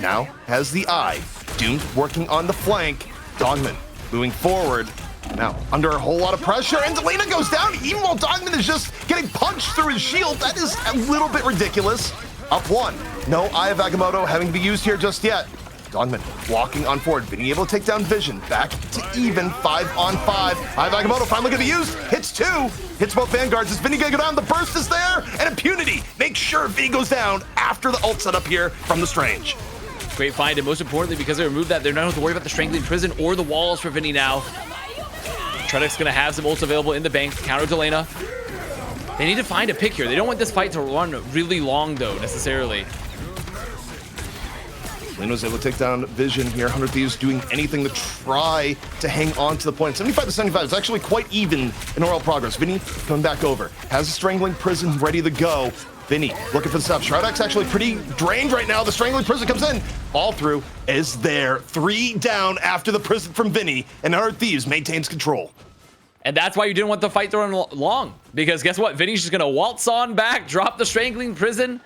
now has the eye. Doomed working on the flank. Dongmin moving forward. Now, under a whole lot of pressure, and Delena goes down, even while Dongmin is just getting punched through his shield. That is a little bit ridiculous. Up 1. No Eye of Agamotto having to be used here just yet. Dongmin walking on forward, being able to take down Vision. Back to even, 5 on 5. Eye of Agamotto finally gonna be used. Hits 2. Hits both Vanguards. Is Vinny gonna go down? The burst is there, and Impunity. Make sure Vinny goes down after the ult setup here from the Strange. Great find, and most importantly, because they removed that, they're not going to worry about the Strangling Prison or the walls for Vinny now. Shroud-X going to have some ults available in the bank to counter Delena. They need to find a pick here. They don't want this fight to run really long, though, necessarily. Delena was able to take down Vision here. 100 Thieves doing anything to try to hang on to the point. 75 to 75 is actually quite even in overall progress. Vinny coming back over. Has a Strangling Prison ready to go. Vinny looking for the stuff. Shroud-X actually pretty drained right now. The Strangling Prison comes in. All through is there. 3 down after the prison from Vinny, and 100 Thieves maintains control. And that's why you didn't want the fight to run long, because guess what? Vinny's just going to waltz on back, drop the Strangling Prison,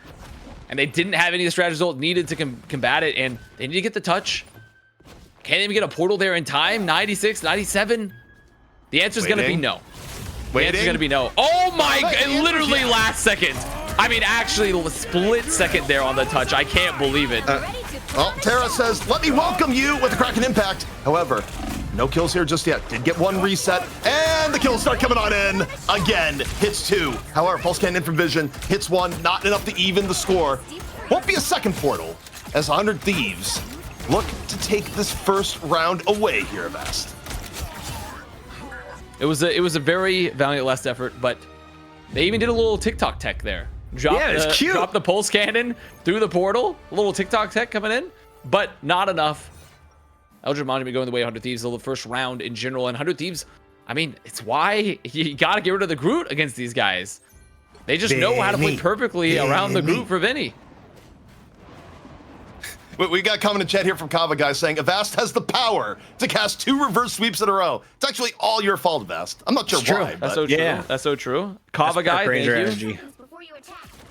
and they didn't have any of the strategies needed to combat it, and they need to get the touch. Can't even get a portal there in time. 96, 97. The answer is going to be no. The answer is going to be no. Oh my God, literally last second. I mean, actually, a split second there on the touch. I can't believe it. Well, Tara says, let me welcome you with the Kraken Impact. However, no kills here just yet. Did get 1 reset, and the kills start coming on in. Again, hits 2. However, Pulse Cannon from Vision hits 1, not enough to even the score. Won't be a second portal as 100 Thieves look to take this first round away here, Avast. It was a very valiant last effort, but they even did a little TikTok tech there. It's cute. Drop the pulse cannon through the portal. A little TikTok tech coming in, but not enough. Eldritch Monument going the way of 100 Thieves, the first round in general. And 100 Thieves, I mean, it's why you got to get rid of the Groot against these guys. They just know how to play perfectly around the Groot for Vinny. We got a comment in chat here from Kava guys saying Avast has the power to cast 2 reverse sweeps in a row. It's actually all your fault, Avast. I'm not sure why. That's so true. Yeah. That's so true. Kava guy, thank you. Energy.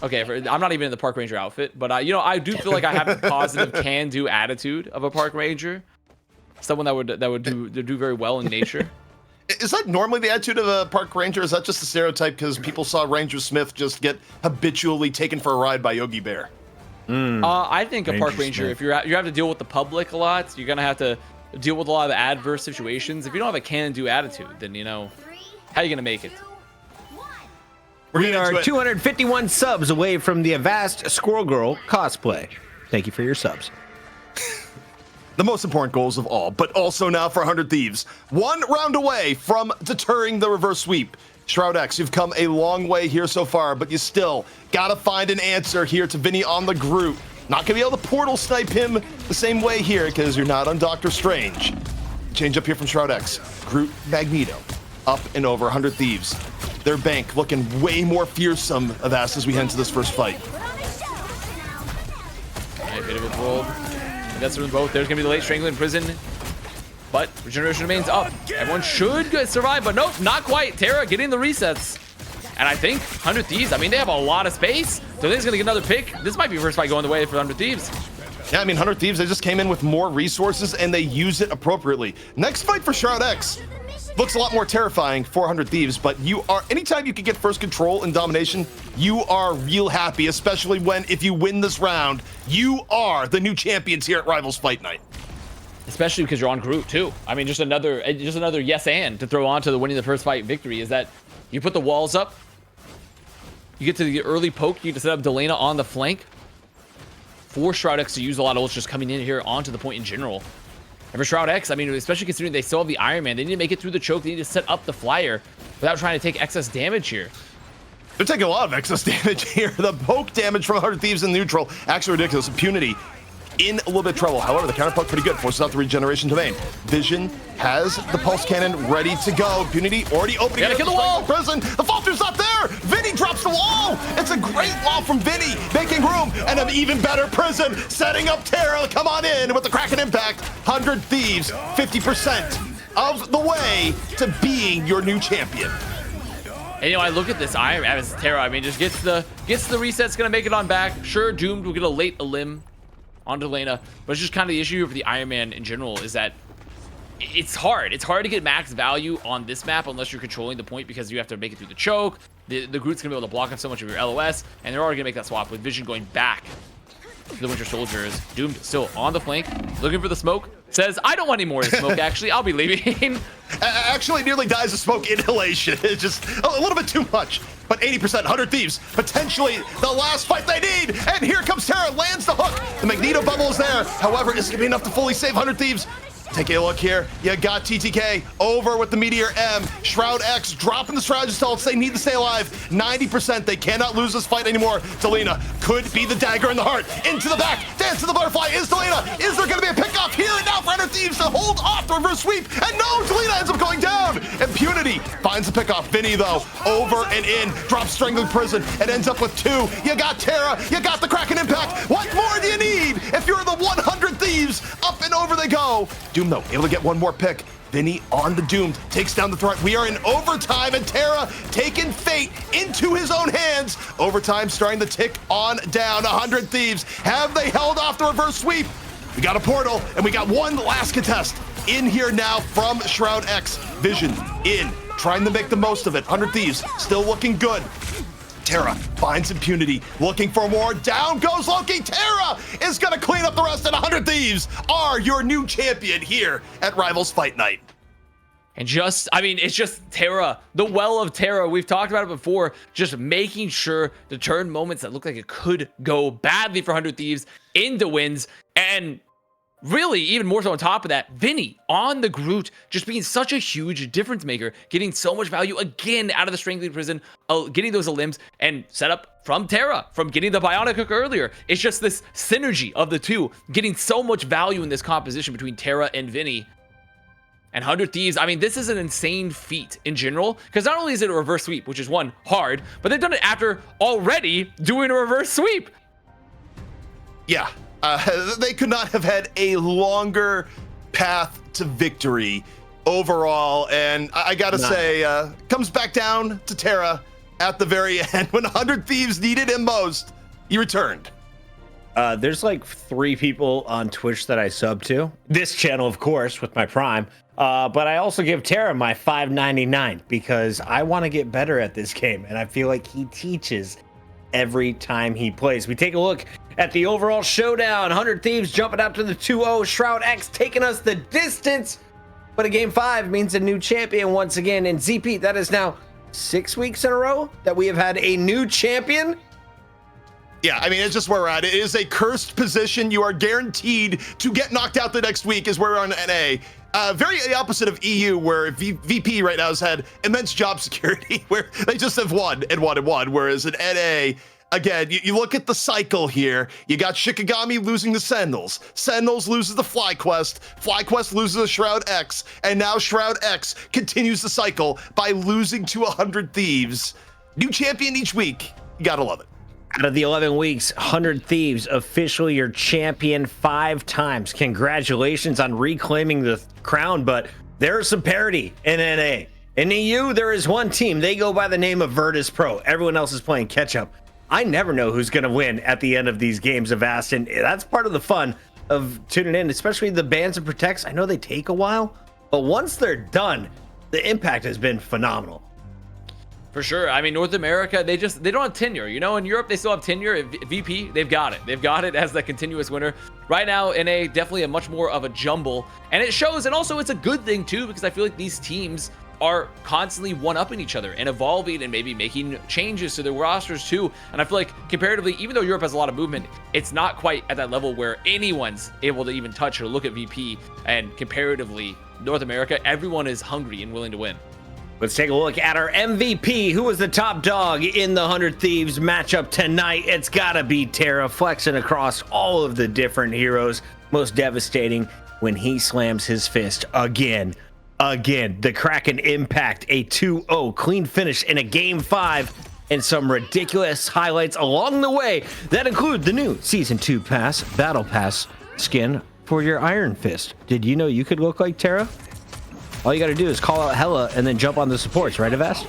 Okay, I'm not even in the Park Ranger outfit, but you know, I do feel like I have a positive can-do attitude of a Park Ranger. Someone that would do very well in nature. Is that normally the attitude of a Park Ranger? Is that just a stereotype because people saw Ranger Smith just get habitually taken for a ride by Yogi Bear? I think a Park Ranger, Smith. if you have to deal with the public a lot, you're gonna have to deal with a lot of adverse situations. If you don't have a can-do attitude, then you know, how are you gonna make it? We are 251 subs away from the Avast Squirrel Girl cosplay. Thank you for your subs. The most important goals of all, but also now for 100 Thieves. 1 round away from deterring the reverse sweep. Shroud-X, you've come a long way here so far, but you still gotta find an answer here to Vinny on the Groot. Not gonna be able to portal snipe him the same way here because you're not on Doctor Strange. Change up here from Shroud-X. Groot, Magneto, up and over 100 Thieves. Their bank looking way more fearsome of us as we head into this first fight. Alright, bit of a roll. That's from both. There's gonna be the late Strangling Prison, but regeneration remains up. Everyone should survive, but nope, not quite. Terra getting the resets. And I think 100 Thieves, I mean, they have a lot of space. So they're gonna get another pick. This might be first fight going the way for 100 Thieves. Yeah, I mean, 100 Thieves, they just came in with more resources and they use it appropriately. Next fight for Shroud-X looks a lot more terrifying for 100 Thieves, but anytime you can get first control and domination, you are real happy, especially when, if you win this round, you are the new champions here at Rivals Fight Night. Especially because you're on Groot too. I mean, just another yes and to throw on to the winning the first fight victory is that you put the walls up. You get to the early poke. You get to set up Delana on the flank. For Shroud-X to use a lot of ults just coming in here onto the point in general. And for Shroud-X, I mean, especially considering they still have the Iron Man, they need to make it through the choke. They need to set up the flyer without trying to take excess damage here. They're taking a lot of excess damage here. The poke damage from 100 Thieves in neutral, actually ridiculous. Impunity in a little bit of trouble. However, the counter poke pretty good, forces out the regeneration domain. Vision has the pulse cannon ready to go. Impunity already opening. Gotta kill the wall. Prison. The falter's not there. Vinny drops the wall. It's a great wall from Vinny, making room, and an even better prison, setting up Terra. Come on in with the Kraken impact. 100 Thieves, 50% of the way to being your new champion. And I look at this Iron Man as Terra. I mean, just gets the reset's gonna make it on back. Sure, Doomed will get a late elim on Delana, but it's just kind of the issue for the Iron Man in general is that it's hard. It's hard to get max value on this map unless you're controlling the point because you have to make it through the choke. The Groot's gonna be able to block up so much of your LOS, and they're already gonna make that swap with Vision going back to the Winter Soldiers. Doomed still on the flank, looking for the smoke. Says, I don't want any more smoke, actually. I'll be leaving. Actually nearly dies of smoke inhalation. It's just a little bit too much. But 80%, 100 Thieves, potentially the last fight they need. And here comes Terra, lands the hook. The Magneto bubble is there. However, is it gonna be enough to fully save 100 Thieves? Take a look here. You got TTK over with the Meteor M. Shroud-X dropping the strategist ults. They need to stay alive. 90%. They cannot lose this fight anymore. Delana could be the dagger in the heart. Into the back. Dance to the butterfly. Is Delana. Is there going to be a pickoff here and now for 100 Thieves to hold off the reverse sweep? And no, Delana ends up going down. Impunity finds the pickoff. Vinny, though, over and in. Drops Strangling Prison and ends up with 2. You got Terra. You got the Kraken impact. What more do you need if you're the 100 Thieves? Up and over they go. Doom, though, able to get one more pick. Vinny on the Doomed, takes down the threat. We are in overtime, and Terra taking fate into his own hands. Overtime starting to tick on down. 100 Thieves. Have they held off the reverse sweep? We got a portal, and we got one last contest in here now from Shroud-X. Vision in, trying to make the most of it. 100 Thieves still looking good. Terra finds Impunity, looking for more. Down goes Loki. Terra is going to clean up the rest, and 100 Thieves are your new champion here at Rivals Fight Night. And it's just Terra, the well of Terra. We've talked about it before, just making sure to turn moments that look like it could go badly for 100 Thieves into wins. And really, even more so on top of that, Vinny on the Groot, just being such a huge difference maker, getting so much value again out of the Strangling Prison, getting those limbs, and set up from Terra, from getting the Bionic Hook earlier. It's just this synergy of the two, getting so much value in this composition between Terra and Vinny. And 100 Thieves, I mean, this is an insane feat in general, because not only is it a reverse sweep, which is one, hard, but they've done it after already doing a reverse sweep. Yeah. They could not have had a longer path to victory overall, and I gotta say, comes back down to Terra at the very end when 100 Thieves needed him most. He returned. There's like 3 people on Twitch that I sub to. This channel, of course, with my Prime. But I also give Terra my $5.99 because I want to get better at this game, and I feel like he teaches every time he plays. We take a look at the overall showdown. 100 Thieves jumping out to the 2-0. Shroud-X taking us the distance. But a game 5 means a new champion once again. And ZP, that is now 6 weeks in a row that we have had a new champion. Yeah, I mean, it's just where we're at. It is a cursed position. You are guaranteed to get knocked out the next week as we're on NA. Very opposite of EU, where VP right now has had immense job security, where they just have won and won and won, whereas in NA, again, you look at the cycle here. You got Shikigami losing the Sentinels. Sentinels loses the FlyQuest. FlyQuest loses the Shroud-X. And now Shroud-X continues the cycle by losing to 100 Thieves. New champion each week. You gotta love it. Out of the 11 weeks, 100 Thieves officially your champion 5 times. Congratulations on reclaiming the crown, but there is some parity in NA. In EU, there is one team. They go by the name of Virtus Pro. Everyone else is playing catch-up. I never know who's going to win at the end of these games of Vast, and that's part of the fun of tuning in, especially the bans and protects. I know they take a while, but once they're done, the impact has been phenomenal. For sure. I mean, North America, they don't have tenure. You know, in Europe, they still have tenure. VP, they've got it. They've got it as the continuous winner. Right now, NA, definitely a much more of a jumble. And it shows, and also it's a good thing, too, because I feel like these teams are constantly one-upping each other and evolving and maybe making changes to their rosters too. And I feel like comparatively, even though Europe has a lot of movement, it's not quite at that level where anyone's able to even touch or look at VP. And comparatively, North America, everyone is hungry and willing to win. Let's take a look at our MVP. Who was the top dog in the 100 Thieves matchup tonight? It's gotta be Terra, flexing across all of the different heroes. Most devastating when he slams his fist again. The Kraken impact, a 2-0 clean finish in a game 5, and some ridiculous highlights along the way that include the new Season 2 Battle Pass skin for your Iron Fist. Did you know you could look like Terra? All you gotta do is call out Hella and then jump on the supports, right, Avast?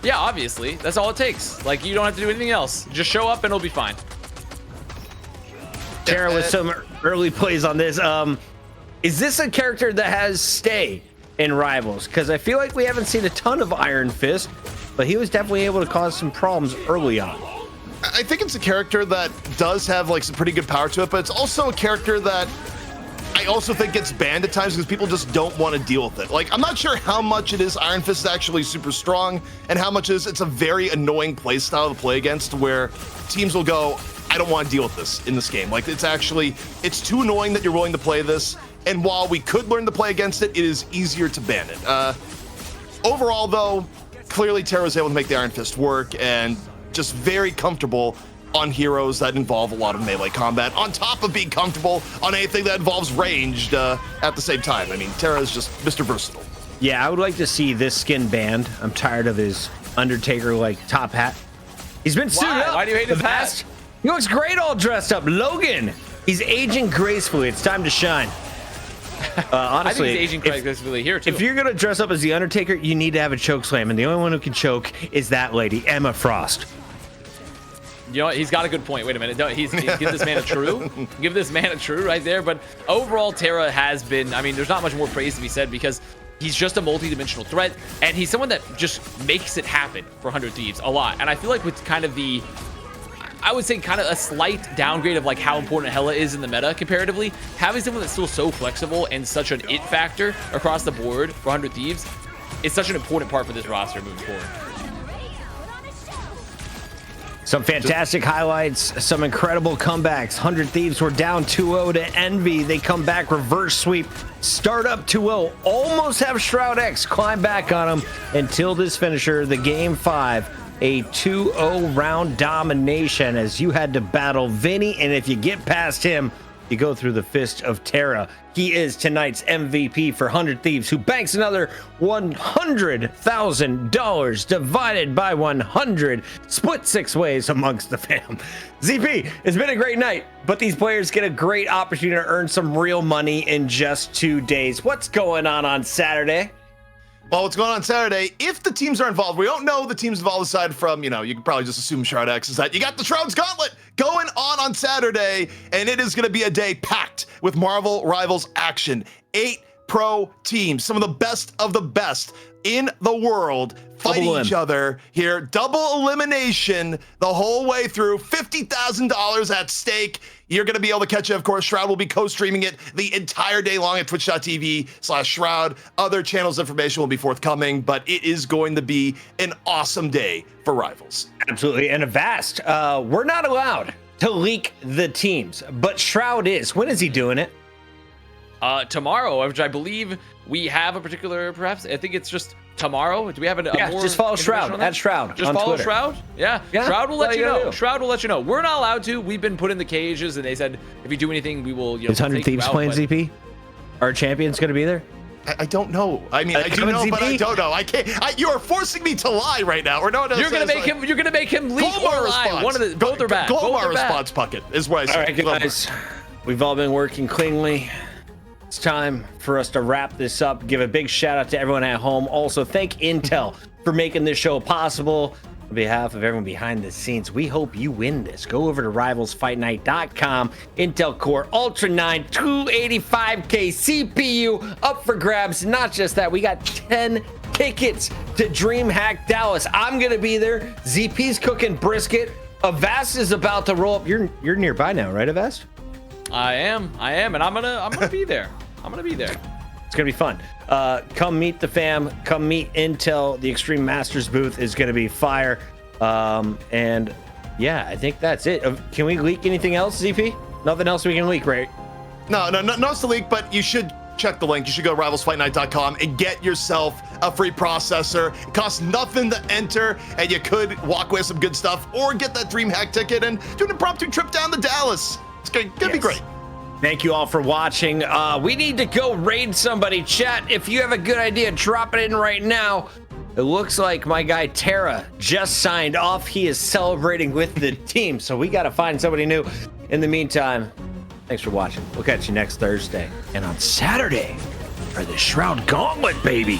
Yeah, obviously. That's all it takes. Like, you don't have to do anything else. Just show up and it'll be fine. Terra with some early plays on this. Is this a character that has stay in Rivals? Because I feel like we haven't seen a ton of Iron Fist, but he was definitely able to cause some problems early on. I think it's a character that does have like some pretty good power to it, but it's also a character that I also think gets banned at times because people just don't want to deal with it. Like, I'm not sure how much it is Iron Fist is actually super strong and how much it's a very annoying play style to play against where teams will go, I don't want to deal with this in this game. Like, it's too annoying that you're willing to play this. And while we could learn to play against it, it is easier to ban it. Overall, though, clearly Terra was able to make the Iron Fist work and just very comfortable on heroes that involve a lot of melee combat, on top of being comfortable on anything that involves ranged at the same time. I mean, Terra is just Mr. Versatile. Yeah, I would like to see this skin banned. I'm tired of his Undertaker-like top hat. He's been suited up. Why do you hate his hat? He looks great all dressed up. Logan, he's aging gracefully. It's time to shine. Honestly, I think he's aging gracefully here too. If you're gonna dress up as the Undertaker, you need to have a choke slam, and the only one who can choke is that lady, Emma Frost. You know what? He's got a good point. Wait a minute. Give this man a true. Give this man a true right there. But overall, Terra has been, I mean, there's not much more praise to be said because he's just a multi-dimensional threat, and he's someone that just makes it happen for 100 Thieves a lot. And I feel like with kind of I would say kind of a slight downgrade of like how important Hella is in the meta comparatively, having someone that's still so flexible and such an it factor across the board for 100 Thieves is such an important part for this roster moving forward. Some fantastic highlights, some incredible comebacks. 100 Thieves were down 2-0 to Envy. They come back, reverse sweep, start up 2-0, almost have Shroud-X climb back on them until this finisher, the game 5, a 2-0 round domination as you had to battle Vinny, and if you get past him, you go through the fist of Terra. He is tonight's MVP for 100 Thieves, who banks another $100,000 divided by 100, split 6 ways amongst the fam. ZP, it's been a great night, but these players get a great opportunity to earn some real money in just 2 days. What's going on Saturday? Well, what's going on Saturday, if the teams are involved, we don't know the teams involved aside from, you can probably just assume Shroud-X, is that you got the Shroud's Gauntlet going on Saturday, and it is going to be a day packed with Marvel Rivals action. 8 pro teams, some of the best in the world, fighting each other here. Double elimination the whole way through, $50,000 at stake. You're going to be able to catch it. Of course, Shroud will be co-streaming it the entire day long at twitch.tv/Shroud. Other channels information will be forthcoming, but it is going to be an awesome day for Rivals. Absolutely. And Avast, we're not allowed to leak the teams, but Shroud is. When is he doing it? Tomorrow, which I believe we have a particular, perhaps, I think it's just tomorrow. Do we have more just follow Shroud, at Shroud just on follow Twitter. Shroud? Yeah. Shroud will let you know. Shroud will let you know. We're not allowed to. We've been put in the cages, and they said if you do anything, we will, Is 100 Thieves playing ZP? Our champion's going to be there? I don't know. I mean, I do know, ZP? but I don't know. I can't. You are forcing me to lie right now. Or no, you're gonna make him. You're gonna make him leak or lie. One of the both are bad. Glomar response bucket is what I said. All right, guys. We've all been working cleanly. It's time for us to wrap this up. Give a big shout out to everyone at home. Also, thank Intel for making this show possible. On behalf of everyone behind the scenes, we hope you win this. Go over to rivalsfightnight.com. Intel Core Ultra 9 285K CPU up for grabs. Not just that, we got 10 tickets to DreamHack Dallas. I'm gonna be there. ZP's cooking brisket. Avast is about to roll up. You're Nearby now, right, Avast? I am, and I'm gonna be there. I'm gonna be there. It's It's gonna be fun. Come meet the fam. Come meet Intel. The Extreme Masters booth is gonna be fire. And yeah, I think that's it. Can we leak anything else, ZP? Nothing else we can leak, right? No, it's the leak, but you should check the link. You should go to rivalsfightnight.com and get yourself a free processor. It costs nothing to enter, and you could walk away with some good stuff, or get that DreamHack ticket and do an impromptu trip down to Dallas. It's gonna be great. Thank you all for watching. We need to go raid somebody. Chat, if you have a good idea, drop it in right now. It looks like my guy Tara just signed off. He is celebrating with the team, so we got to find somebody new. In the meantime, thanks for watching. We'll catch you next Thursday and on Saturday for the Shroud Gauntlet, baby.